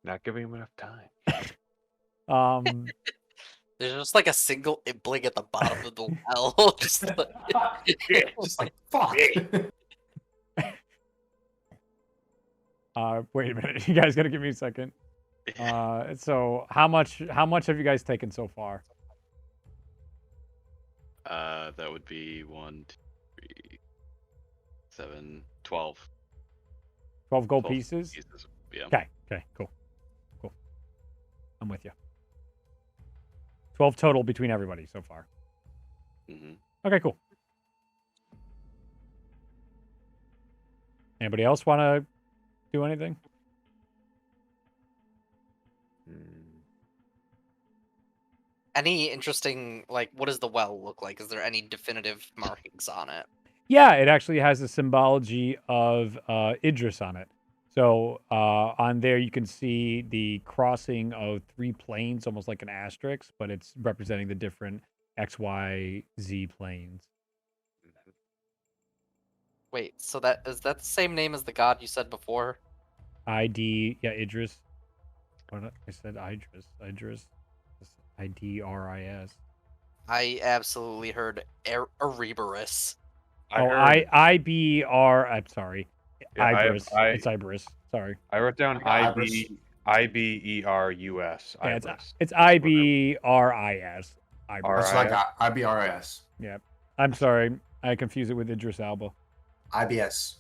S3: Not giving him enough time.
S4: There's just like a single ibbling at the bottom of the well. Just like...
S2: Just like, fuck!
S1: Wait a minute. You guys gotta give me a second. So how much have you guys taken so far?
S5: That would be 1, 2, 3, 7, 12.
S1: 12 gold
S5: 12
S1: pieces?
S5: Yeah.
S1: Okay, cool. I'm with you. 12 total between everybody so far.
S5: hmm
S1: Okay, cool. Anybody else want to do anything?
S4: Any interesting, like, what does the well look like? Is there any definitive markings on it?
S1: Yeah, it actually has the symbology of Idris on it. So on there, you can see the crossing of 3 planes, almost like an asterisk, but it's representing the different X, Y, Z planes.
S4: Wait, so that is that the same name as the god you said before?
S1: ID, yeah, Idris. What I said, Idris. Idris. IDRIS.
S4: I absolutely heard Ereborus.
S1: Oh,
S3: heard,
S1: IBR. I'm sorry.
S3: Yeah,
S1: Ibris. It's Ibris. Sorry.
S3: I wrote down
S2: I got Ibris.
S3: IBERUS.
S1: Yeah,
S3: Ibris.
S1: it's IBRIS. Ibris.
S2: That's what I got. IBRS.
S1: Yeah. I'm sorry. I confuse it with Idris Alba.
S2: IBS.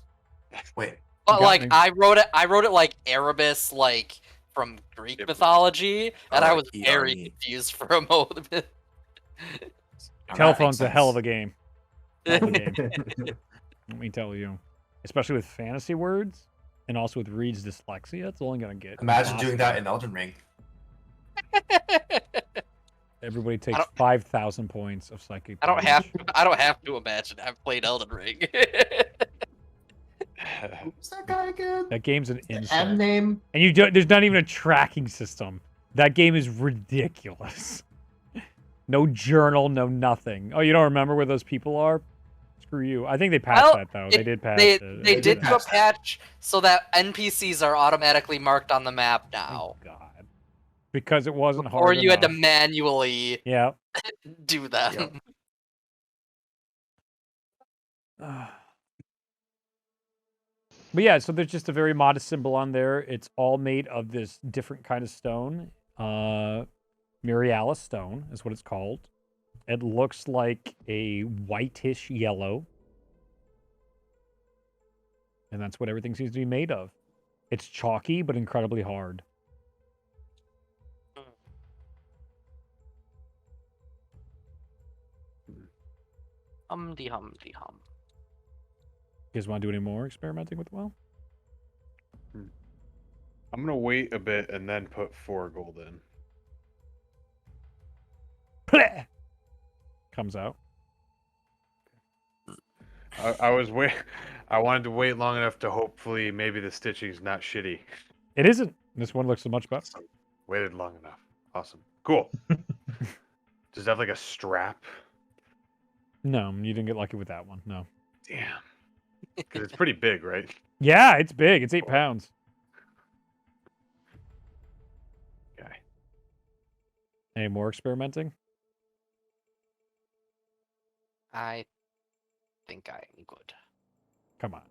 S2: Wait.
S4: But
S1: got
S4: like
S1: me.
S4: I wrote it like Erebus, like from Greek
S3: Yep.
S4: mythology, and I
S2: Oh,
S4: was very
S2: ERE.
S4: confused for a moment.
S1: Telephone's a hell of a game. Hell of a
S2: game.
S1: game. Let me tell you. Especially with fantasy words and also with Reed's dyslexia, it's only going to get.
S2: Imagine doing that
S1: impossible.
S2: in Elden Ring.
S1: Everybody takes
S4: don't-
S1: 5,000 points of psychic.
S4: I don't
S1: damage.
S4: have to imagine. I've played Elden Ring.
S2: Who's that guy again?
S1: That game's an
S2: M
S1: insult.
S2: name?
S1: And you don't, there's not even a tracking system. That game is ridiculous. No journal, no nothing. Oh, you don't remember where those people are? Screw you. I think they passed
S4: Well,
S1: that though. They did pass
S4: they
S1: it.
S4: they
S2: did
S4: did do a
S2: pass that.
S4: patch so that NPCs are automatically marked on the map now.
S1: Thank God. Because it wasn't
S4: Or
S1: hard
S4: you had to
S1: enough.
S4: manually
S1: Yeah.
S4: do them.
S2: Yep.
S1: But yeah, so there's just a very modest symbol on there. It's all made of this different kind of stone. Mirrellas stone is what it's called. It looks like a whitish yellow. And that's what everything seems to be made of. It's chalky, but incredibly hard.
S4: Humdy humdy hum.
S1: You guys want to do any more experimenting with the well?
S3: I'm gonna wait a bit and then put 4 gold in.
S1: Comes out.
S3: I was wait. I wanted to wait long enough to hopefully maybe the stitching's not shitty.
S1: It isn't. This one looks so much better.
S3: Waited long enough. Awesome. Cool. Does it have like a strap?
S1: No, you didn't get lucky with that one. No.
S3: Damn. Because it's pretty big, right?
S1: Yeah, it's big. It's 8 pounds.
S3: Okay.
S1: Any more experimenting?
S4: I think I am good.
S1: Come on.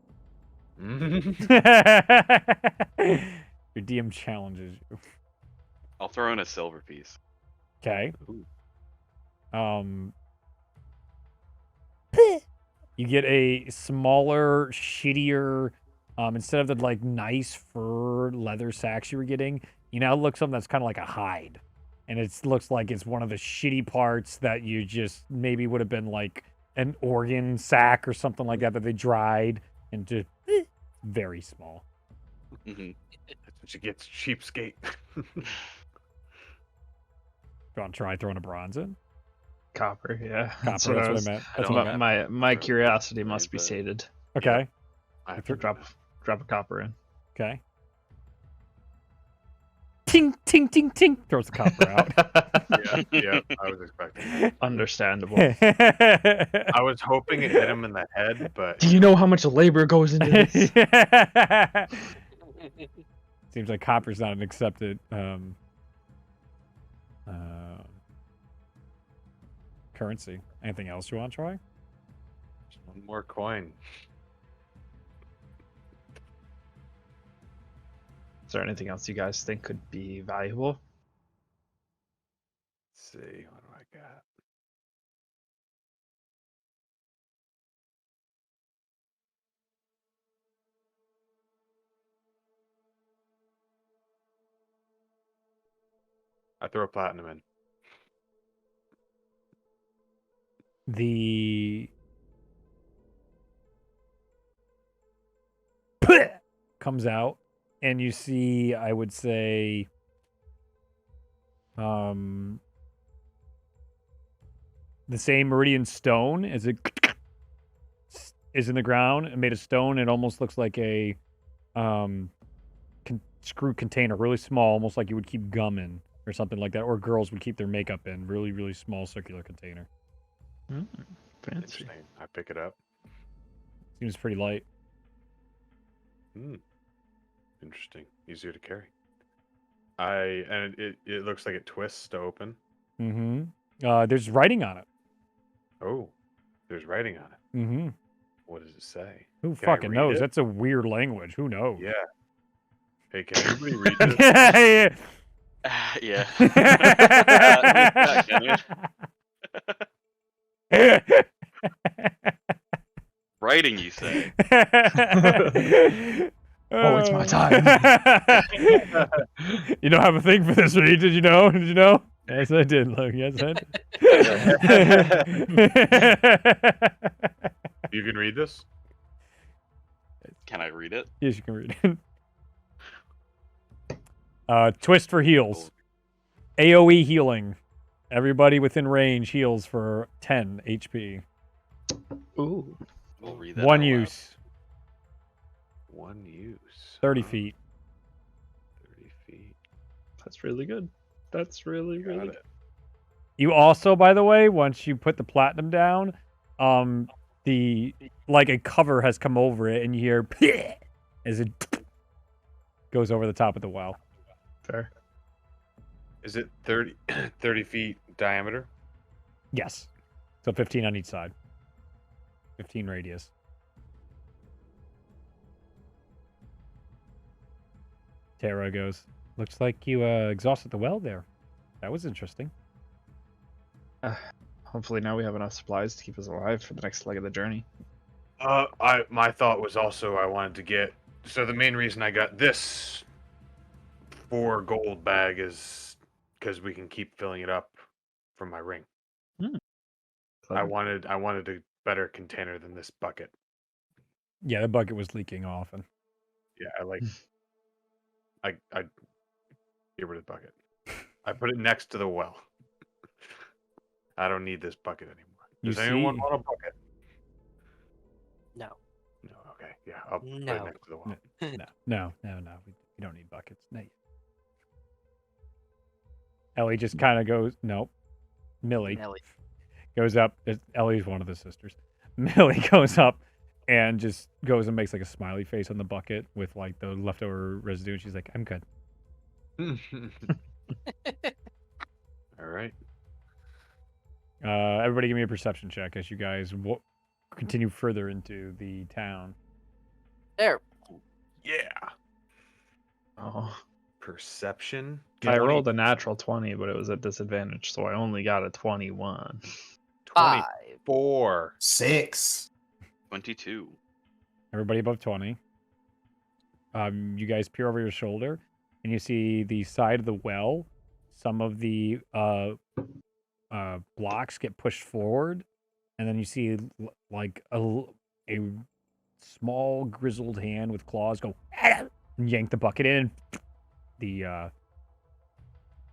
S3: Mhm.
S1: Your DM challenges you.
S5: I'll throw in a silver piece.
S1: Okay.
S5: Ooh.
S1: You get a smaller, shittier, instead of the like nice fur leather sacks you were getting, you now look something that's kind of like a hide. And it looks like it's one of the shitty parts that you just maybe would have been like an organ sack or something like that they dried into very small.
S5: hmm
S3: That's what you get, cheapskate.
S1: You want to try throwing a bronze in?
S6: Copper, yeah.
S1: That's what I meant. That's what I meant.
S6: My curiosity
S5: Right,
S6: must be
S5: but-
S6: sated.
S1: Okay.
S3: I have
S1: Throw-
S3: to
S6: Drop a copper in.
S1: Okay. Ting, ting, ting, ting. Throws the copper out.
S3: Yeah, I was expecting that.
S6: Understandable.
S3: I was hoping it hit him in the head, but
S6: Do you know how much labor goes into this?
S1: Seems like copper's not an accepted currency. Anything else you want to try?
S3: just one more coin.
S6: Is there anything else you guys think could be valuable?
S3: Let's see, what do I got? I throw a platinum in.
S1: The comes out, and you see, I would say, the same meridian stone as it is in the ground and made of stone. It almost looks like a screw container, really small, almost like you would keep gum in or something like that, or girls would keep their makeup in. Really, really small circular container.
S6: Fancy.
S3: Interesting. I pick it up.
S1: Seems pretty light.
S3: Interesting. Easier to carry. And it looks like it twists to open.
S1: There's writing on it.
S3: Oh, there's writing on it.
S1: Mm-hmm.
S3: What does it say?
S1: Who
S3: Can I
S1: fucking
S3: read
S1: knows?
S3: it?
S1: That's a weird language. Who knows?
S3: Yeah. Hey, can everybody read this?
S5: Yeah. Writing, you say?
S6: Oh, it's my time.
S1: You don't have a thing for this, Reed. Did you know? Did you know? Yes, I did. Look, yes, I did.
S3: You can read this?
S5: Can I read it?
S1: Yes, you can read it. Twist for heals. AoE healing. Everybody within range heals for 10 HP.
S6: Ooh.
S5: We'll read that
S1: One
S5: out loud.
S1: use.
S3: One use.
S1: 30
S3: huh?
S1: feet.
S3: 30 feet.
S6: That's really good. That's really,
S3: Got
S6: really
S3: it.
S1: You also, by the way, once you put the platinum down, the like a cover has come over it, and you hear as it goes over the top of the well.
S6: fair.
S3: Is it 30, 30 feet diameter?
S1: Yes. So 15 on each side. 15 radius. Tara goes, looks like you exhausted the well there. That was interesting.
S6: Hopefully now we have enough supplies to keep us alive for the next leg of the journey.
S3: My thought was also I wanted to get. So the main reason I got this 4 gold bag is because we can keep filling it up from my ring. I wanted a better container than this bucket.
S1: Yeah, the bucket was leaking often.
S3: Yeah, I get rid of the bucket. I put it next to the well. I don't need this bucket anymore. Does anyone want a bucket?
S4: No.
S3: No. Okay. Yeah, I'll put it
S4: No.
S3: next to the well.
S1: No. We don't need buckets. No. Ellie just kind of goes, nope. Millie
S4: Nelly.
S1: goes up. Ellie's one of the sisters. Millie goes up and just goes and makes like a smiley face on the bucket with like the leftover residue. And she's like, I'm good.
S3: All right.
S1: Everybody give me a perception check as you guys continue further into the town.
S4: There.
S3: Yeah.
S6: Oh.
S3: Perception.
S6: I rolled a natural 20, but it was at disadvantage, so I only got a 21.
S4: 5.
S3: 24.
S2: 6.
S5: 22.
S1: Everybody above 20. You guys peer over your shoulder and you see the side of the well. Some of the blocks get pushed forward, and then you see like a small grizzled hand with claws go and yank the bucket in. The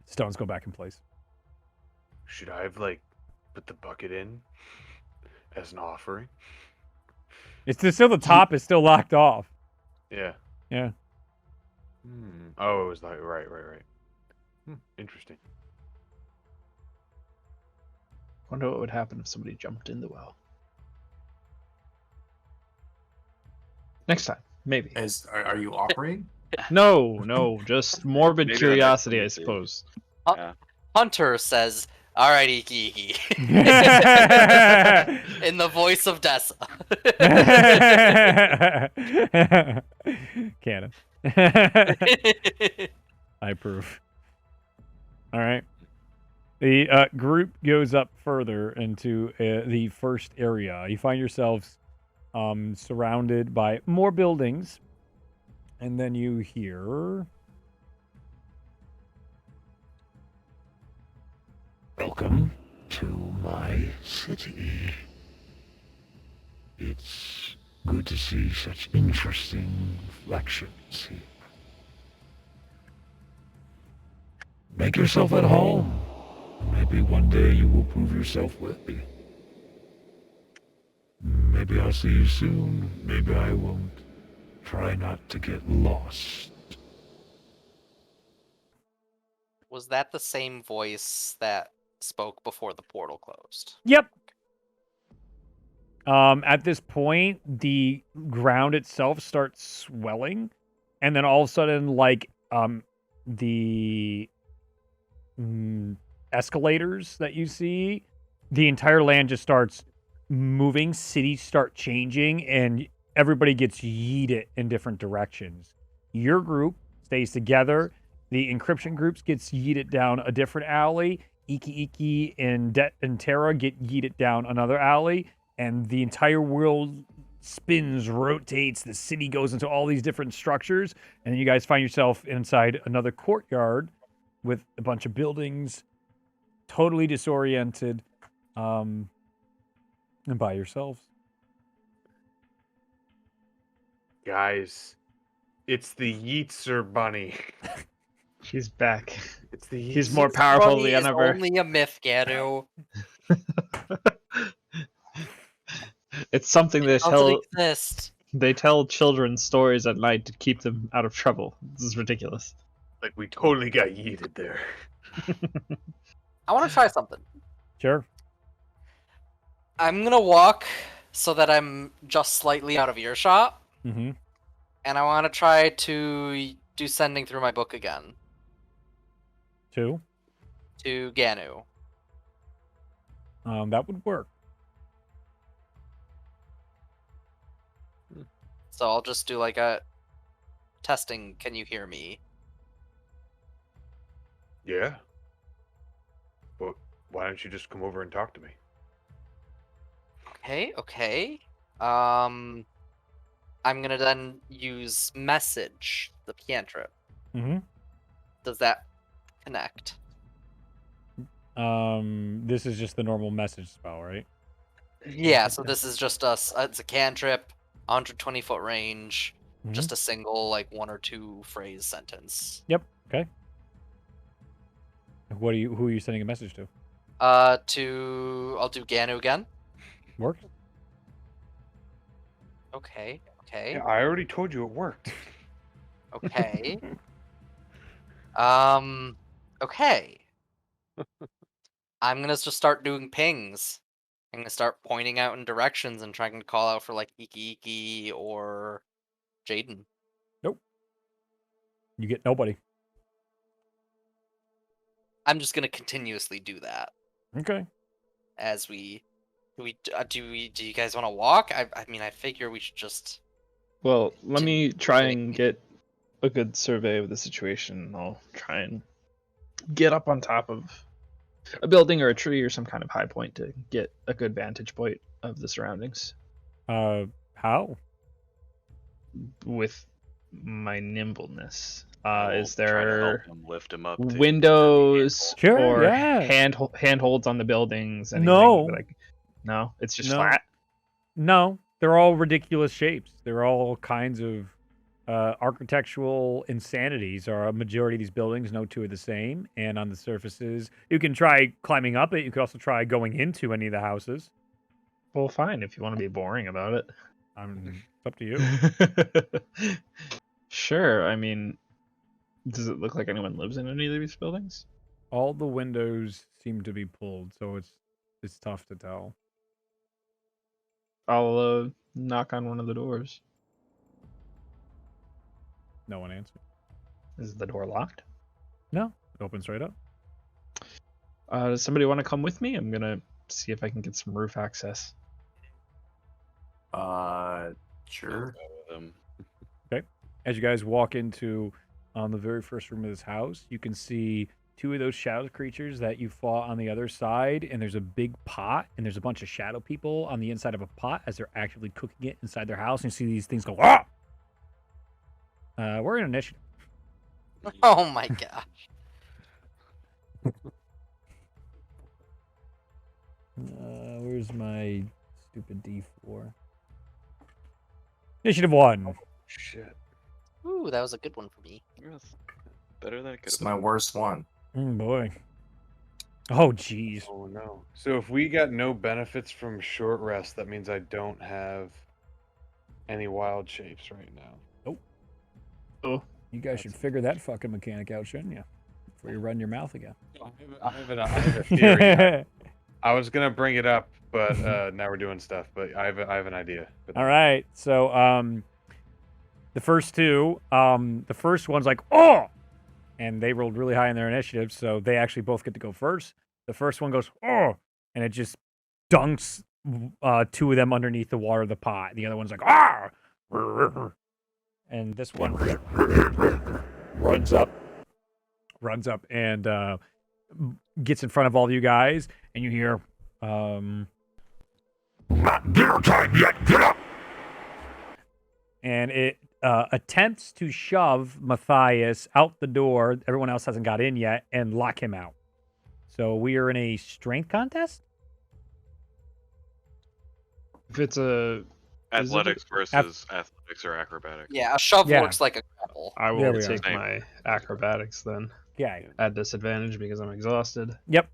S1: stones go back in place.
S3: Should I have put the bucket in as an offering?
S1: It's still the top is still locked off.
S3: Yeah.
S1: Yeah.
S3: Oh, it was right. Interesting.
S6: Wonder what would happen if somebody jumped in the well. Next time, maybe.
S2: Are you offering?
S6: No, just morbid
S5: Maybe
S6: curiosity, I
S5: that's
S6: suppose.
S4: Hunter says, "Alrighty, Kiki," in the voice of Dessa.
S1: Canon. I approve. All right. The group goes up further into the first area. You find yourselves surrounded by more buildings. And then you hear...
S7: Welcome to my city. It's good to see such interesting reflections here. Make yourself at home. Maybe one day you will prove yourself worthy. Maybe I'll see you soon. Maybe I won't. Try not to get lost.
S4: Was that the same voice that spoke before the portal closed?
S1: Yep. At this point, the ground itself starts swelling, and then all of a sudden, like the escalators that you see, the entire land just starts moving. Cities start changing, and everybody gets yeeted in different directions. Your group stays together. The encryption groups gets yeeted down a different alley. Iki and Det and Terra get yeeted down another alley, and the entire world spins, rotates. The city goes into all these different structures, and then you guys find yourself inside another courtyard with a bunch of buildings, totally disoriented, and by yourselves.
S3: Guys, it's the Yeetzer Bunny.
S6: She's back.
S3: It's the Yeetzer.
S6: He's more powerful
S4: Bunny
S6: than
S4: is
S6: ever.
S4: only a myth, Gadu.
S6: It's something they
S4: Doesn't
S6: tell.
S4: exist.
S6: They tell children stories at night to keep them out of trouble. This is ridiculous.
S3: Like, we totally got yeeted there.
S4: I want to try something.
S1: Sure.
S4: I'm gonna walk so that I'm just slightly out of earshot,
S1: Mm-hmm.
S4: and I want to try to do sending through my book again
S1: 2.
S4: to Ganu.
S1: That would work.
S4: So I'll just do like a testing. Can you hear me?
S3: Yeah. But why don't you just come over and talk to me?
S4: Okay. I'm gonna then use message, the cantrip.
S1: Mm-hmm.
S4: Does that connect?
S1: This is just the normal message spell, right?
S4: Yeah, so this is just us. It's a cantrip, 120-foot range,
S1: Mhm.
S4: just a single, like, 1 or 2 phrase sentence.
S1: Yep. Okay. Who are you sending a message to?
S4: I'll do Ganu again.
S1: Works.
S4: Okay.
S3: Yeah, I already told you it worked.
S4: Okay. Okay. I'm gonna just start doing pings. I'm gonna start pointing out in directions and trying to call out for like Iki or Jaden.
S1: You get nobody.
S4: I'm just gonna continuously do that
S1: Okay.
S4: as we. Do you guys want to walk? I mean, I figure we should just.
S6: Well, let
S4: To
S6: me try
S4: moving.
S6: and get a good survey of the situation. I'll try and get up on top of a building or a tree or some kind of high point to get a good vantage point of the surroundings
S1: How?
S6: with my nimbleness.
S5: I'll
S6: Is
S5: try to help
S6: there
S5: him lift him up to
S6: windows
S1: Sure,
S6: or
S1: yeah.
S6: handholds on the buildings? Anything
S1: No.
S6: that no, it's just
S1: No.
S6: flat.
S1: No, they're all ridiculous shapes. They're all kinds of architectural insanities. Are a majority of these buildings, no two are the same. And on the surfaces, you can try climbing up it. You could also try going into any of the houses.
S6: Well, fine if you want to be boring about it.
S1: It's up to you.
S6: Sure. I mean, does it look like anyone lives in any of these buildings?
S1: All the windows seem to be pulled, so it's tough to tell.
S6: I'll knock on one of the doors.
S1: No one answered.
S6: Is the door locked?
S1: No, it opens right up.
S6: Does somebody want to come with me? I'm gonna see if I can get some roof access.
S2: Sure.
S1: As you guys walk into the very first room of this house, you can see 2 of those shadow creatures that you fought on the other side, and there's a big pot, and there's a bunch of shadow people on the inside of a pot as they're actively cooking it inside their house, and you see these things go, ah! We're in initiative.
S4: Oh my gosh.
S1: Where's my stupid D4? Initiative 1.
S3: Shit.
S4: Ooh, that was a good one for me.
S5: Yes. Better than it could
S2: It's
S5: have
S2: my worst one.
S1: Boy. Oh, jeez.
S3: Oh no. So if we got no benefits from short rest, that means I don't have any wild shapes right now.
S1: You guys should figure that fucking mechanic out, shouldn't you? Before you run your mouth again.
S3: I have a theory. I was gonna bring it up, but now we're doing stuff. But I have an idea. But
S1: All right. So, the first two, the first one's like, oh, and they rolled really high in their initiative, so they actually both get to go first. The first one goes, oh, and it just dunks two of them underneath the water of the pot. The other one's like, ah, and this one runs up and gets in front of all of you guys, and you hear,
S7: Not dinner time yet. Get up!
S1: and it attempts to shove Matthias out the door. Everyone else hasn't got in yet, and lock him out. So we are in a strength contest.
S6: If it's a
S5: Athletics versus athletics or acrobatics.
S4: Yeah, a shove
S1: Yeah.
S4: works like a grapple.
S6: I
S1: There
S6: will
S1: we are.
S6: take
S5: Same.
S6: my acrobatics then.
S1: Yeah.
S6: At disadvantage because I'm exhausted.
S1: Yep.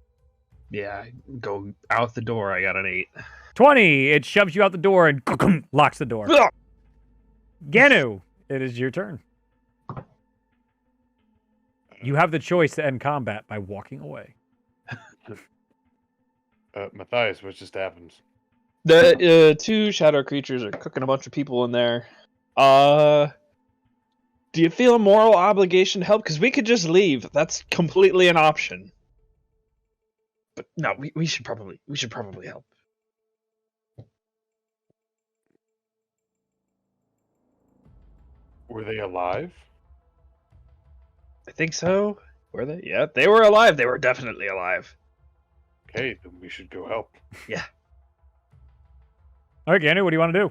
S6: Yeah, go out the door. I got an 8.
S1: 20. It shoves you out the door and locks the door.
S6: Ugh.
S1: Ganu, it is your turn. You have the choice to end combat by walking away.
S3: Matthias, what just happened?
S6: The two shadow creatures are cooking a bunch of people in there. Do you feel a moral obligation to help? Because we could just leave. That's completely an option. But no, we should probably help.
S3: Were they alive?
S6: I think so. Were they? Yeah, they were alive. They were definitely alive.
S3: Okay, then we should go help.
S1: All right, Ganu, what do you want to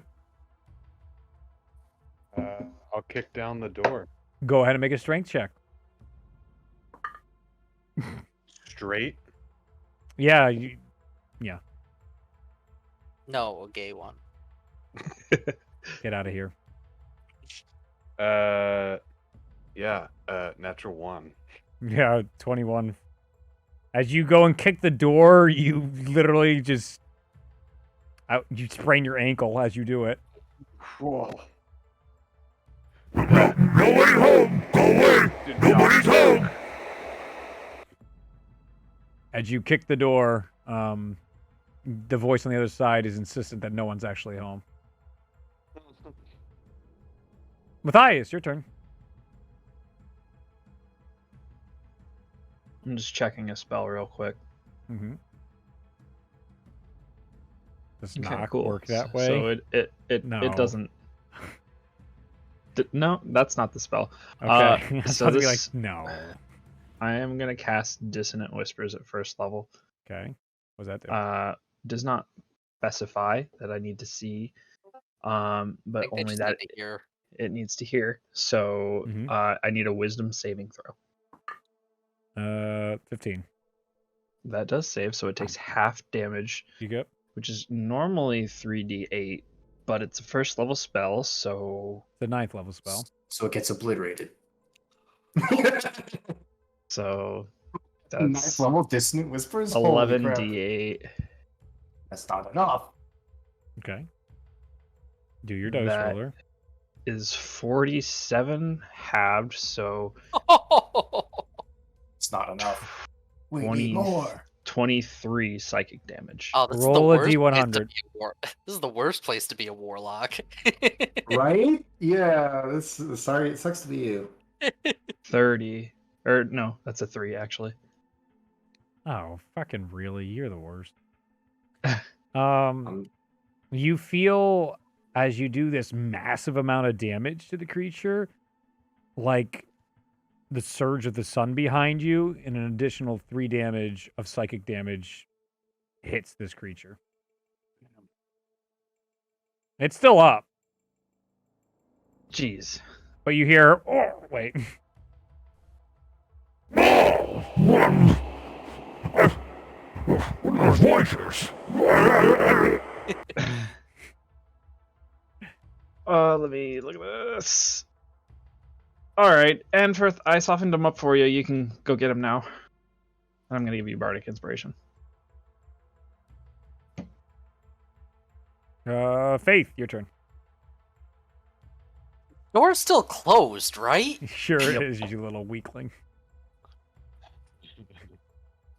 S1: do?
S3: I'll kick down the door.
S1: Go ahead and make a strength check.
S3: Straight.
S1: Yeah,
S4: No, a gay one.
S1: get out of here.
S3: Yeah. Natural 1.
S1: Yeah, 21. As you go and kick the door, you literally just you sprain your ankle as you do it.
S3: Whoa.
S7: No way home! Go away! Nobody's home!
S1: As you kick the door, the voice on the other side is insistent that no one's actually home. Matthias, your turn.
S6: I'm just checking a spell real quick.
S1: Mm-hmm. Does
S6: Okay,
S1: not
S6: cool.
S1: work that way.
S6: So it
S1: No.
S6: doesn't. No, that's not the spell.
S1: Okay. I was
S6: so
S1: about to be like,
S6: this-
S1: no.
S6: I am gonna cast Dissonant Whispers at first level.
S1: Okay. What does that do?
S6: Does not specify that I need to see, but
S4: I think they
S6: only
S4: just
S6: that
S4: need to hear.
S6: it needs to hear. So
S1: Mhm.
S6: I need a Wisdom saving throw.
S1: 15.
S6: That does save, so it takes half damage,
S1: You go.
S6: which is normally 3d8, but it's a first level spell, so
S1: The 9th level spell.
S2: So it gets obliterated.
S6: so
S2: Ninth
S6: that's
S2: level dissonant whispers. Holy crap.
S6: 11d8.
S2: That's not enough.
S1: Okay. Do your dice
S6: That-
S1: roller.
S6: Is 47 halved, so
S2: It's not enough. We
S6: 20.
S2: need more.
S6: 23 psychic damage.
S4: Oh, this
S1: Roll a
S4: is the worst place to
S1: D100.
S4: be a This is the worst place to be a warlock.
S2: Right? Yeah. This. Sorry, it sucks to be you.
S6: 30. Or no, that's a 3 actually.
S1: Oh, fucking really? You're the worst.
S2: Um,
S1: You feel as you do this massive amount of damage to the creature, like the surge of the sun behind you, and an additional 3 damage of psychic damage hits this creature. It's still up,
S6: Jeez.
S1: but you hear, oh, wait.
S7: Oh! What are those voices?
S6: Let me look at this. Alright, Anfirth, I softened him up for you. You can go get him now. I'm gonna give you bardic inspiration.
S1: Faith, your turn.
S4: Door's still closed, right?
S1: Sure
S6: Yep.
S1: it is, you little weakling.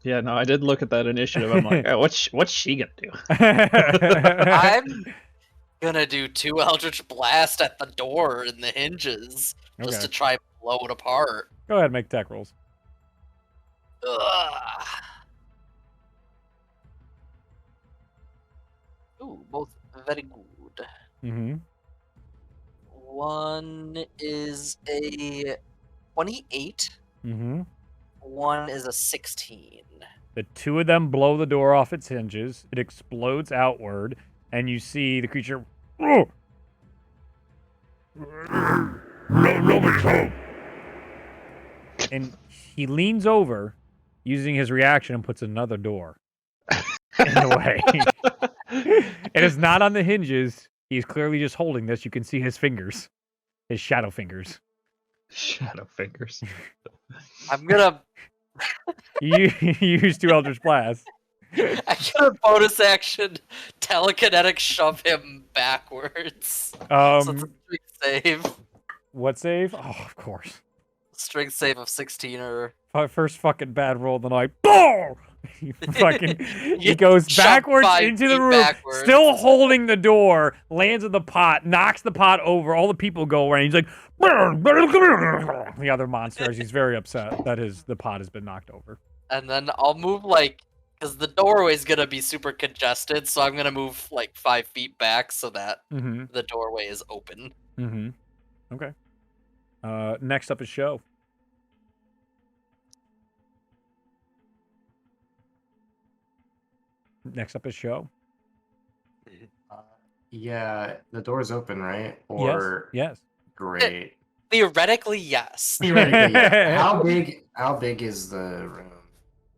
S6: Yeah, no, I did look at that initiative. I'm like, oh, what's she gonna do?
S4: I'm gonna do 2 Eldritch Blast at the door and the hinges just
S1: Okay.
S4: to try blow it apart.
S1: Go ahead and make attack rolls.
S4: Ugh. Ooh, both very good.
S1: Mm-hmm.
S4: One is a 28.
S1: Mm-hmm.
S4: One is a 16.
S1: The two of them blow the door off its hinges. It explodes outward, and you see the creature. "Oh!" And he leans over, using his reaction, and puts another door in the way. It is not on the hinges. He's clearly just holding this. You can see his fingers, his shadow fingers.
S6: Shadow fingers.
S4: I'm gonna
S1: You use 2 Eldritch Blasts.
S4: I get a bonus action telekinetic shove him backwards. So it's a strength save.
S1: What save? Oh, of course.
S4: Strength save of 16 or
S1: First fucking bad roll of the night. Boom! He
S4: You
S1: goes
S4: shoved
S1: backwards
S4: 5
S1: into the
S4: feet
S1: room,
S4: backwards.
S1: still holding the door, lands in the pot, knocks the pot over. All the people go away. He's like, the other monsters. He's very upset that the pot has been knocked over.
S4: and then I'll move because the doorway's gonna be super congested, so I'm gonna move 5 feet back so that
S1: Mm-hmm.
S4: the doorway is open.
S1: Mm-hmm. Okay. Next up is Show. Next up is Show.
S2: Yeah, the door's open, right? Or
S1: Yes.
S2: great.
S4: Theoretically, yes.
S2: Theoretically, yeah. How big is the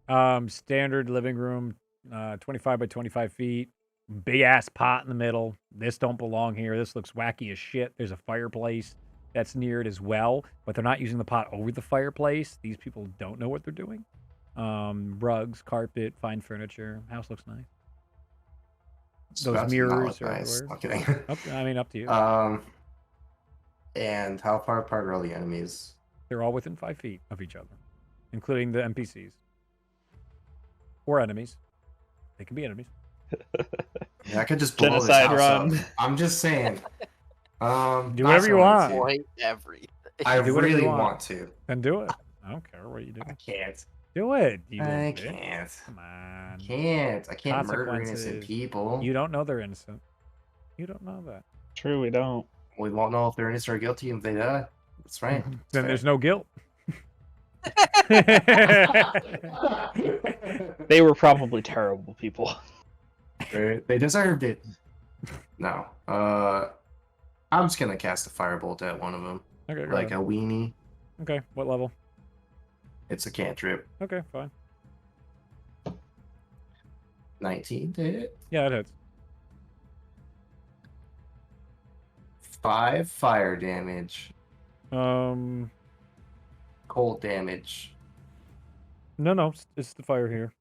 S2: room?
S1: Standard living room, 25 by 25 feet. Big ass pot in the middle. This don't belong here. This looks wacky as shit. There's a fireplace that's near it as well, but they're not using the pot over the fireplace. These people don't know what they're doing. Rugs, carpet, fine furniture. House looks nice.
S2: It's
S1: Those
S2: about to not
S1: mirrors
S2: look
S1: are
S2: nice.
S1: everywhere.
S2: I'm kidding.
S1: Up to you.
S2: And how far apart are all the enemies?
S1: They're all within 5 feet of each other, including the NPCs or enemies. They can be enemies.
S2: Yeah, I could just blow this
S6: Genocide
S2: house
S6: run.
S2: up. I'm just saying.
S1: Do
S2: not
S1: whatever you
S2: so
S1: want.
S2: easy.
S4: Point everything.
S2: I
S1: Do whatever you
S2: really
S1: want.
S2: want to.
S1: Then do it. I don't care what you do.
S2: I can't.
S1: Do it. You
S2: I
S1: little bitch.
S2: can't.
S1: Come on.
S2: I can't murder innocent
S1: Consequences.
S2: people.
S1: You don't know they're innocent. You don't know that.
S6: True, we don't.
S2: We won't know if they're innocent or guilty if they die. That's right.
S1: Then there's no guilt.
S6: They were probably terrible people.
S2: They deserved it. No. I'm just gonna cast a firebolt at one of them,
S1: Okay, go
S2: like
S1: ahead.
S2: a weenie.
S1: Okay, what level?
S2: It's a cantrip.
S1: Okay, fine.
S2: 19 to hit.
S1: Yeah, it hits.
S2: 5 fire damage.
S1: No,
S2: Cold damage.
S1: it's the fire here.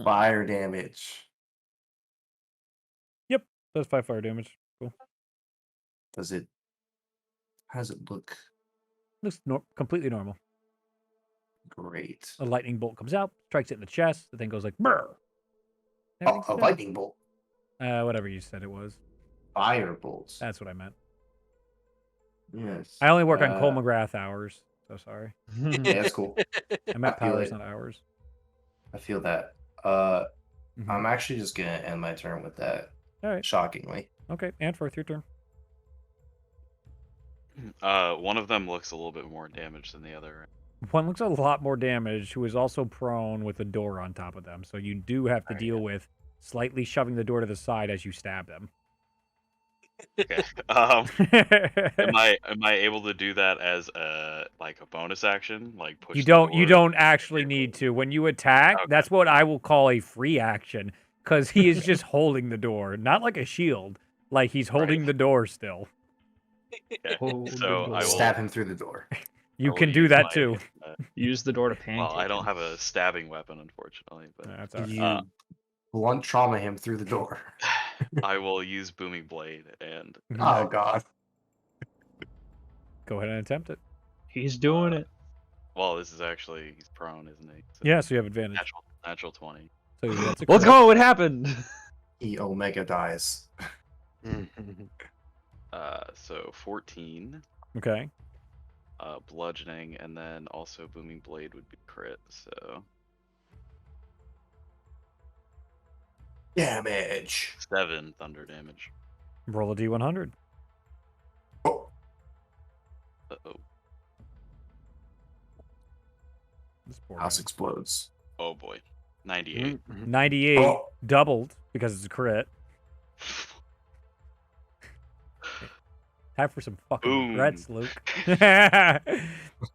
S2: Fire damage.
S1: That's 5 fire damage. Cool.
S2: Does it? How does it look?
S1: Looks completely normal.
S2: Great.
S1: A lightning bolt comes out, strikes it in the chest. The thing goes like, brr.
S2: Oh,
S1: Everything's
S2: a
S1: done.
S2: lightning bolt.
S1: Whatever you said it was.
S2: Fire bolts.
S1: That's what I meant.
S2: Yes.
S1: I only work on Cole McGrath hours, so sorry.
S2: Yeah, that's cool.
S1: I meant
S2: I feel
S1: powers,
S2: it.
S1: not hours.
S2: I feel that.
S1: Mhm.
S2: I'm actually just gonna end my turn with that.
S1: All right.
S2: Shockingly.
S1: Okay, Antworth, your turn.
S5: One of them looks a little bit more damaged than the other.
S1: One looks a lot more damaged, who is also prone with a door on top of them. So you do have to deal with slightly shoving the door to the side as you stab them.
S5: Okay. Am I able to do that as a bonus action? Like push.
S1: You
S5: the
S1: don't
S5: door?
S1: actually need to. When you attack,
S5: Okay.
S1: that's what I will call a free action. Because he is just holding the door. Not like a shield. Like he's holding the door still.
S5: Okay.
S6: Hold
S5: So
S6: the
S5: I will.
S2: Stab him through the door.
S1: You
S5: will
S1: can do
S5: use
S1: that
S5: my,
S1: too.
S6: Use the door to pancake.
S5: Well, I don't have a stabbing weapon, unfortunately, but
S1: That's all right.
S2: You blunt trauma him through the door.
S5: I will use booming blade and
S2: Oh god.
S1: Go ahead and attempt it.
S6: He's doing it.
S5: well, this is actually he's prone, isn't he? So
S1: Yeah, so you have advantage.
S5: natural 20.
S1: So that's a
S6: Let's
S1: crit.
S6: go. What happened?
S2: He Omega dies.
S5: So 14,
S1: Okay.
S5: bludgeoning, and then also booming blade would be crit. So
S2: Damage.
S5: 7 thunder damage.
S1: Roll a d100.
S2: Oh,
S5: Uh-oh.
S1: This poor
S2: house
S1: guy.
S2: explodes.
S5: Oh boy. 98.
S1: 98
S2: Oh.
S1: doubled because it's a crit. Time for some fucking
S5: Boom.
S1: regrets, Luke. as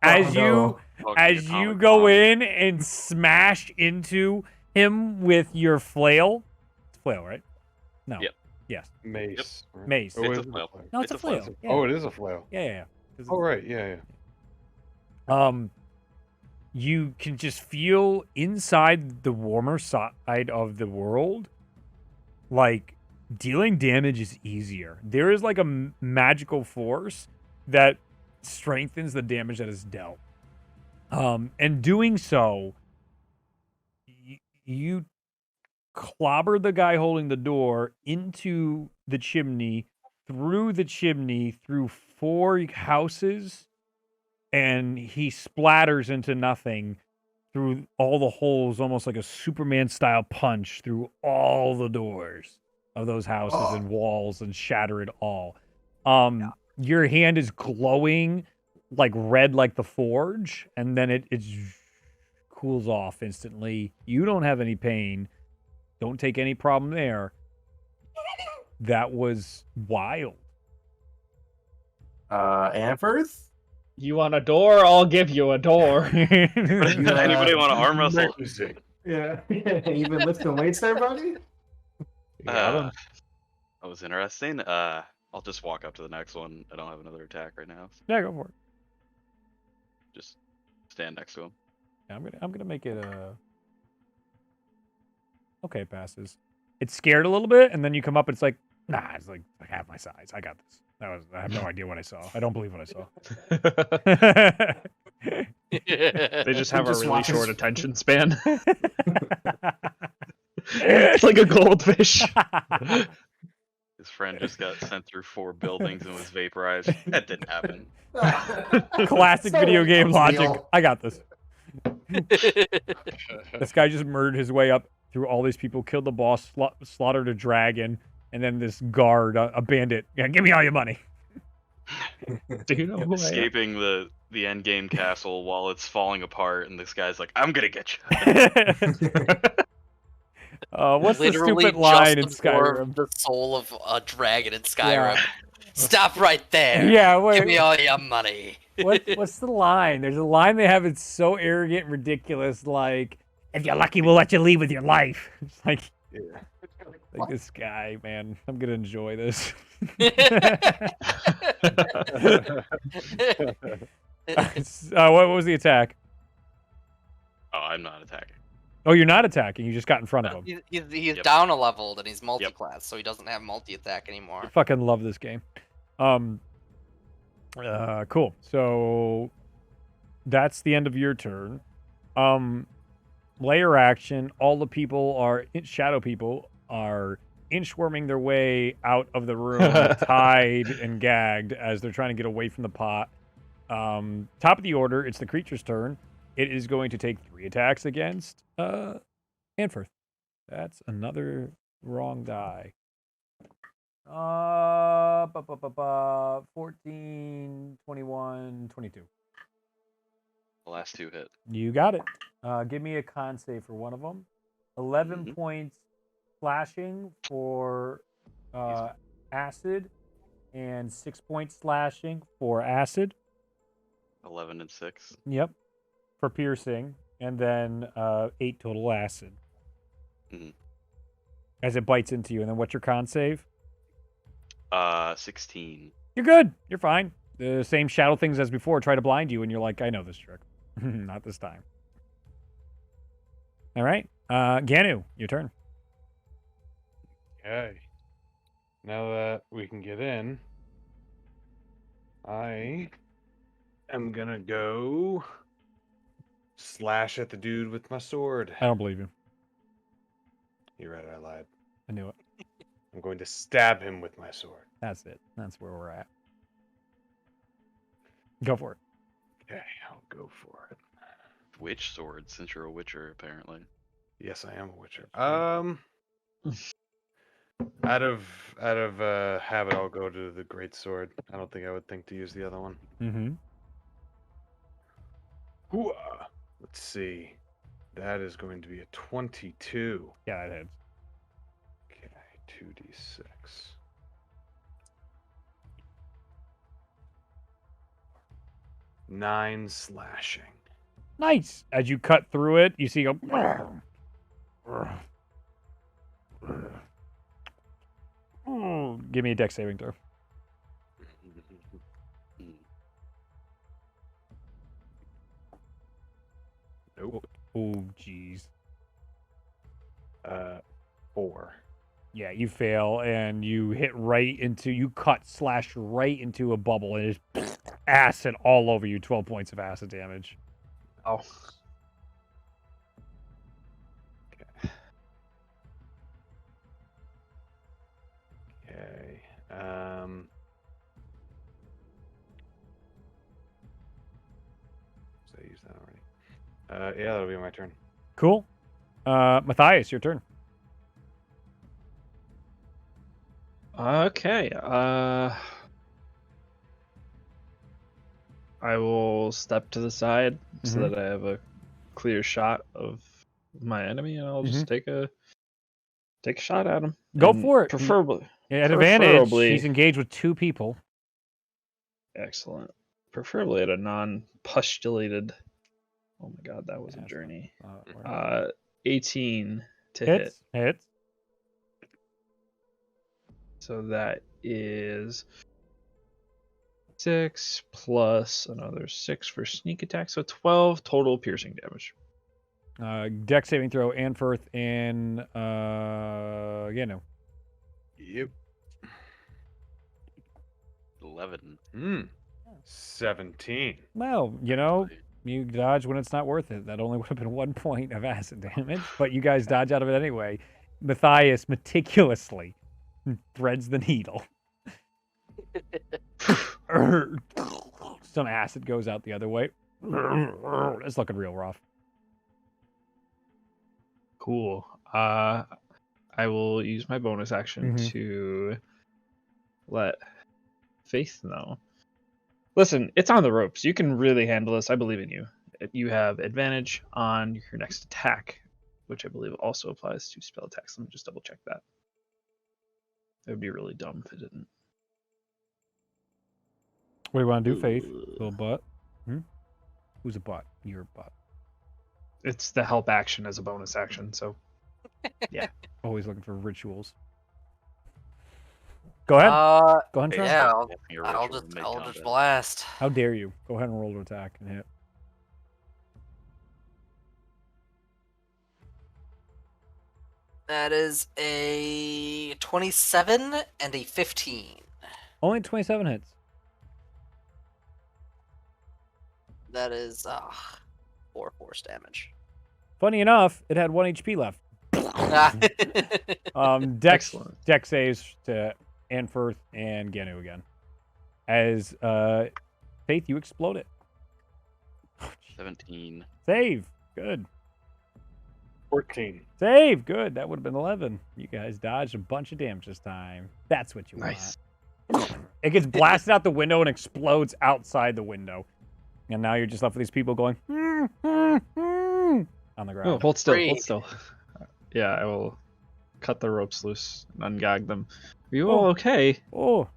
S2: Oh,
S1: you
S2: no.
S5: Fucking
S1: as you
S5: atomic
S1: go
S5: bomb.
S1: in and smash into him with your flail. It's flail, right? No.
S5: Yep.
S1: Yes.
S3: Mace. right?
S1: Mace.
S3: Oh,
S5: It's
S3: is
S5: a
S3: it
S5: flail.
S1: No, it's a flail.
S5: flail.
S1: Yeah.
S3: Oh, it is a flail.
S1: Yeah, yeah, yeah. 'Cause
S3: Oh,
S1: it's-
S3: right. Yeah, yeah.
S1: You can just feel inside the warmer side of the world, like dealing damage is easier. There is like a magical force that strengthens the damage that is dealt. And doing so, you clobber the guy holding the door into the chimney, through 4 houses, and he splatters into nothing through all the holes, almost like a Superman-style punch through all the doors of those houses and walls and shatter it all. Your hand is glowing like red like the forge, and then it cools off instantly. You don't have any pain. Don't take any problem there. That was wild.
S2: Anfirth?
S6: You want a door? I'll give you a door.
S5: Anybody want to arm wrestle?
S3: Music.
S2: Yeah. You've been lifting weights there, buddy?
S5: That was interesting. I'll just walk up to the next one. I don't have another attack right now. So
S1: Yeah, go for it.
S5: just stand next to him.
S1: Yeah, I'm gonna make it a. Okay, it passes. It's scared a little bit, and then you come up. It's like, nah, it's like half my size. I got this. I have no idea what I saw. I don't believe what I saw.
S6: They just have a
S2: Just
S6: really
S2: watch his-
S6: short attention span. It's like a goldfish.
S5: His friend just got sent through 4 buildings and was vaporized. That didn't happen.
S1: Classic
S2: So
S1: video game logic.
S2: unreal.
S1: I got this. This guy just murdered his way up through all these people, killed the boss, slaughtered a dragon, and then this guard, a bandit. Yeah, give me all your money.
S6: Do you know who I am?
S5: Escaping the end game castle while it's falling apart, and this guy's like, "I'm gonna get you."
S1: What's the
S4: Literally
S1: stupid line in
S4: just absorbed
S1: Skyrim?
S4: the soul of a dragon in Skyrim. Stop right there.
S1: Yeah,
S4: Give me
S1: wait.
S4: all your money.
S1: What's the line? There's a line they have. It's so arrogant and ridiculous. Like, if you're lucky, we'll let you leave with your life. It's like, like this guy, man. I'm gonna enjoy this. What was the attack?
S5: Oh, I'm not attacking.
S1: Oh, you're not attacking. You just got in front of him.
S4: He's
S5: Yep.
S4: down a leveled and he's multi-class, so he doesn't have multi-attack anymore.
S1: I fucking love this game. Cool. So that's the end of your turn. Layer action. All the people are shadow people are inchworming their way out of the room, tied and gagged as they're trying to get away from the pot. Top of the order. It's the creature's turn. It is going to take 3 attacks against Anfirth. That's another wrong die. 14, 21, 22.
S5: The last 2 hit.
S1: You got it. Give me a con save for one of them. 11
S5: Mhm.
S1: points slashing for acid, and 6 points slashing for acid.
S5: 11 and 6.
S1: Yep. For piercing, and then 8 total acid.
S5: Mhm.
S1: As it bites into you. And then what's your con save?
S5: 16.
S1: You're good. You're fine. the same shadow things as before try to blind you, and you're like, I know this trick. Not this time. All right. Ganu, your turn.
S3: Okay. Now that we can get in, I am gonna go slash at the dude with my sword.
S1: I don't believe you.
S3: You're right, I lied.
S1: I knew it.
S3: I'm going to stab him with my sword.
S1: That's it. That's where we're at. Go for it.
S3: Okay, I'll go for it.
S5: Witch sword, since you're a witcher, apparently.
S3: Yes, I am a witcher. Out of habit, I'll go to the great sword. I don't think I would think to use the other one.
S1: Mm-hmm.
S3: Hooah! Let's see. That is going to be a 22.
S1: Yeah, that hits.
S3: Okay, 2d6. Nine slashing.
S1: Nice. As you cut through it, you see go. Give me a dex saving throw.
S3: Nope.
S1: Oh, jeez.
S3: 4.
S1: Yeah, you fail, and you hit you slash right into a bubble, and it's acid all over you. 12 points of acid damage.
S6: Oh.
S3: Okay. Did I use that already? Yeah, that'll be my turn.
S1: Cool. Matthias, your turn.
S6: Okay. I will step to the side so that I have a clear shot of my enemy, and I'll just take a shot at him.
S1: Go
S6: And
S1: for it.
S6: Preferably.
S1: At advantage,
S6: preferably-
S1: he's engaged with 2 people.
S6: Excellent. Preferably at a non-postulated. Oh my god, that was a journey. 18 to hit.
S1: Hits.
S6: So that is 6 plus another 6 for sneak attack. So 12 total piercing damage.
S1: Dex saving throw, Anfirth, and Ganu.
S3: Yep.
S5: 11.
S3: 17.
S1: Well, you dodge when it's not worth it. That only would have been 1 point of acid damage, but you guys dodge out of it anyway. Matthias meticulously threads the needle. Some acid goes out the other way. It's looking real rough.
S6: Cool. I will use my bonus action to let Faith know. Listen, it's on the ropes. You can really handle this. I believe in you. You have advantage on your next attack, which I believe also applies to spell attacks. Let me just double check that. It would be really dumb if it didn't.
S1: What do you want to do, Faith? Little butt? Who's a butt? You're a butt.
S6: It's the help action as a bonus action, so yeah.
S1: Always looking for rituals. Go ahead. Go ahead and try.
S4: Yeah,
S5: Your
S4: I'll
S5: ritual
S4: just
S5: mid
S4: I'll just
S5: combat.
S4: blast.
S1: How dare you? Go ahead and roll to attack and hit.
S4: That is a 27 and a 15.
S1: Only 27 hits.
S4: That is 4 force damage.
S1: Funny enough, it had 1 HP left. Dex saves to Anfirth and Ganu again. As Faith, you explode it.
S5: 17.
S1: Save. Good.
S3: 14.
S1: Save. Good. That would have been 11. You guys dodged a bunch of damage this time. That's what you
S6: Nice.
S1: want. It gets blasted out the window and explodes outside the window. And now you're just left with these people going on the ground.
S6: Oh, hold still.
S4: Free.
S6: Hold still. Yeah, I will cut the ropes loose and ungag them. Are you all okay?
S1: Oh,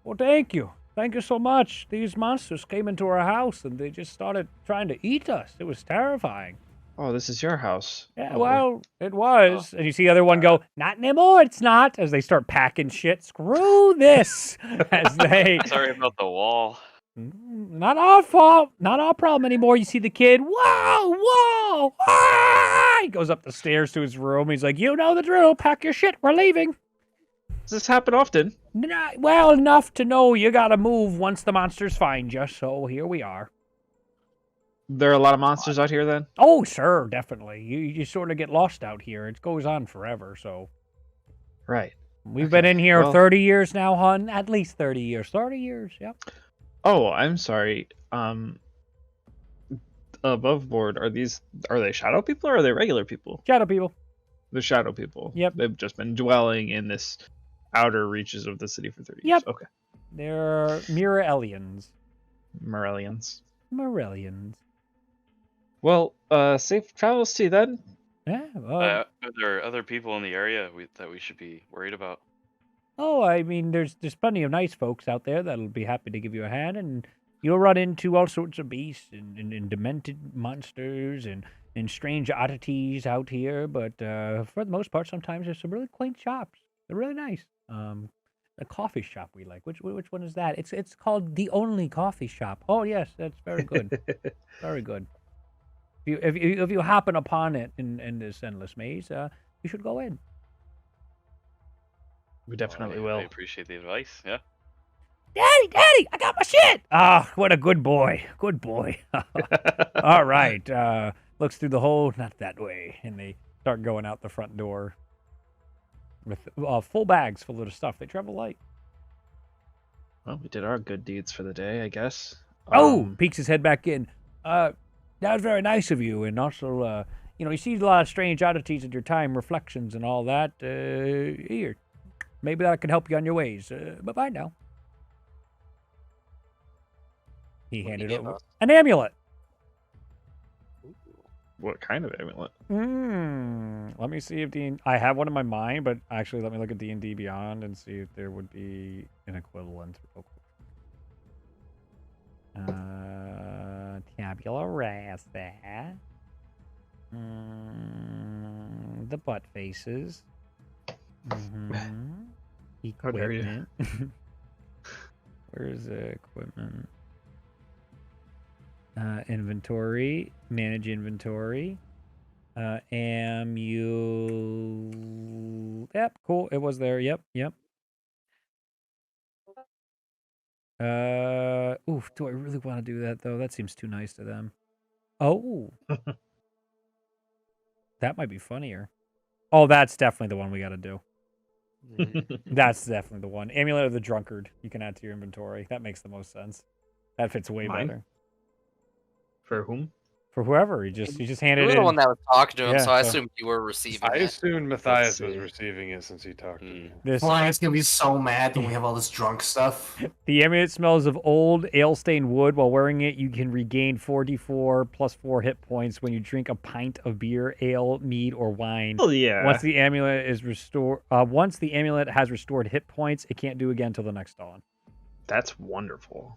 S1: well, thank you. Thank you so much. These monsters came into our house and they just started trying to eat us. It was terrifying.
S6: Oh, this is your house.
S1: Yeah,
S6: Oh,
S1: well, it was. And you see the other one go, not anymore, it's not, as they start packing shit. Screw this. As they...
S5: Sorry about the wall.
S1: Not our fault. Not our problem anymore. You see the kid. Whoa, whoa. Ah! He goes up the stairs to his room. He's like, you know the drill. Pack your shit. We're leaving.
S6: Does this happen often?
S1: Well, enough to know you gotta move once the monsters find you. So here we are.
S6: There are a lot of monsters out here then?
S1: Oh, sure, definitely. You sort of get lost out here. It goes on forever, so.
S6: Right.
S1: We've been in here
S6: well-
S1: 30 years now, hun. At least 30 years. 30 years, yep.
S6: Oh, I'm sorry. Above board, are they shadow people or are they regular people?
S1: Shadow people.
S6: They're shadow people.
S1: Yep.
S6: They've just been dwelling in this outer reaches of the city for 30
S1: Yep.
S6: years. Okay.
S1: They're Mirrellians.
S6: Mirrellians.
S1: Mirrellians.
S6: Well, safe travels to you then.
S1: Yeah.
S5: Are there other people in the area that we should be worried about?
S1: Oh, I mean, there's plenty of nice folks out there that'll be happy to give you a hand, and you'll run into all sorts of beasts and demented monsters and strange oddities out here. But for the most part, sometimes there's some really quaint shops. They're really nice. The coffee shop we like. Which one is that? It's called The Only Coffee Shop. Oh yes, that's very good. Very good. If you happen upon it in this endless maze, you should go in.
S6: We definitely
S5: I
S6: will.
S5: appreciate the advice. Yeah.
S1: Daddy, I got my shit. Ah, what a good boy. Good boy. All right. Looks through the hole, not that way. And they start going out the front door with full bags full of stuff. They travel light.
S6: Well, we did our good deeds for the day, I guess.
S1: Peeks his head back in. That was very nice of you. And also, you see a lot of strange oddities in your time, reflections and all that. Here, maybe that can help you on your ways. Bye-bye now. He
S4: What
S1: handed
S4: did he give
S1: over
S4: us?
S1: an amulet.
S6: What kind of amulet?
S1: Let me see if I have one in my mind, but actually let me look at D&D Beyond and see if there would be an equivalent. Tabula rasa. The butt faces.
S6: How dare you.
S1: Equipment. Where's the equipment? Inventory. Manage inventory. Yep, cool. It was there. Yep. Oof, do I really want to do that though? That seems too nice to them. Oh. That might be funnier. Oh, that's definitely the one we got to do. That's definitely the one. Amulet of the Drunkard. You can add to your inventory. That makes the most sense. That fits way
S6: Mine?
S1: better.
S6: For whom?
S1: For whoever. You just
S4: You
S1: handed
S4: were
S1: it
S4: the
S1: in.
S4: one that was talking to him,
S1: Yeah,
S4: so I
S1: so-
S4: assumed you were receiving
S3: I
S4: it.
S3: assumed Matthias was
S6: see.
S3: receiving it since he talked to me.
S1: This
S2: Flying's gonna be so mad when we have all this drunk stuff.
S1: The amulet smells of old ale-stained wood. While wearing it, you can regain 4d4 plus 4 hit points when you drink a pint of beer, ale, mead, or wine.
S6: Oh yeah.
S1: Once the amulet is once the amulet has restored hit points, it can't do again until the next dawn.
S6: That's wonderful.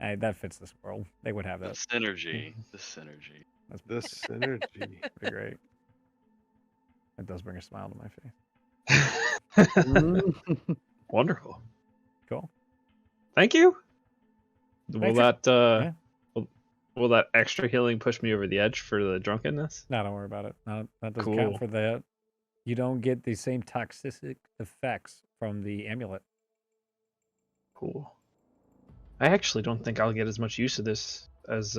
S1: That fits this world. They would have
S5: The
S1: that.
S5: synergy. The synergy.
S1: That's
S3: The synergy.
S1: pretty great. It does bring a smile to my face.
S6: Wonderful.
S1: Cool.
S6: Thank you. Will
S1: Thanks.
S6: that will that extra healing push me over the edge for the drunkenness?
S1: No, don't worry about it. No, that doesn't
S6: Cool.
S1: count for that. You don't get the same toxic effects from the amulet.
S6: Cool. I actually don't think I'll get as much use of this as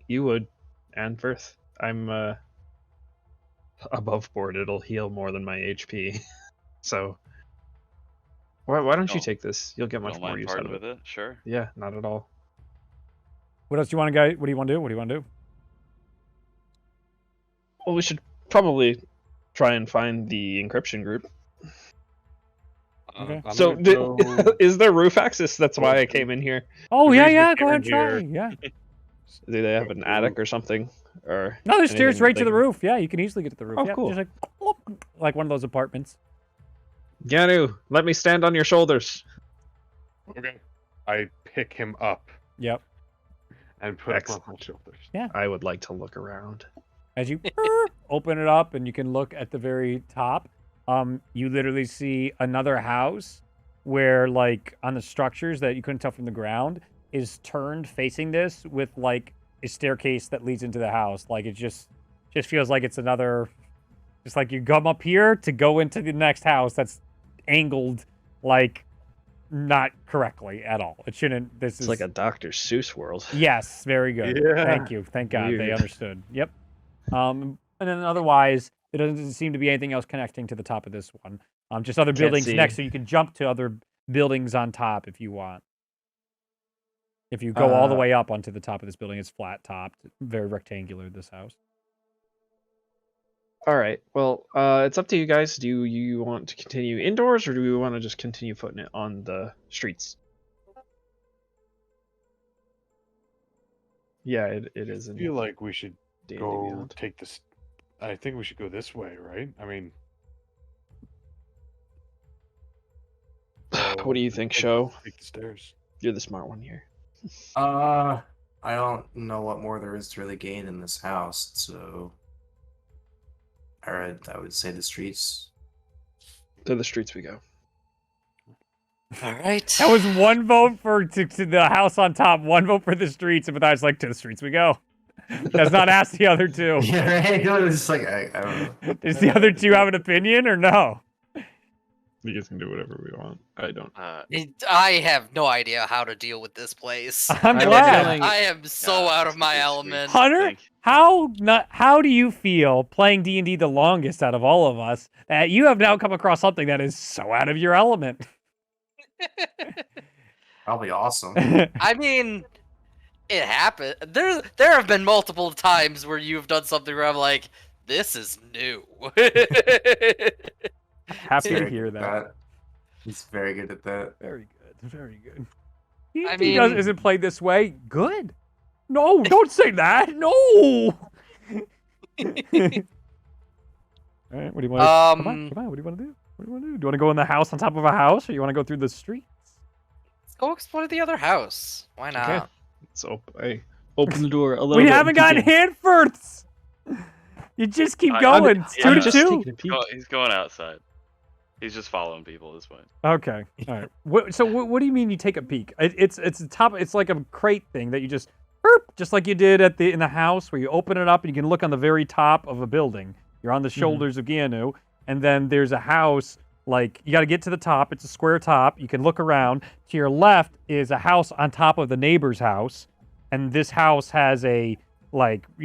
S6: you would, Anverth. I'm above board. It'll heal more than my HP. So why don't you
S5: Oh.
S6: take this? You'll get much
S5: Don't
S6: more
S5: mind
S6: use out
S5: parting
S6: of
S5: with
S6: it.
S5: it. Sure.
S6: Yeah, not at all.
S1: What else do you want to go? What do you want to do? What do you want to do?
S6: Well, we should probably try and find the encryption group.
S1: Okay.
S3: I'm
S6: So,
S3: gonna go-
S6: is there roof access? That's why I came in here.
S1: Oh
S3: The
S1: yeah,
S3: reason
S1: yeah.
S3: we
S1: Go ahead and
S3: came
S1: try.
S3: here-
S1: Yeah.
S6: Do they have an attic or something? Or
S1: No, there's
S6: anything
S1: stairs
S6: that
S1: right to
S6: they
S1: the
S6: can-
S1: roof. Yeah, you can easily get to the roof.
S6: Oh,
S1: yeah,
S6: cool.
S1: Just like one of those apartments.
S6: Ganu, let me stand on your shoulders.
S3: Okay. I pick him up
S1: Yep.
S3: and put him
S6: Excellent.
S3: on my shoulders.
S6: I would like to look around.
S1: As you open it up and you can look at the very top, you literally see another house where like on the structures that you couldn't tell from the ground is turned facing this with like a staircase that leads into the house. Like it just feels like it's another, just like you come up here to go into the next house that's angled like not correctly at all. It shouldn't. This
S6: It's
S1: is
S6: like a Dr. Seuss world.
S1: Yes, very good.
S3: Yeah.
S1: Thank you. Thank God they
S6: Weird.
S1: understood. Yep. And then otherwise, there doesn't seem to be anything else connecting to the top of this one. Just other
S6: Can't
S1: buildings
S6: see.
S1: next, so you can jump to other buildings on top if you want. If you go all the way up onto the top of this building, it's flat topped, very rectangular. This house.
S6: All right. Well, it's up to you guys. Do you want to continue indoors, or do we want to just continue putting it on the streets? Yeah, it is.
S3: I
S6: in
S3: feel like we should
S6: D&D
S3: go
S6: Beyond.
S3: take this. I think we should go this way, right? I mean,
S6: What do you think,
S3: take-
S6: Sho?
S3: Take the stairs.
S6: You're the smart one here.
S2: I don't know what more there is to really gain in this house, so I would say the streets.
S6: To the streets we go.
S4: All right.
S1: That was one vote for to the house on top, one vote for the streets, but I was like, to the streets we go. Does not ask the other two.
S2: Yeah, right. It was just like I don't know.
S1: Does the other two have an opinion or no?
S6: You guys can do whatever we want. I don't.
S4: I have no idea how to deal with this place.
S1: I'm
S6: I have a
S1: glad.
S6: feeling-
S4: I am so
S5: Yeah,
S4: out of my
S5: it's
S4: element.
S1: Hunter,
S5: think.
S1: how do you feel playing D&D the longest out of all of us that you have now come across something that is so out of your element?
S2: Probably awesome.
S4: I mean, it happened. There have been multiple times where you've done something where I'm like, this is new.
S1: Happy to
S2: Very
S1: hear
S2: good at
S1: that.
S2: He's very good at that.
S1: Very good. Very good.
S4: I
S1: D&D isn't played this way. Good. No, don't say that. No. All right, what do you want to come on, what do you want to do? What do you want to do? Do you want to go in the house on top of a house, or you want to go through the streets?
S4: Let's go explore the other house. Why not?
S6: Okay. So I open the door a little
S1: We
S6: bit.
S1: haven't
S6: and
S1: gotten
S6: peek in.
S1: Handforths. You just keep
S5: I'm
S1: going. It's
S5: yeah,
S1: 2 to
S6: just
S1: 2.
S6: taking a peek.
S5: He's going outside. He's just following people at this point.
S1: Okay. All right. What do you mean you take a peek? It's a top. It's like a crate thing that you just, just like you did in the house where you open it up and you can look on the very top of a building. You're on the shoulders of Gianu, and then there's a house. Like you got to get to the top. It's a square top. You can look around. To your left is a house on top of the neighbor's house, and this house has you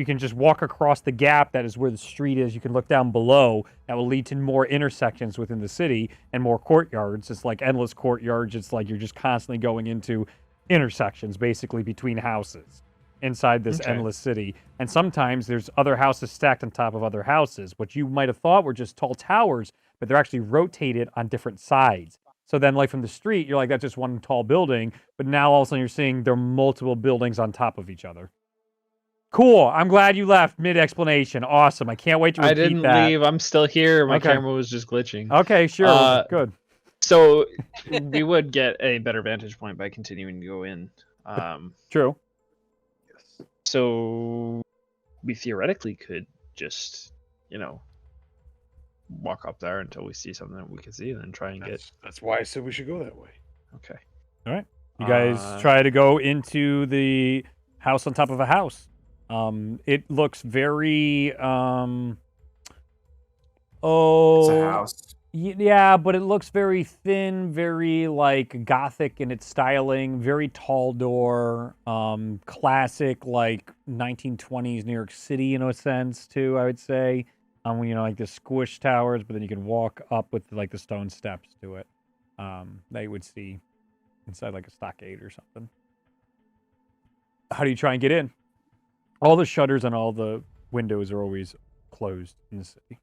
S1: can just walk across the gap that is where the street is. You can look down below. That will lead to more intersections within the city and more courtyards. It's like endless courtyards. It's like you're just constantly going into intersections, basically, between houses inside this
S6: Okay.
S1: endless city. And sometimes there's other houses stacked on top of other houses. What you might have thought were just tall towers, but they're actually rotated on different sides. So then, like from the street, you're like, that's just one tall building. But now all of a sudden you're seeing there are multiple buildings on top of each other. Cool. I'm glad you left mid-explanation. Awesome. I can't wait to repeat
S6: I didn't
S1: that.
S6: leave. I'm still here. My
S1: Okay.
S6: camera was just glitching.
S1: Okay, sure. Good.
S6: So we would get a better vantage point by continuing to go in.
S1: True.
S6: So we theoretically could just, walk up there until we see something that we can see, and then try and get.
S3: That's why I said we should go that way.
S6: Okay.
S1: You guys try to go into the house on top of a house. It looks very
S2: It's a house.
S1: Yeah, but it looks very thin, very like gothic in its styling, very tall door, classic like 1920s New York City in a sense too, I would say. Like the squish towers, but then you can walk up with like the stone steps to it. That you would see inside like a stockade or something. How do you try and get in? All the shutters and all the windows are always closed in the city.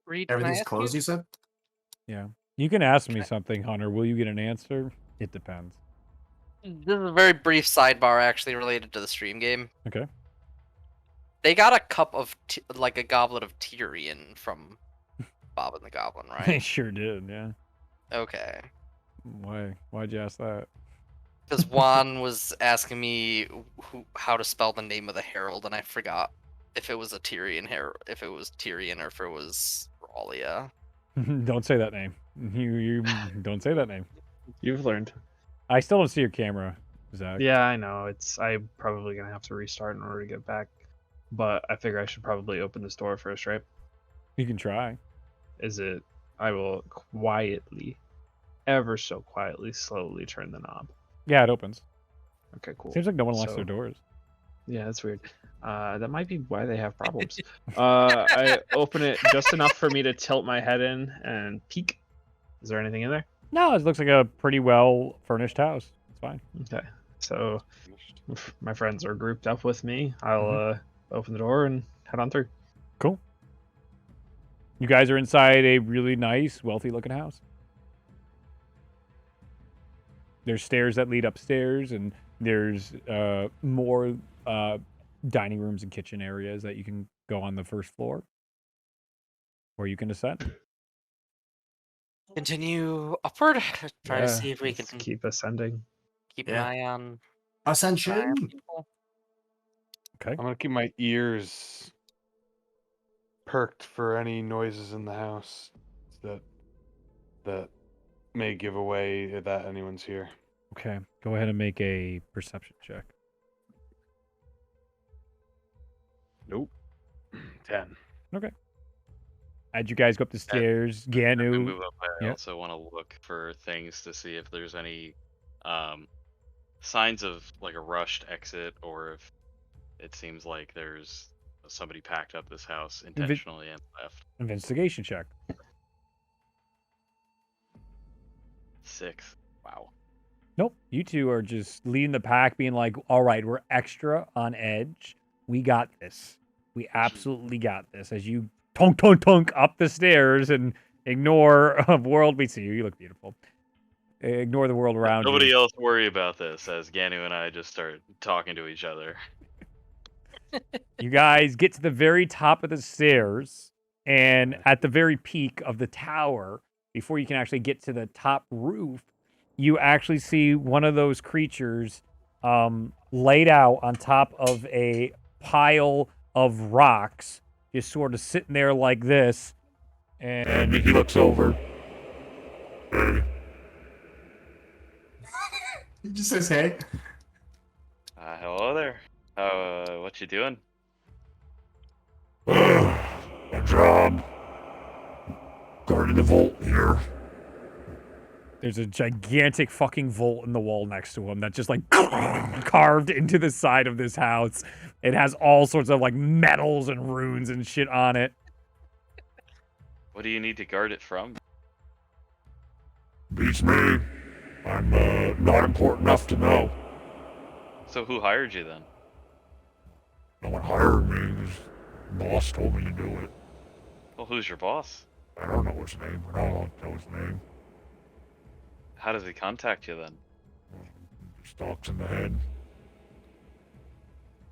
S4: Reed, can I
S2: Everything's
S4: ask
S2: closed,
S4: you?
S2: you said?
S1: Yeah. You can ask me something, Hunter. Will you get an answer? It depends.
S4: This is a very brief sidebar, actually related to the stream game.
S1: Okay.
S4: They got a cup of like a goblet of Tyrion from Bob and the Goblin,
S1: They
S4: right?
S1: sure did, yeah.
S4: Okay.
S1: Why? Why'd you ask that?
S4: Because Juan was asking me how to spell the name of the herald, and I forgot if it was a Tyrion herald, if it was Tyrion or if it was Ralia.
S1: Don't say that name. You don't say that name.
S6: You've learned.
S1: I still don't see your camera, Zach.
S6: Yeah, I know. I'm probably gonna have to restart in order to get back. But I figure I should probably open this door first, right?
S1: You can try.
S6: Is it? I will quietly, ever so quietly, slowly turn the knob.
S1: Yeah, it opens.
S6: Okay, cool.
S1: Seems like no one locks
S6: So-
S1: their doors.
S6: Yeah, that's weird. That might be why they have problems. I open it just enough for me to tilt my head in and peek. Is there anything in there?
S1: No, it looks like a pretty well furnished house. It's fine.
S6: Okay. So my friends are grouped up with me. I'll open the door and head on through.
S1: Cool. You guys are inside a really nice, wealthy looking house. There's stairs that lead upstairs, and there's more dining rooms and kitchen areas that you can go on the first floor, or you can ascend.
S4: Continue upward. Try to
S1: Yeah,
S4: see if we
S6: Let's
S4: can
S6: keep ascending.
S4: keep
S2: Yeah.
S4: an eye on
S2: Ascension.
S4: people.
S1: Okay.
S3: I'm gonna keep my ears perked for any noises in the house that may give away that anyone's here.
S1: Okay. Go ahead and make a perception check.
S3: Nope. 10.
S1: As you guys go up the stairs,
S5: As we
S1: Ganu.
S5: move up, I
S1: yeah.
S5: also want to look for things to see if there's any signs of like a rushed exit, or if it seems like there's somebody packed up this house intentionally and left.
S1: Investigation check.
S5: 6. Wow.
S1: Nope. You two are just leading the pack, being like, all right, we're extra on edge. We got this. We absolutely got this. As you tonk, tonk, tonk up the stairs and ignore a world we see. You look beautiful. Ignore the world around
S5: Nobody
S1: you.
S5: else worry about this as Ganu and I just start talking to each other.
S1: You guys get to the very top of the stairs, and at the very peak of the tower, before you can actually get to the top roof, you actually see one of those creatures laid out on top of a pile of rocks, just sort of sitting there like this.
S7: And he looks over. Hey,
S2: He just says, "Hey."
S5: Hello there. What you doing?
S7: my job. Guarding the vault here.
S1: There's a gigantic fucking vault in the wall next to him that's just like carved into the side of this house. It has all sorts of like metals and runes and shit on it.
S5: What do you need to guard it from?
S7: Beats me. I'm not important enough to know.
S5: So who hired you then?
S7: No one hired me. His boss told me to do it.
S5: Well, who's your boss?
S7: I don't know his name, but I don't know his name.
S5: How does he contact you then?
S7: Just talks in the head.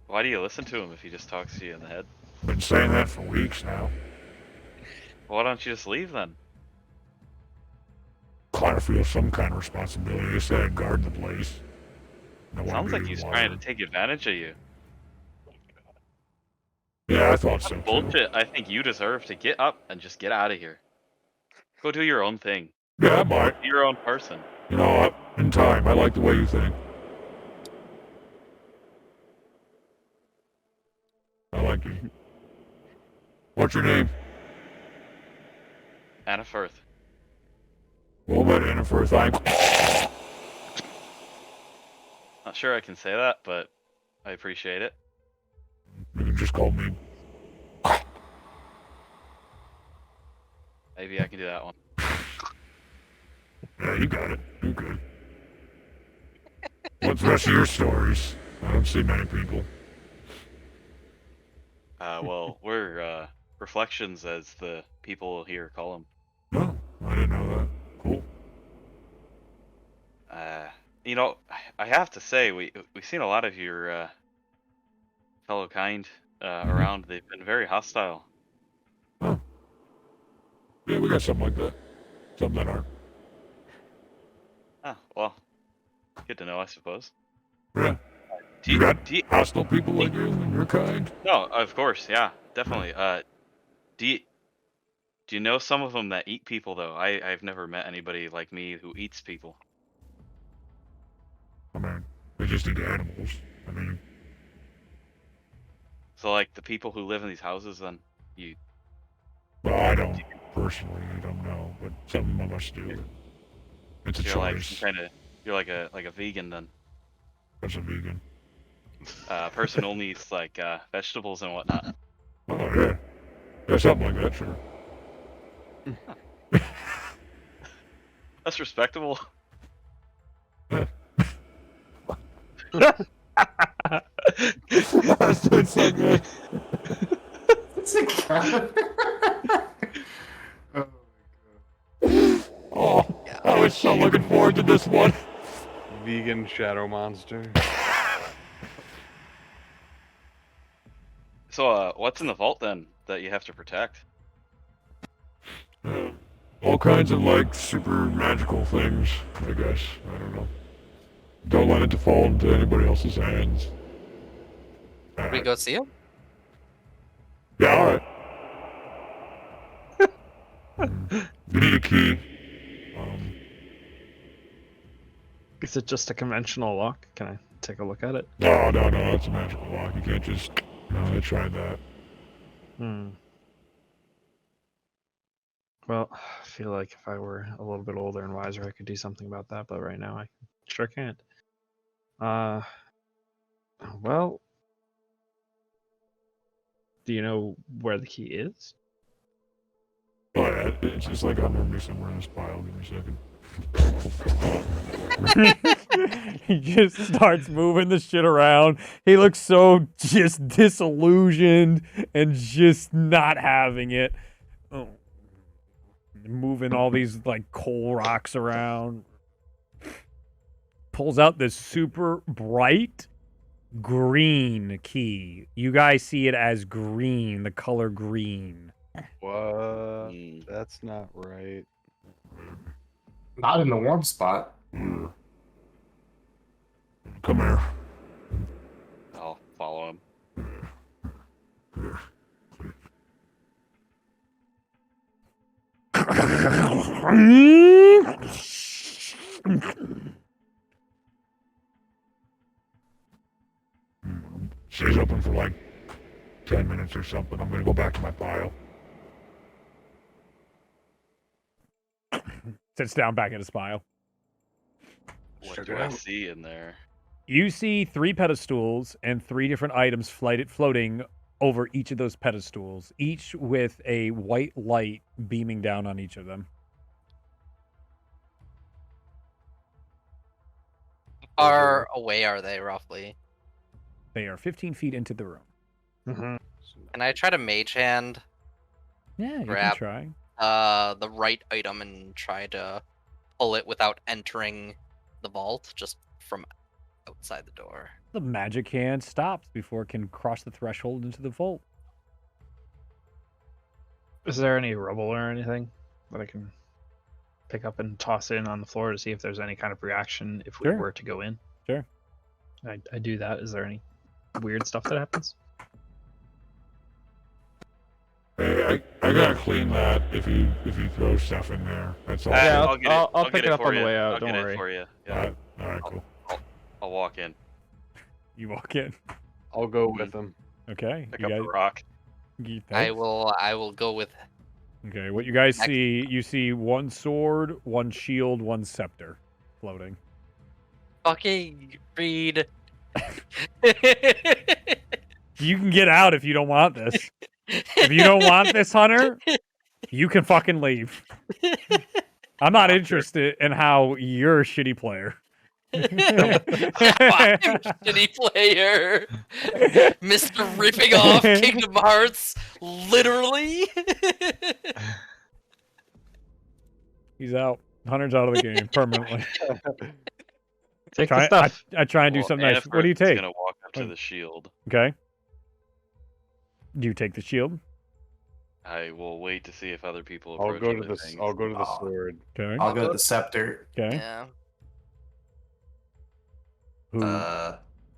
S5: Why do you listen to him if he just talks to you in the head?
S7: Been saying that for weeks now.
S5: Why don't you just leave then?
S7: Kind of feel some kind of responsibility. I said I'd guard the place. I wanna
S5: Sounds
S7: be
S5: like he's
S7: wayward.
S5: trying to take advantage of you.
S7: Yeah, I thought so too.
S5: Bullshit. I think you deserve to get up and just get out of here. Go do your own thing.
S7: Yeah, I might.
S5: Be your own person.
S7: You know, in time, I like the way you think. I like you. What's your name?
S5: Anna Firth.
S7: Well, met Anna for a time.
S5: Not sure I can say that, but I appreciate it.
S7: You can just call me.
S5: Maybe I can do that one.
S7: Yeah, you got it. You're good. What's the rest of your stories? I don't see many people.
S5: Well, we're reflections, as the people here call them.
S7: No, I didn't know that. Cool.
S5: You know, I have to say, we've seen a lot of your fellow kind around. They've been very hostile.
S7: Oh. Yeah, we got something like that. Some that aren't.
S5: Oh, well, good to know, I suppose.
S7: Yeah.
S5: Do
S7: You got
S5: do you,
S7: hostile people like you and your kind?
S5: no, of course, yeah, definitely. Do Do you know some of them that eat people though? I've never met anybody like me who eats people.
S7: I mean, they just eat animals. I mean,
S5: So like the people who live in these houses, then you
S7: well, I don't personally. I don't know, but some of us do. It's a
S5: you're like
S7: choice.
S5: some kind of you're like a vegan then.
S7: As a vegan.
S5: Person only eats like vegetables and whatnot.
S7: Oh yeah, yeah, something like that, sure.
S5: That's respectable.
S7: That's doing so good.
S2: It's a cat.
S7: Oh, I was so looking forward to this one.
S3: Vegan shadow monster.
S5: So what's in the vault then that you have to protect?
S7: All kinds of like super magical things, I guess. I don't know. Don't let it to fall into anybody else's hands.
S4: Should we go see him?
S7: Yeah, alright. We need a key.
S6: Is it just a conventional lock? Can I take a look at it?
S7: No, that's a magical lock. You can't just... No, I tried that.
S6: Well, I feel like if I were a little bit older and wiser, I could do something about that, but right now I sure can't. Well, do you know where the key is?
S7: Oh yeah, it's just like under me somewhere in this pile. Give me a second.
S1: He just starts moving the shit around. He looks so just disillusioned and just not having it. Oh. Moving all these like coal rocks around. Pulls out this super bright green key. You guys see it as green, the color green.
S3: What? That's not right.
S2: Not in the warm spot.
S7: Come here.
S5: I'll follow him.
S7: Stays open for like 10 minutes or something. I'm gonna go back to my pile.
S1: Sits down back in his pile.
S5: What
S3: Check
S5: do
S3: it
S5: I
S3: out.
S5: see in there?
S1: You see 3 pedestals and 3 different items floating over each of those pedestals, each with a white light beaming down on each of them.
S4: Far away are they roughly?
S1: They are 15 feet into the room.
S6: Mm-hmm.
S4: Can I try to mage hand
S1: Yeah, you
S4: Grab.
S1: can try.
S4: the right item and try to pull it without entering the vault, just from outside the door?
S1: The magic hand stops before it can cross the threshold into the vault.
S6: Is there any rubble or anything that I can pick up and toss in on the floor to see if there's any kind of reaction if we
S1: Sure.
S6: were to go in?
S1: Sure.
S6: I do that. Is there any weird stuff that happens?
S7: Hey, I gotta clean that if you throw stuff in there. That's all.
S6: Yeah,
S5: I'll get it.
S6: I'll pick it up
S5: for
S6: on the
S5: you.
S6: way out,
S5: I'll
S6: don't
S5: get
S6: worry.
S5: it for you. Yeah.
S7: Alright, cool.
S5: I'll walk in.
S1: You walk in.
S3: I'll go with him.
S1: Okay.
S5: Pick
S1: You
S5: up
S1: guys,
S5: the rock.
S4: I will go with
S1: Okay, what you guys
S4: Next.
S1: see, you see 1 sword, 1 shield, 1 scepter floating.
S4: fucking Reed.
S1: You can get out if you don't want this. If you don't want this, Hunter, you can fucking leave. I'm not interested in how you're a shitty player.
S4: I'm shitty player. Mr. Ripping off Kingdom Hearts, literally.
S1: He's out. Hunter's out of the game permanently.
S6: Take the
S1: I
S6: stuff.
S1: try and do
S5: Well,
S1: something nice.
S5: Annifert
S1: What do you
S5: is
S1: take?
S5: gonna walk up to
S1: Oh.
S5: the shield.
S1: Okay. Do you take the shield?
S5: I will wait to see if other people
S3: I'll
S5: approach
S3: go to
S5: other
S3: the
S5: things.
S3: I'll go to the
S2: Oh.
S3: sword.
S1: Okay.
S2: I'll go to the scepter.
S1: Okay.
S4: Yeah.
S1: Who?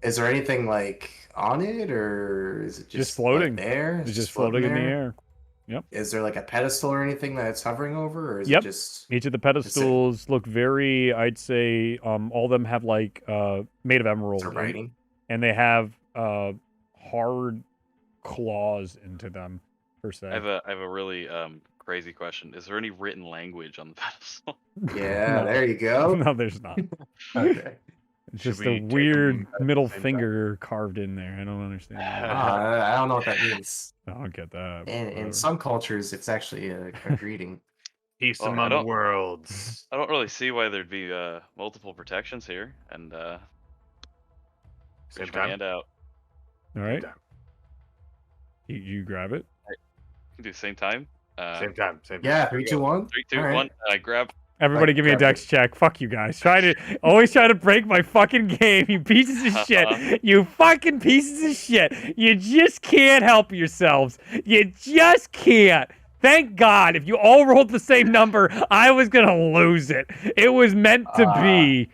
S2: Is there anything like on it, or is it just
S1: floating.
S2: like, there?
S1: It's
S2: It's
S1: just floating in the
S2: there?
S1: air. Yep.
S2: Is there like a pedestal or anything that it's hovering over, or is
S1: Yep.
S2: it just?
S1: Each of the pedestals look very, I'd say, all of them have like made of emerald,
S2: Is there writing?
S1: and they have hard claws into them per se.
S5: I have a really crazy question. Is there any written language on the pedestal?
S2: Yeah,
S1: No.
S2: there you go.
S1: No, there's not.
S2: Okay.
S1: It's
S3: Should
S1: just
S3: we
S1: a
S3: take 'em
S1: weird
S3: at the
S1: middle
S3: same time?
S1: finger carved in there. I don't understand. that.
S2: I don't know what that means.
S1: I don't get that. but
S2: In
S1: whatever.
S2: some cultures, it's actually a greeting.
S3: Peace
S5: Well, I
S3: among
S5: don't-
S3: worlds.
S5: I don't really see why there'd be multiple protections here, and
S3: Same
S5: reach my
S3: time.
S5: hand out.
S1: All
S3: Same
S1: right,
S3: time.
S1: you grab it.
S5: Can do same time.
S3: Same time. Same time.
S2: Yeah, 3, 2, 1.
S5: 3, 2,
S2: All right.
S5: 1. I grab.
S1: Everybody,
S2: Like,
S1: give me a
S2: grab
S1: dex check. Fuck you guys. Always try to break my fucking game. You pieces of shit. You fucking pieces of shit. You just can't help yourselves. You just can't. Thank God. If you all rolled the same number, I was gonna lose it. It was meant to be.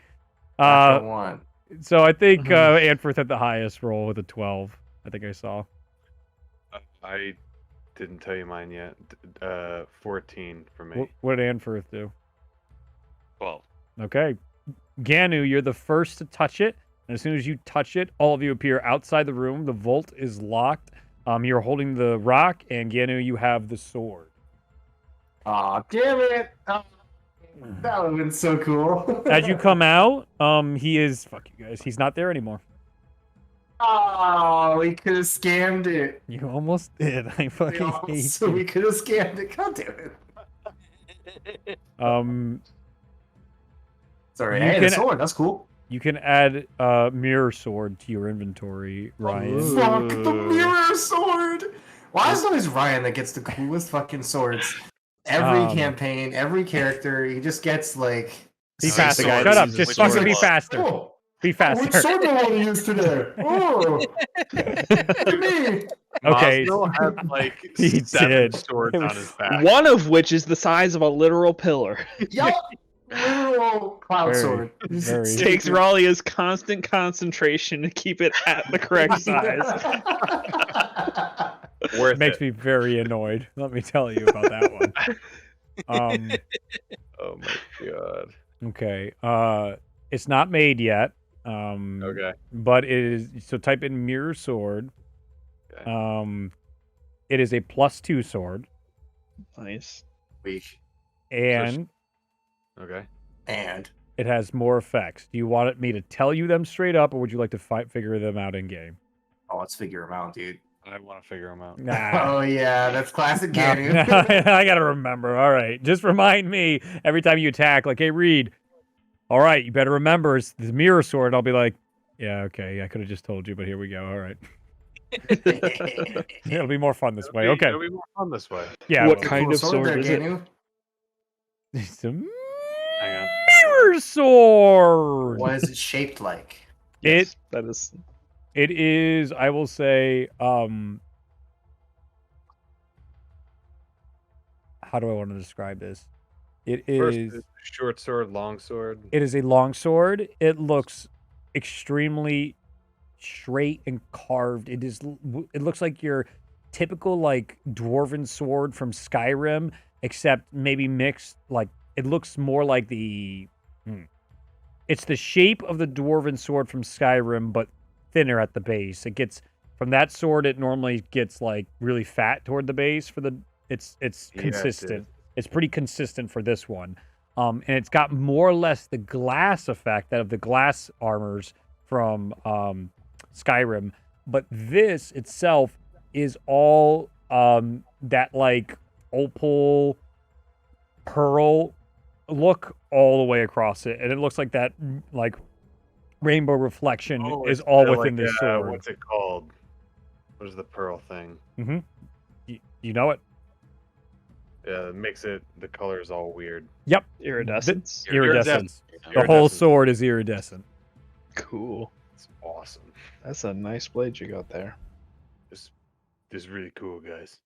S2: Natural 1.
S1: So I think Anforth had the highest roll with a 12. I think I saw.
S3: I didn't tell you mine yet. 14 for me.
S1: What did Anforth do?
S5: 12.
S1: Okay. Ganu, you're the first to touch it. And as soon as you touch it, all of you appear outside the room. The vault is locked. You're holding the rock, and Ganu, you have the sword.
S2: Aw, damn it! Oh, that would have been so cool.
S1: As you come out, he is fuck you guys. He's not there anymore.
S2: Oh, we could have scammed it.
S1: You almost did. I fucking hate
S2: So we
S1: you.
S2: could have scammed it. God damn it. Sorry.
S1: You
S2: Hey, the
S1: can-
S2: sword. That's cool.
S1: You can add mirror sword to your inventory, Ryan.
S2: Fuck the mirror sword. Why is it always Ryan that gets the coolest fucking swords? Every campaign, every character, he just gets like.
S1: Be
S5: Six
S1: faster,
S5: swords.
S1: shut up.
S5: Which
S1: Just fucking
S5: sword?
S1: be faster.
S2: Oh,
S1: Be
S2: which
S1: faster.
S2: sword do I want to use today? Oh, look at me.
S1: Okay.
S3: Mosnell had like
S1: He
S3: 7
S1: did.
S3: swords
S1: It
S3: on
S1: was
S3: his back.
S6: One of which is the size of a literal pillar.
S2: Yup. Literal cloud
S1: Very,
S2: sword.
S1: very.
S6: It takes Ralia's constant concentration to keep it at the correct size.
S3: Worth
S1: Makes
S3: it.
S1: me very annoyed. Let me tell you about that one.
S3: Oh my god.
S1: Okay. It's not made yet.
S3: Okay.
S1: But it is. So type in mirror sword.
S3: Okay.
S1: It is a +2 sword,
S6: Nice.
S2: Weak.
S1: and
S3: Okay.
S2: And
S1: it has more effects. Do you want me to tell you them straight up, or would you like to figure them out in game?
S2: let's figure him out, dude.
S3: I want to figure them out.
S1: Nah.
S2: Oh yeah, that's classic
S1: No,
S2: gaming.
S1: I gotta remember. All right, just remind me every time you attack. Like, hey, Reed. All right, you better remember it's the mirror sword. I'll be like, yeah, okay, I could have just told you, but here we go. All right, it'll be more fun this way. Okay,
S3: It'll be more fun this way.
S1: yeah.
S6: What
S1: well,
S6: kind
S2: Cool
S6: of sword
S2: there,
S6: is it?
S2: Ganu.
S1: It's a
S3: Hang on.
S1: mirror sword.
S2: What is it shaped like?
S1: It
S6: That is.
S1: it is. I will say. How do I want to describe this? It
S3: First
S1: is.
S3: is short sword, long sword.
S1: It is a long sword. It looks extremely straight and carved. It is. It looks like your typical like dwarven sword from Skyrim, except maybe mixed. Like it looks more like the. It's the shape of the dwarven sword from Skyrim, but thinner at the base. It gets from that sword. It normally gets like really fat toward the base for the. It's
S3: Yeah, it
S1: consistent.
S3: did.
S1: It's pretty consistent for this one. And it's got more or less the glass effect that of the glass armors from Skyrim. But this itself is all that like opal pearl look all the way across it. And it looks like that like rainbow reflection is
S3: it's
S1: all
S3: kinda
S1: within
S3: like,
S1: this sword.
S3: What's it called? What is the pearl thing?
S1: You know it?
S3: Yeah, it makes it the colors all weird.
S1: Yep.
S6: Iridescence.
S1: Iridescence. The whole
S3: Iridescence.
S1: sword is iridescent.
S6: Cool.
S3: It's awesome.
S6: That's a nice blade you got there.
S3: This is really cool, guys.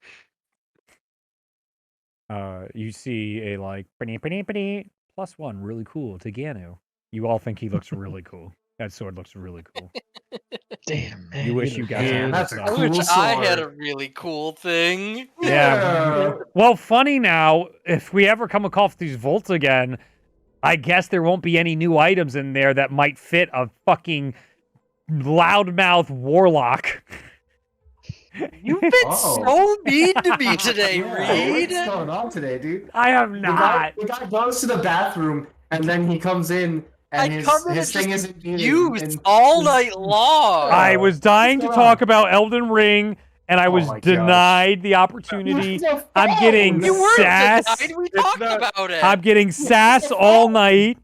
S1: You see a like +1, really cool to Ganu. You all think he looks really cool. That sword looks really cool.
S6: Damn, man.
S1: You wish you got
S2: Man,
S1: some
S2: that's a
S1: stuff.
S4: I wish
S2: cool
S4: I had a
S2: sword.
S4: really cool thing.
S1: Yeah. Well, funny now, if we ever come across these vaults again, I guess there won't be any new items in there that might fit a fucking loudmouth warlock.
S4: You've been so mean to me today,
S2: Yeah,
S4: Reed.
S2: what's going on today, dude?
S1: I am not.
S2: The guy goes to the bathroom and then he comes in and
S4: I come in
S2: his thing
S4: and
S2: isn't being
S4: used all night long.
S1: I was dying to
S2: What's
S1: talk
S2: going
S1: about Elden Ring, and I
S2: Oh
S1: was
S2: my gosh.
S1: denied the opportunity.
S2: on?
S1: I'm getting
S4: You weren't
S1: sass.
S4: denied. We
S3: It's
S4: talked
S3: not-
S4: about it.
S1: I'm getting sass all night.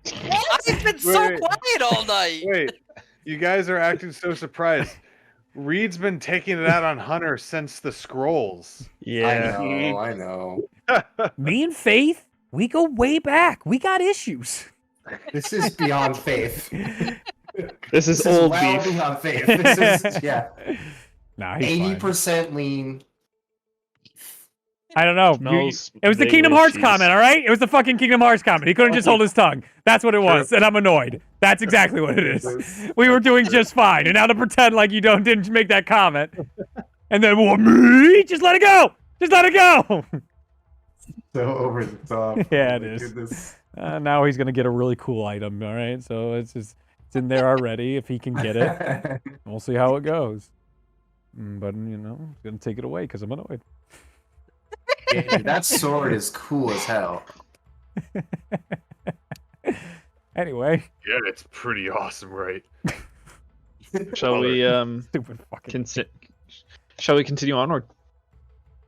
S4: I've been so
S3: Wait.
S4: quiet all night.
S3: Wait, you guys are acting so surprised. Reed's been taking it out on Hunter since the scrolls.
S6: Yeah.
S2: I know.
S1: Me and Faith, we go way back. We got issues.
S2: This is beyond faith.
S6: This is
S2: This
S6: old
S2: well
S6: beef.
S2: beyond faith. This is yeah.
S1: Nah, he's fine.
S2: 80% lean.
S1: I don't know.
S6: Smells
S1: It was the
S6: vaguely
S1: Kingdom Hearts
S6: cheese.
S1: comment, all right? It was the fucking Kingdom Hearts comment. He couldn't just hold his tongue. That's what it was, and I'm annoyed. That's exactly what it is. We were doing just fine, and now to pretend like you didn't make that comment, and then well, me, just let it go. Just let it go.
S2: So over the top.
S1: Yeah,
S2: Oh
S1: it
S2: my
S1: is.
S2: goodness.
S1: Now he's gonna get a really cool item, all right? So it's in there already. If he can get it, we'll see how it goes. But you know, I'm gonna take it away because I'm annoyed.
S2: Yeah, that sword is cool as hell.
S1: Anyway,
S3: Yeah, it's pretty awesome, right?
S6: Shall we
S1: stupid fucking.
S6: shall we continue onward?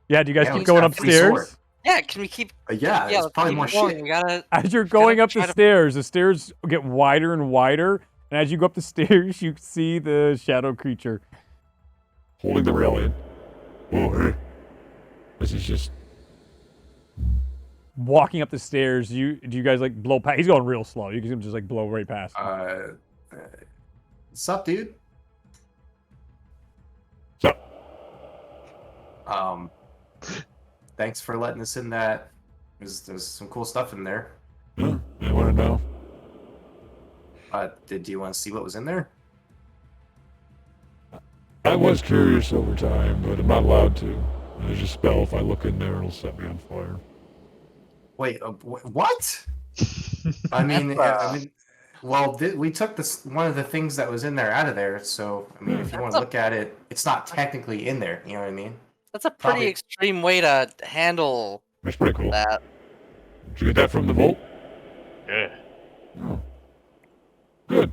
S1: Yeah, do you guys
S2: Yeah,
S1: keep
S2: he's
S1: going
S2: got a free sword.
S1: upstairs?
S4: Yeah, can we keep?
S2: Yeah,
S4: Yeah,
S2: it's
S4: let's
S2: probably
S4: keep
S2: more
S4: going.
S2: shit.
S4: We gotta.
S1: As you're going up
S4: try
S1: the
S4: to-
S1: stairs get wider and wider, and as you go up the stairs, you see the shadow creature.
S7: Holding the railing. Oh, hey. This is just.
S1: Walking up the stairs, do you guys like blow past? He's going real slow. You can just like blow right past him.
S2: What's up, dude?
S7: So,
S2: Thanks for letting us in that. There's some cool stuff in there.
S7: you want to know?
S2: Did you want to see what was in there?
S7: I was curious over time, but I'm not allowed to. There's a spell. If I look in there, it'll set me on fire.
S2: Wait, what? I mean, well, we took this one of the things that was in there out of there. So, I mean, if you want to look at it, it's not technically in there. You know what I mean?
S4: That's a pretty
S2: Probably-
S4: extreme way to handle
S7: That's pretty cool.
S4: that.
S7: Did you get that from the vault?
S3: Yeah.
S7: Oh. Good.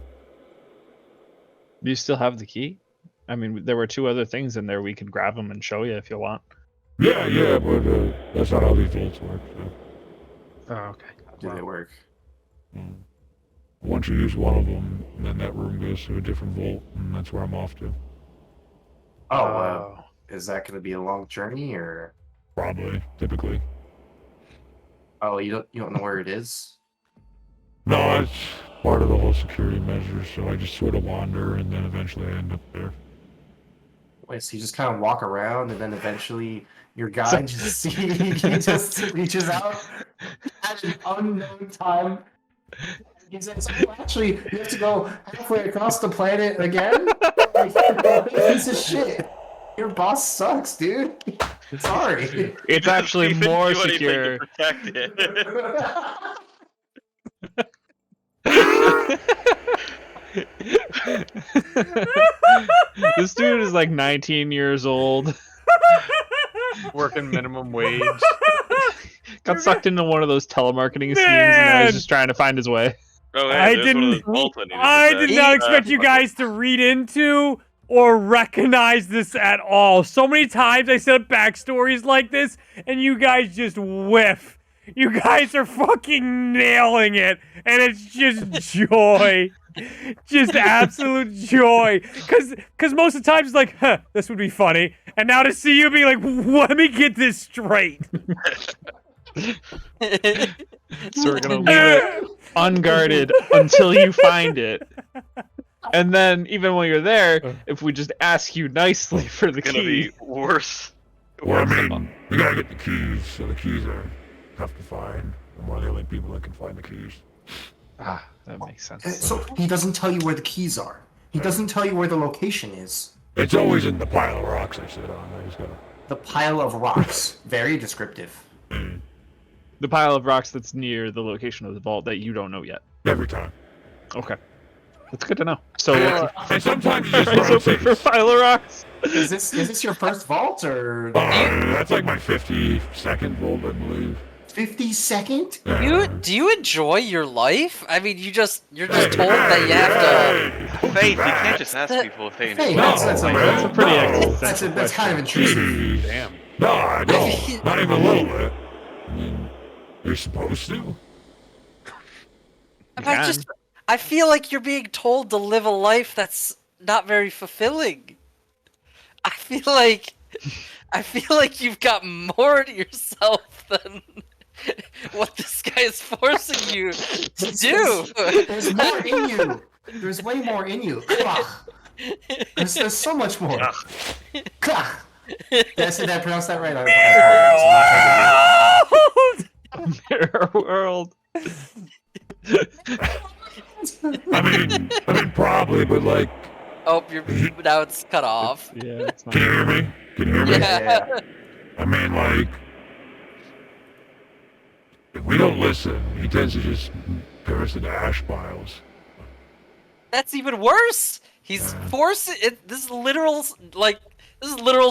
S6: Do you still have the key? I mean, there were two other things in there. We could grab them and show you if you want.
S7: Yeah, but that's not how these vaults work. So.
S6: Oh, okay.
S2: How do they work?
S7: Once you use one of them, then that room goes to a different vault, and that's where I'm off to.
S2: Oh, is that going to be a long journey, or?
S7: Probably, typically.
S2: Oh, you don't know where it is?
S7: No, it's part of the whole security measures, so I just sort of wander, and then eventually I end up there.
S2: Wait, so you just kind of walk around, and then eventually your guy he just reaches out at an unknown time. He says, "Oh, actually, you have to go halfway across the planet again." Like, piece of shit. Your boss sucks, dude. Sorry.
S6: It's actually
S5: He didn't
S6: more
S5: do anything
S6: secure.
S5: to protect it.
S6: This dude is like 19 years old.
S3: Working minimum wage.
S6: Got sucked into one of those telemarketing schemes, and now
S1: Man!
S6: he's just trying to find his way.
S5: Oh, hey,
S1: I
S5: there's one of those
S1: didn't.
S5: vaults I needed to
S1: I
S5: protect.
S1: did not expect you guys to read into or recognize this at all. So many times I set up backstories like this, and you guys just whiff. You guys are fucking nailing it, and it's just joy. Just absolute joy. Cause most of the times it's like, huh, this would be funny. And now to see you be like, let me get this straight.
S6: So we're gonna leave it unguarded until you find it. And then, even when you're there, if we just ask you nicely for the
S5: It's gonna
S6: key,
S5: be worse.
S7: Well, I
S5: Worse than
S7: mean, we gotta get the keys, so the keys are tough to find. I'm one of the only people that can find the keys.
S6: Ah, that makes sense.
S2: So he doesn't tell you where the keys are. He doesn't tell you where the location is.
S7: It's always in the pile of rocks I sit on. I just gotta...
S2: The pile of rocks. Very descriptive.
S6: The pile of rocks that's near the location of the vault that you don't know yet.
S7: Every time.
S6: Okay. That's good to know. So,
S7: And sometimes you just
S6: eyes
S7: run
S6: open for a
S7: safe.
S6: pile of rocks.
S2: Is this your first vault or
S7: That's like my 52nd vault, I believe.
S2: 52nd?
S4: Do you enjoy your life? I mean, you're just told that you have to.
S5: Faith, you can't just ask people if they enjoy.
S2: Hey,
S7: No,
S2: that's a
S7: man,
S6: pretty
S7: no.
S6: existential
S2: That's kind of intrusive.
S7: Jeez.
S3: Damn.
S7: No, I don't. Not even a little bit. I mean, you're supposed to.
S4: I feel like you're being told to live a life that's not very fulfilling. I feel like you've got more to yourself than what this guy is forcing you to do.
S2: There's more in you. There's way more in you. Ugh. There's so much more. Ugh. Did I say that? Pronounce that right?
S6: Mirror world.
S7: I mean, probably, but like,
S4: Oh, now it's cut off.
S6: Yeah, it's not.
S7: can you hear me? Can you hear me?
S4: Yeah.
S7: I mean, like, if we don't listen, he tends to just put us into ash piles.
S4: That's even worse. He's forcing it. This is literal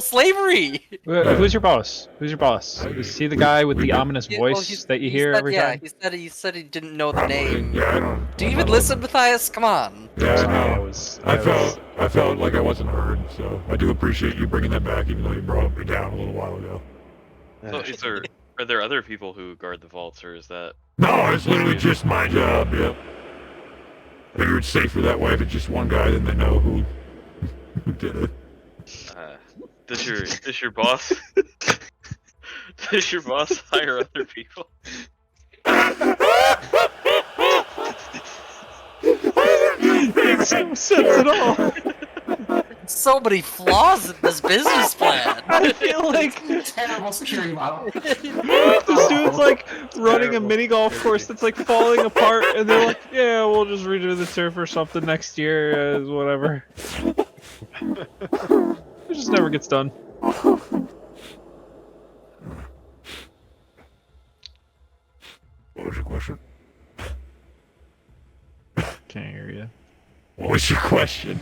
S4: slavery.
S6: Who's your boss? Who's your boss? Is he the guy with the ominous voice that you hear every time?
S4: He said he didn't know the name.
S7: Yeah, I don't.
S4: Do you even listen, Matthias? Come on.
S7: Yeah,
S6: I
S7: no.
S6: was.
S7: I felt like I wasn't heard, so I do appreciate you bringing that back, even though you brought me down a little while ago.
S5: So are there other people who guard the vaults, or is that?
S7: No, it's literally just my job. Yep. I figure it's safer that way if it's just one guy, then they know who did it.
S5: Does your boss does your boss hire other people?
S6: Makes no sense at all.
S4: So many flaws in this business plan.
S6: I feel like
S2: Terrible security model.
S6: this dude's like running a mini golf course that's like falling apart, and they're like, "Yeah, we'll just redo the turf or something next year, whatever." It just never gets done.
S7: What was your question?
S6: Can't hear you.
S7: What was your question?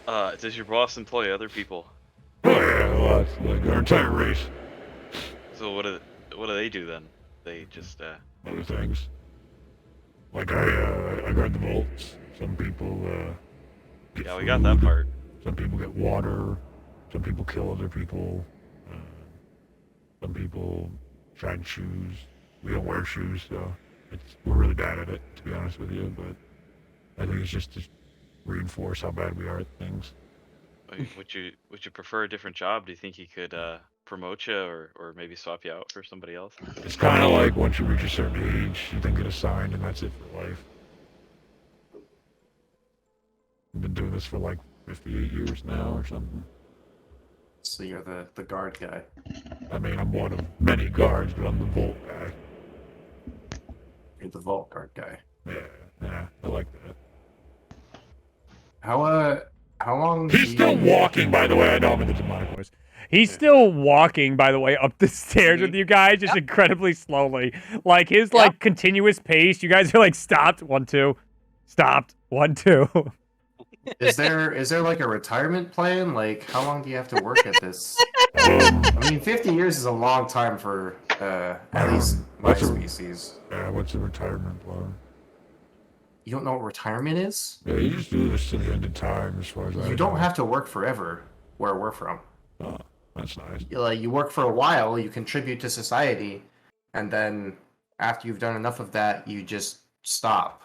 S5: Does your boss employ other people?
S7: Oh yeah, lots, like our entire race.
S5: So what do they do then? They just
S7: Other things. Like I guard the vaults. Some people get
S5: yeah, we got that
S7: food.
S5: part.
S7: Some people get water. Some people kill other people. Some people shine shoes. We don't wear shoes, so we're really bad at it, to be honest with you. But I think it's just to reinforce how bad we are at things.
S5: Would you prefer a different job? Do you think he could promote you or maybe swap you out for somebody else?
S7: It's kind of like once you reach a certain age, you then get assigned, and that's it for life. I've been doing this for like 58 years now or something.
S2: So you're the guard guy.
S7: I mean, I'm one of many guards, but I'm the vault guy.
S2: You're the vault guard guy.
S7: Yeah, I like that.
S2: How long?
S7: He's still walking, by the way. I know I'm in the demonic voice.
S1: He's still walking, by the way, up the stairs with you guys, just incredibly slowly. Like his like continuous pace. You guys are like stopped, 1, 2, stopped, 1, 2.
S2: Is there like a retirement plan? Like, how long do you have to work at this? I mean, 50 years is a long time for at least my species.
S7: Yeah, what's the retirement plan?
S2: You don't know what retirement is?
S7: Yeah, you just do this to the end of time, as far as I know.
S2: You don't have to work forever where we're from.
S7: Oh, that's nice.
S2: You work for a while, you contribute to society, and then after you've done enough of that, you just stop.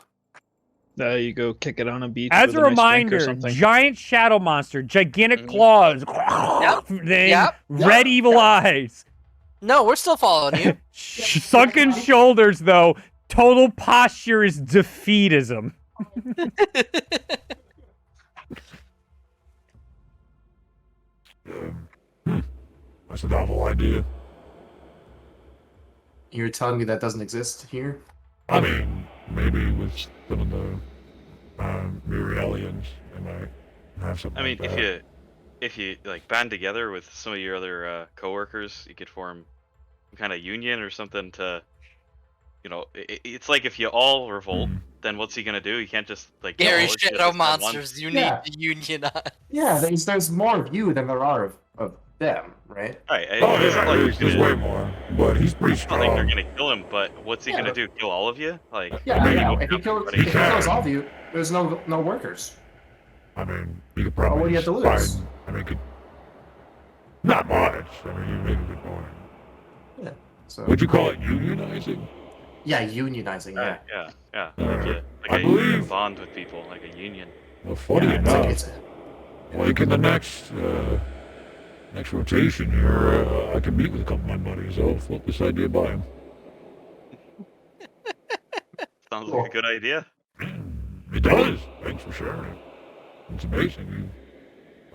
S6: You go kick it on a beach.
S1: As
S6: with
S1: a
S6: nice drink or
S1: reminder,
S6: something.
S1: giant shadow monster, gigantic claws, thing, red evil eyes.
S4: No, we're still following you.
S1: Sunken shoulders, though. Total posture is defeatism.
S7: That's a novel idea.
S2: You're telling me that doesn't exist here?
S7: I mean, maybe with some of the Mirrellians, they might have something.
S5: I mean,
S7: like that.
S5: if you like band together with some of your other coworkers, you could form some kind of union or something to, you know, it's like if you all revolt, then what's he gonna do? He can't just like kill all
S4: Scary
S5: of you at
S4: shadow
S5: the same once.
S4: monsters, you
S2: Yeah.
S4: need to unionize.
S2: Yeah, there's more of you than there are of them, right?
S5: Right.
S7: Oh
S5: It's not
S7: yeah,
S5: like
S7: there's
S5: you're gonna,
S7: way more, but he's pretty
S5: it's not like they're
S7: strong.
S5: gonna kill him, but what's he
S2: Yeah,
S5: gonna
S2: but-
S5: do? Kill all of you? Like,
S2: Yeah,
S7: mean,
S2: yeah.
S7: you
S2: If he kills
S5: everybody.
S2: all of you, there's no workers.
S7: I mean, you could probably
S2: what do you have to lose?
S7: find. I mean, not much. I mean, you make a good point.
S2: So
S7: Would you call it unionizing?
S2: yeah, unionizing. Yeah.
S5: yeah.
S7: I
S5: Like you
S7: believe-
S5: bond with people, like a union.
S7: Well, funny
S2: Yeah,
S7: enough,
S2: it's
S7: like in the next rotation here, I can meet with a couple of my buddies. I'll flip this idea by him.
S5: Sounds
S2: Cool.
S5: like a good idea.
S7: It does. Thanks for sharing it. It's amazing.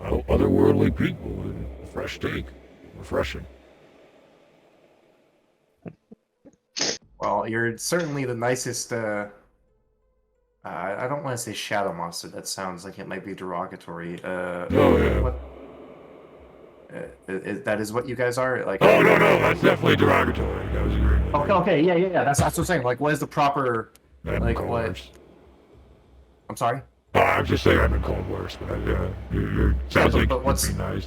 S7: Otherworldly people and a fresh take. Refreshing.
S2: well, you're certainly the nicest. I don't want to say shadow monster. That sounds like it might be derogatory.
S7: Oh, yeah.
S2: What? That is what you guys are like.
S7: Oh, no, that's definitely derogatory. I was agreeing with you.
S2: Okay, yeah. That's what I'm saying. Like, what is the proper?
S7: I've been
S2: Like
S7: called
S2: what?
S7: worse.
S2: I'm sorry.
S7: I'm just saying I've been called worse, but you're sounds like
S2: but what's-
S7: you'd be nice.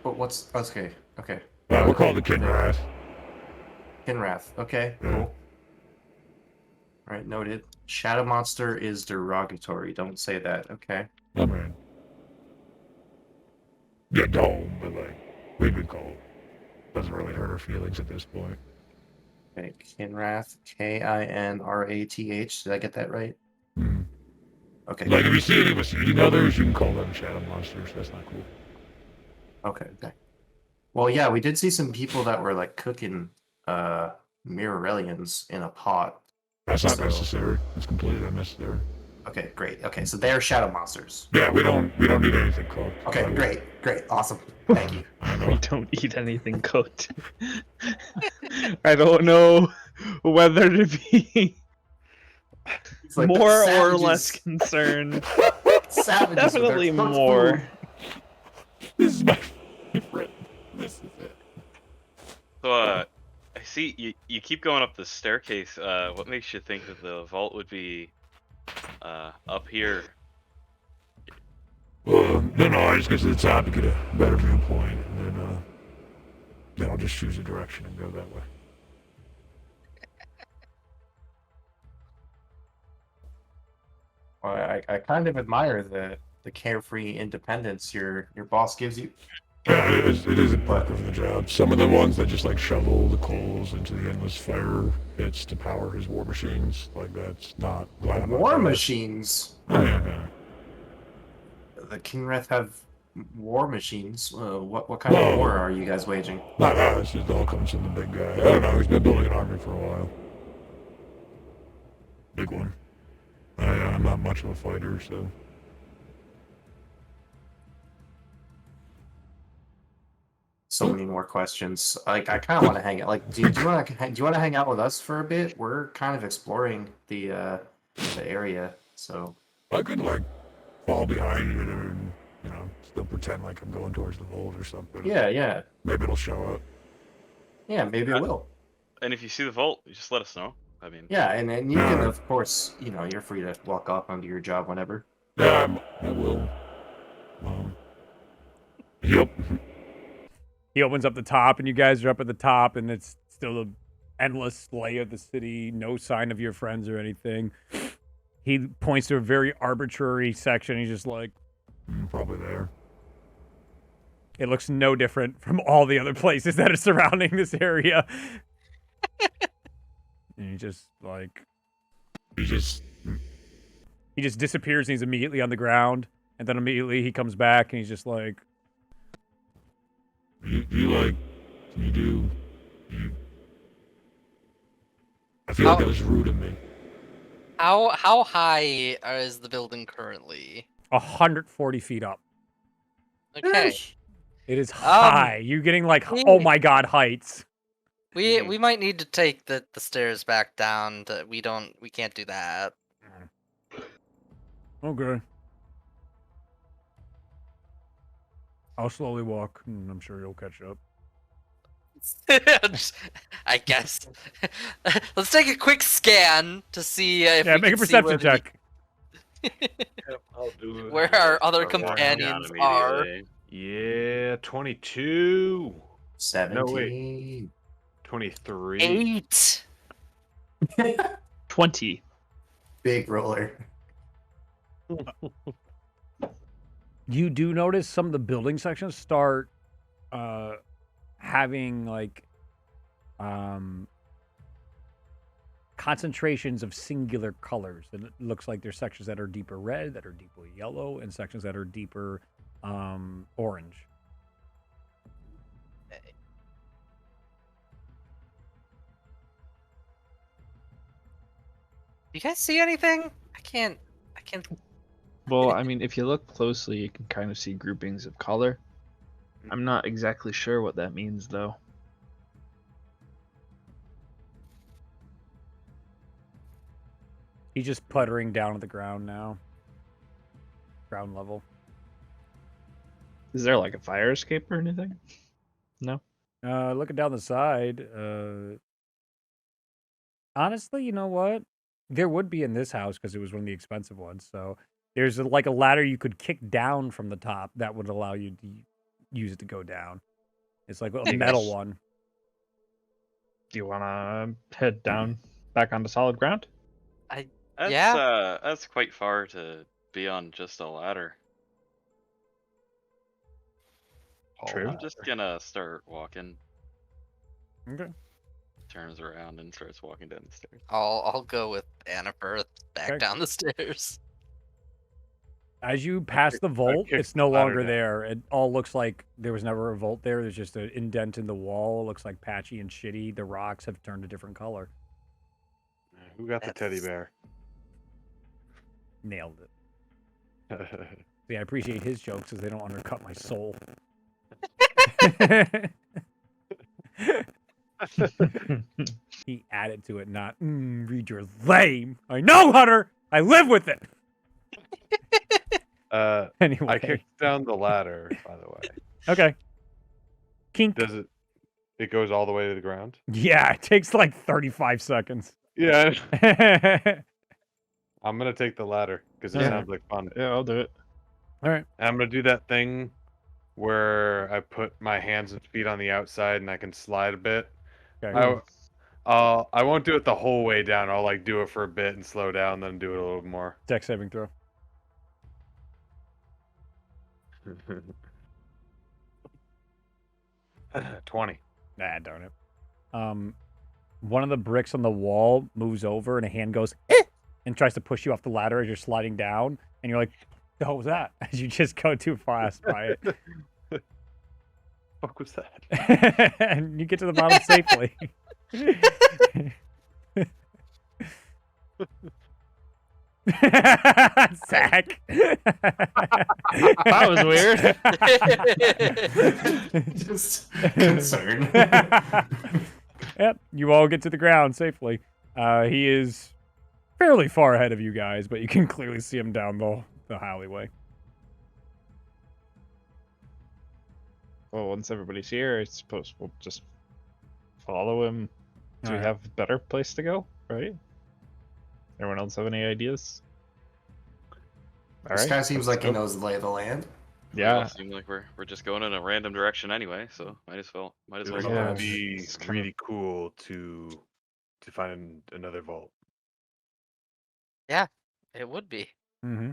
S2: But what's okay? Okay.
S7: We're called the Kinrath.
S2: Kinrath. Okay.
S7: Yeah.
S2: Cool. All right. Noted. Shadow monster is derogatory. Don't say that. Okay.
S7: I mean, yeah, don't, but like, we've been called. Doesn't really hurt our feelings at this point.
S2: Okay. Kinrath. Kinrath. Did I get that right?
S7: Hmm.
S2: Okay.
S7: Like, if you see any of us eating others, you can call them shadow monsters. That's not cool.
S2: Okay. Well, yeah, we did see some people that were like cooking Mirrorellians in a pot.
S7: That's not
S2: So-
S7: necessary. It's completely unnecessary.
S2: Okay, great. Okay, so they're shadow monsters.
S7: Yeah, we don't need anything cooked.
S2: Okay, great, awesome. Thank you.
S7: I
S6: We
S7: know.
S6: don't eat anything cooked. I don't know whether to be
S2: It's like
S6: more
S2: the
S6: or less
S2: savages-
S6: concerned.
S2: savages with their
S6: Definitely
S2: cooked
S6: more.
S2: food.
S7: This is my favorite. This is it.
S5: So, I see you keep going up the staircase. What makes you think that the vault would be up here?
S7: Well, no, I just get to the top to get a better viewpoint, and then I'll just choose a direction and go that way.
S2: Well, I kind of admire the carefree independence your boss gives you.
S7: Yeah, it is a perk of the job. Some of the ones that just like shovel the coals into the endless fire pits to power his war machines, like that's not glad I'm not
S2: War
S7: doing it.
S2: machines.
S7: Oh, yeah.
S2: The Kinrath have war machines. What kind of
S7: Whoa.
S2: war are you guys waging?
S7: Not us, it all comes from the big guy. I don't know, he's been building an army for a while. Big one. I'm not much of a fighter, so.
S2: So many more questions. Like, I kind of want to hang out. Like, do you want to hang out with us for a bit? We're kind of exploring the area. So
S7: I could like fall behind you and, still pretend like I'm going towards the vault or something.
S2: yeah,
S7: Maybe it'll show up.
S2: maybe it will.
S5: And if you see the vault, you just let us know. I mean,
S2: Yeah, and you can of course, you're free to walk off onto your job whenever.
S7: Yeah, I will. Yep.
S1: He opens up the top, and you guys are up at the top, and it's still an endless lay of the city. No sign of your friends or anything. He points to a very arbitrary section. He's just like,
S7: Probably there.
S1: it looks no different from all the other places that are surrounding this area. And he just like
S7: He just.
S1: he just disappears, and he's immediately on the ground. And then immediately he comes back, and he's just like,
S7: I feel like that was rude of me.
S4: How high is the building currently?
S1: 140 feet up.
S4: Okay.
S1: It is high. You're getting like, oh my god, heights.
S4: We might need to take the stairs back down. We can't do that.
S1: Okay. I'll slowly walk, and I'm sure you'll catch up.
S4: I guess. Let's take a quick scan to see if
S1: Yeah,
S4: we
S1: make a
S4: can see where
S1: perception check.
S3: I'll do it.
S4: where our other
S5: Start walking down
S4: companions are.
S5: immediately.
S3: Yeah, 22.
S2: 17.
S3: 23.
S4: 8.
S6: 20.
S2: Big roller.
S1: You do notice some of the building sections start having like concentrations of singular colors, and it looks like there's sections that are deeper red, that are deeper yellow, and sections that are deeper orange.
S4: You guys see anything? I can't.
S6: Well, I mean, if you look closely, you can kind of see groupings of color. I'm not exactly sure what that means, though.
S1: He's just puttering down to the ground now. Ground level.
S6: Is there like a fire escape or anything? No.
S1: Looking down the side. Honestly, you know what? There would be in this house because it was one of the expensive ones. So there's like a ladder you could kick down from the top that would allow you to use it to go down. It's like a metal one.
S6: Do you want to head down back onto solid ground?
S5: That's quite far to be on just a ladder.
S3: True.
S5: I'm just gonna start walking.
S1: Okay.
S5: Turns around and starts walking down the stairs.
S4: I'll go with Annabeth back
S1: Okay.
S4: down the stairs.
S1: As you pass the vault,
S3: kicked
S1: it's no
S3: the ladder
S1: longer
S3: down.
S1: there. It all looks like there was never a vault there. There's just an indent in the wall. It looks like patchy and shitty. The rocks have turned a different color.
S3: Who got the teddy bear?
S1: Nailed it. See, I appreciate his jokes because they don't undercut my soul. He added to it, not read your lame. I know, Hunter. I live with it. Anyway,
S3: I kicked down the ladder, by the way.
S1: okay. Kink.
S3: Does it? It goes all the way to the ground?
S1: Yeah, it takes like 35 seconds.
S3: Yeah.
S1: All
S3: I'm gonna take the ladder because it
S6: Yeah.
S3: sounds like fun.
S6: Yeah, I'll do it.
S1: right.
S3: And I'm gonna do that thing where I put my hands and feet on the outside and I can slide a bit.
S1: Okay.
S3: I won't do it the whole way down. I'll like do it for a bit and slow down, then do it a little more.
S1: Deck saving throw.
S3: 20.
S1: Nah, darn it. One of the bricks on the wall moves over, and a hand goes "Eh!" and tries to push you off the ladder as you're sliding down, and you're like, "The hell was that?" As you just go too fast by it,
S3: Fuck was that?
S1: and you get to the bottom safely. Zach.
S6: That was weird.
S2: Just concerned.
S1: Yep, you all get to the ground safely. He is fairly far ahead of you guys, but you can clearly see him down the alleyway.
S6: Well, once everybody's here, I suppose we'll just follow him. Do we
S1: Alright.
S6: have a better place to go, right? Everyone else have any ideas?
S2: This guy seems
S6: let's
S2: like he
S6: go.
S2: knows the lay of the land.
S5: We all
S6: Yeah,
S5: seem like we're just going in a random direction anyway, so might as well
S3: It
S5: go.
S3: would
S6: Yeah,
S3: be
S6: it's kinda-
S3: really cool to find another vault.
S4: It would be.
S1: Mm-hmm.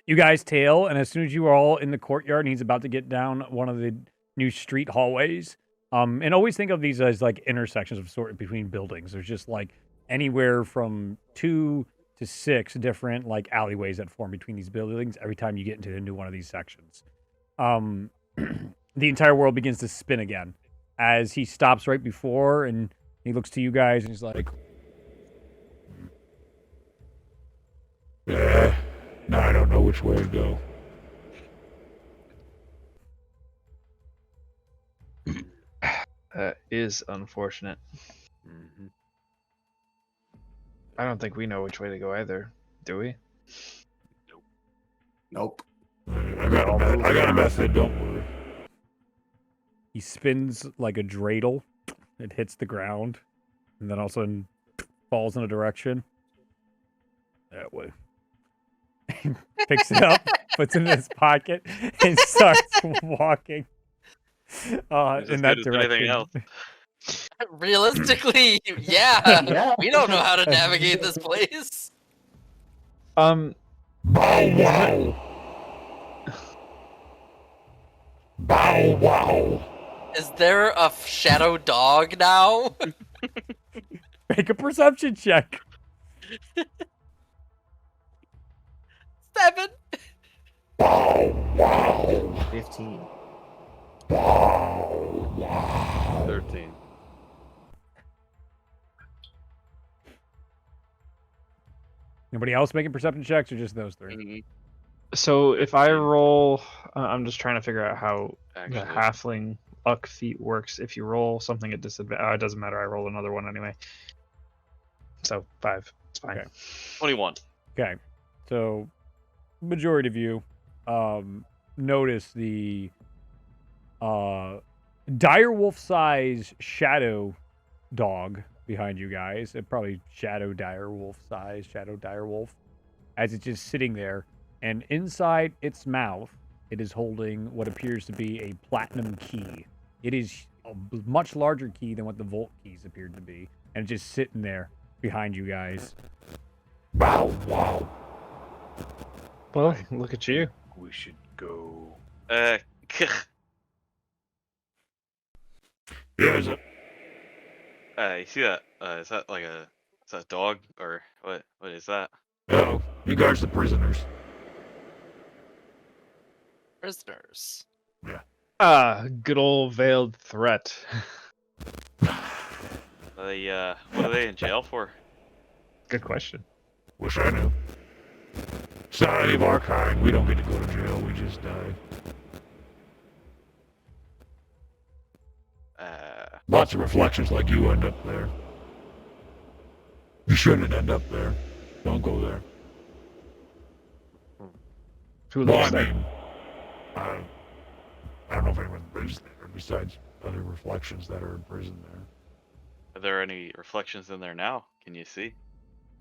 S1: You guys tail, and as soon as you are all in the courtyard, and he's about to get down one of the new street hallways. And always think of these as like intersections of sort between buildings. There's just like anywhere from 2 to 6 different like alleyways that form between these buildings every time you get into a new one of these sections. The entire world begins to spin again as he stops right before, and he looks to you guys, and he's like,
S7: Now I don't know which way to go.
S6: is unfortunate.
S3: Mm-hmm.
S6: I don't think we know which way to go either, do we?
S2: Nope.
S7: I got a method, don't worry.
S1: He spins like a dreidel. It hits the ground, and then all of a sudden falls in a direction. That way. Picks it up, puts it in his pocket, and starts walking
S5: It's as
S1: in that
S5: good as anything
S1: direction.
S5: else.
S4: Realistically, yeah.
S2: Yeah.
S4: We don't know how to navigate this place.
S7: Bow wow. Bow wow.
S4: Is there a shadow dog now?
S1: Make a perception check.
S4: 7.
S7: Bow wow.
S2: 15.
S7: Bow wow.
S3: 13.
S1: Nobody else making perception checks, or just those three?
S5: Mhm.
S6: So if I roll, I'm just trying to figure out how
S5: Actually,
S6: the halfling luck feat works. If you roll something at disadvantage, it doesn't matter. I roll another one anyway. So 5. It's fine.
S1: Okay.
S5: 21.
S1: Okay, so majority of you notice the dire wolf size shadow dog behind you guys. It probably shadow dire wolf size, shadow dire wolf, as it's just sitting there, and inside its mouth it is holding what appears to be a platinum key. It is a much larger key than what the Volt keys appeared to be, and it's just sitting there behind you guys.
S7: Bow wow.
S6: Well, look at you.
S3: We should go.
S7: Yeah, is it?
S5: You see that? Is that like a? Is that a dog or what? What is that?
S7: No, you guys the prisoners.
S4: Prisoners.
S6: Ah, good old veiled threat.
S5: What are they in jail for?
S6: Good question.
S7: Wish I knew. It's not any of our kind. We don't get to go to jail. We just die. Lots of reflections like you end up there. You shouldn't end up there. Don't go there.
S6: Who
S7: Well, I
S6: lives there?
S7: mean, I don't know if anyone lives there besides other reflections that are in prison there.
S5: Are there any reflections in there now? Can you see?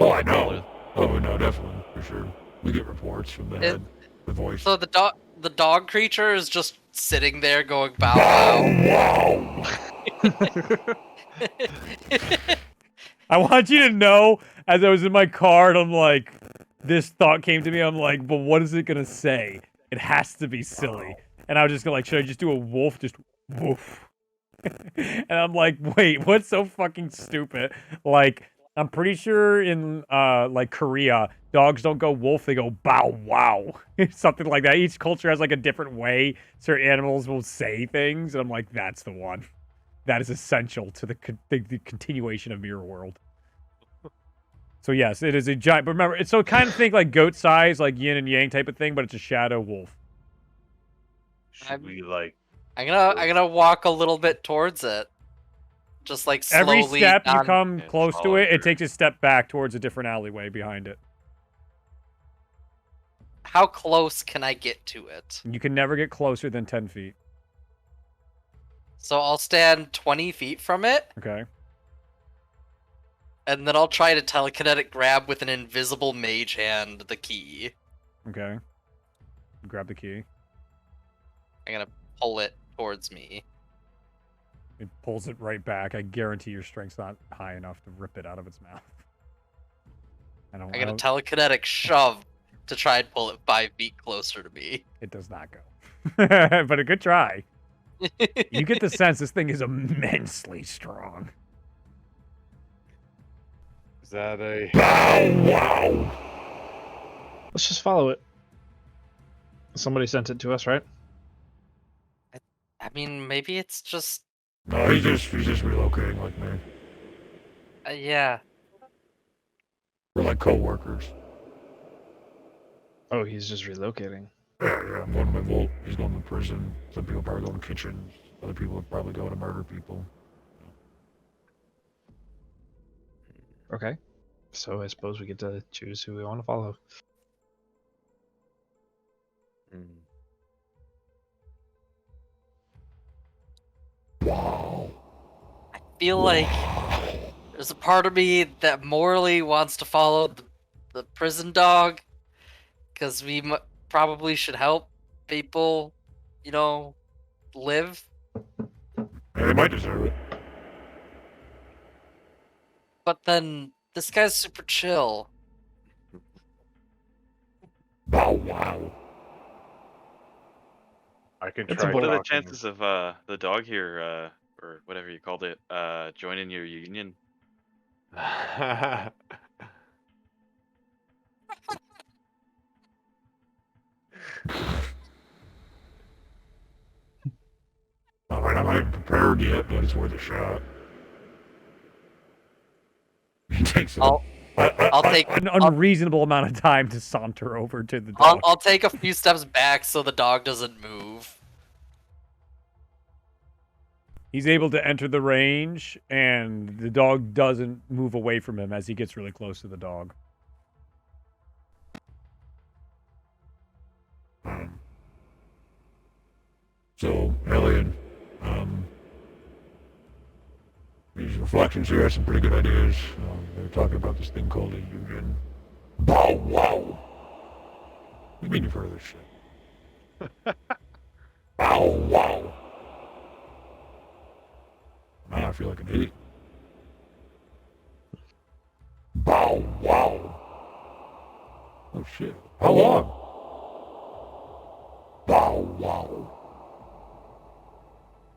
S7: Oh, I know. Oh, no, definitely, for sure. We get reports from the head, the voice.
S4: So the dog creature is just sitting there going bow
S7: Bow
S4: wow.
S7: wow!
S1: I want you to know, as I was in my car, and I'm like, this thought came to me. I'm like, but what is it gonna say? It has to be silly. And I was just gonna like, should I just do a wolf? Just woof. And I'm like, wait, what's so fucking stupid? Like, I'm pretty sure in like Korea, dogs don't go wolf, they go bow wow. Something like that. Each culture has like a different way certain animals will say things, and I'm like, that's the one. That is essential to the continuation of Mirror World. So yes, it is a giant. But remember, it's so kind of think like goat size, like yin and yang type of thing, but it's a shadow wolf.
S3: Should we like?
S4: I'm gonna walk a little bit towards it, just like slowly.
S1: Every step you
S4: down-
S1: come
S3: Yeah,
S1: close to
S3: follow
S1: it, it
S3: through.
S1: takes a step back towards a different alleyway behind it.
S4: How close can I get to it?
S1: You can never get closer than 10 feet.
S4: So I'll stand 20 feet from it,
S1: Okay.
S4: and then I'll try to telekinetic grab with an invisible mage hand the key.
S1: Okay. Grab the key.
S4: I'm gonna pull it towards me.
S1: It pulls it right back. I guarantee your strength's not high enough to rip it out of its mouth.
S4: I'm gonna telekinetic shove to try and pull it 5 feet closer to me.
S1: It does not go. But a good try. You get the sense this thing is immensely strong.
S3: Is that a?
S7: Bow wow!
S6: Let's just follow it. Somebody sent it to us, right?
S4: I mean, maybe it's just
S7: No, he's just relocating like me.
S4: yeah.
S7: We're like co-workers.
S6: Oh, he's just relocating.
S7: Yeah, I'm going to my vault. He's going to prison. Some people probably go to kitchens. Other people probably go to murder people.
S6: Okay. So I suppose we get to choose who we want to follow.
S7: Wow.
S4: I feel like there's a part of me that morally wants to follow the prison dog, because we probably should help people, live.
S7: Hey, they might deserve it.
S4: But then this guy's super chill.
S7: Bow wow.
S3: I can
S6: That's a
S3: try.
S5: What are the
S3: talking.
S5: chances of the dog here, or whatever you called it, joining your union?
S7: Alright, I'm not even prepared yet, but it's worth a shot. He takes it.
S4: I'll take
S1: An unreasonable amount of time to saunter over to the dog.
S4: I'll take a few steps back so the dog doesn't move.
S1: He's able to enter the range, and the dog doesn't move away from him as he gets really close to the dog.
S7: So, Alien, these reflections here have some pretty good ideas. They're talking about this thing called a union. Bow wow. What do you mean you've heard of this shit? Bow wow. Now I feel like an idiot. Bow wow. Oh shit. How long? Bow wow.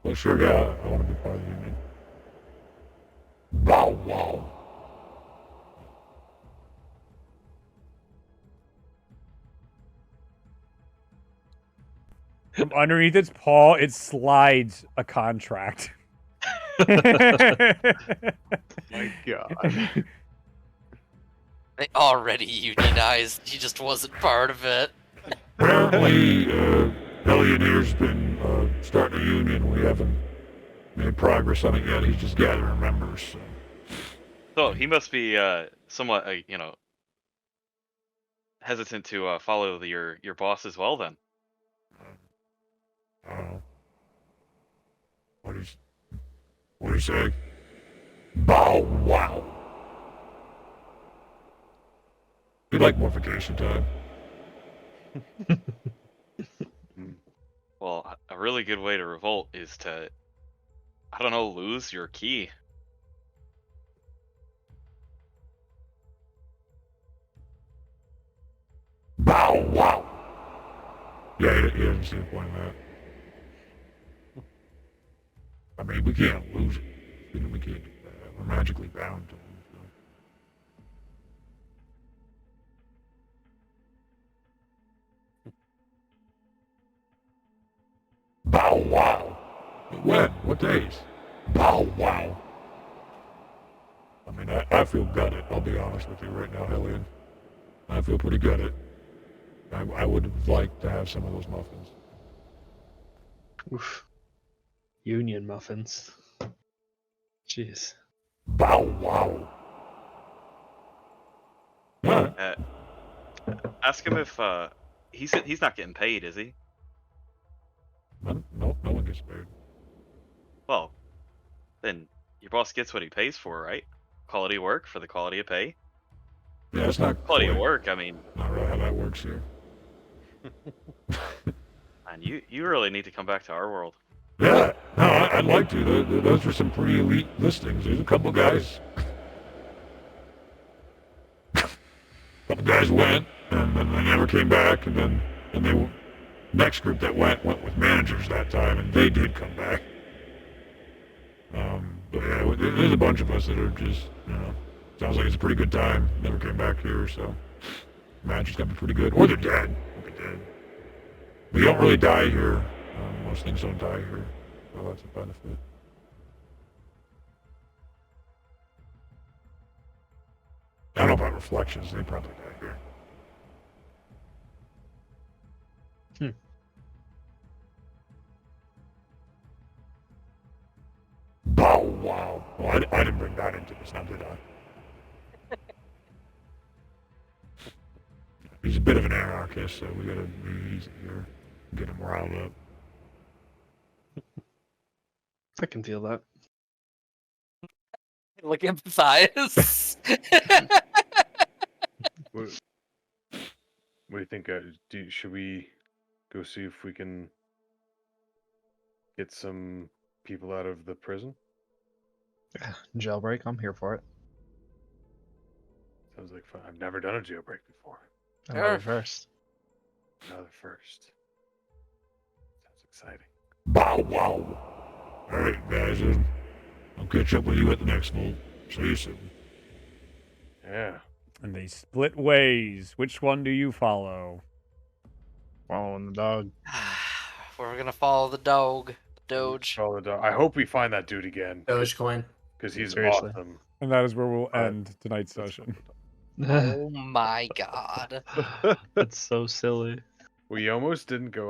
S7: Well, sure, yeah, I want to be part of the union. Bow wow.
S1: From underneath its paw, it slides a contract.
S3: My God.
S4: They already unionized. He just wasn't part of it.
S7: Apparently, Millionaire's been starting a union. We haven't made progress on it yet. He's just gathering members. So.
S5: So he must be somewhat, hesitant to follow your boss as well. Then
S7: I don't know. What do you say? Bow wow. We'd like more vacation time.
S5: well, a really good way to revolt is to, I don't know, lose your key.
S7: Bow wow. Yeah, he doesn't see the point of that. I mean, we can't lose it. We can't do that. We're magically bound to him. So. Bow wow. When? What days? Bow wow. I mean, I feel gutted, I'll be honest with you right now, Hellion. I feel pretty gutted. I would have liked to have some of those muffins.
S6: Oof. Union muffins. Jeez.
S7: Bow wow. Huh?
S5: Ask him if he's not getting paid, is he?
S7: No one gets paid.
S5: Well, then your boss gets what he pays for, right? Quality work for the quality of pay.
S7: Yeah, it's not
S5: Quality of
S7: quite-
S5: work. I mean,
S7: Not really how that works here.
S5: man, you really need to come back to our world.
S7: Yeah, no, I'd like to. Those are some pretty elite listings. There's a couple guys. Went, and then they never came back, and then next group that went with managers that time, and they did come back. But yeah, there's a bunch of us that are just, sounds like it's a pretty good time. Never came back here, so managers got to be pretty good, or they're dead. They're dead. We don't really die here. Most things don't die here, so that's a benefit. I don't know about reflections. They probably die here. Bow wow. Well, I didn't bring that into this, now did I? bit of an anarchist, so we gotta be easy here. Get him riled up.
S6: I can feel that.
S4: Like empathize.
S3: What do you think? Should we go see if we can get some people out of the prison?
S6: Jailbreak, I'm here for it.
S3: Sounds like fun. I've never done a jailbreak before.
S6: Another
S4: Sure.
S6: first.
S3: Another first. Sounds exciting.
S7: Bow wow. Alright, guys, I'll catch up with you at the next one. See you soon.
S3: Yeah.
S1: And they split ways. Which one do you follow?
S6: Following the dog.
S4: We're gonna follow the dog. Doge.
S3: Follow the dog. I hope we find that dude again.
S2: Dogecoin.
S3: Because he's
S6: Seriously.
S3: awesome.
S1: And that is where we'll
S3: Alright.
S1: end tonight's session.
S4: Oh my god.
S6: That's so silly.
S3: We almost didn't go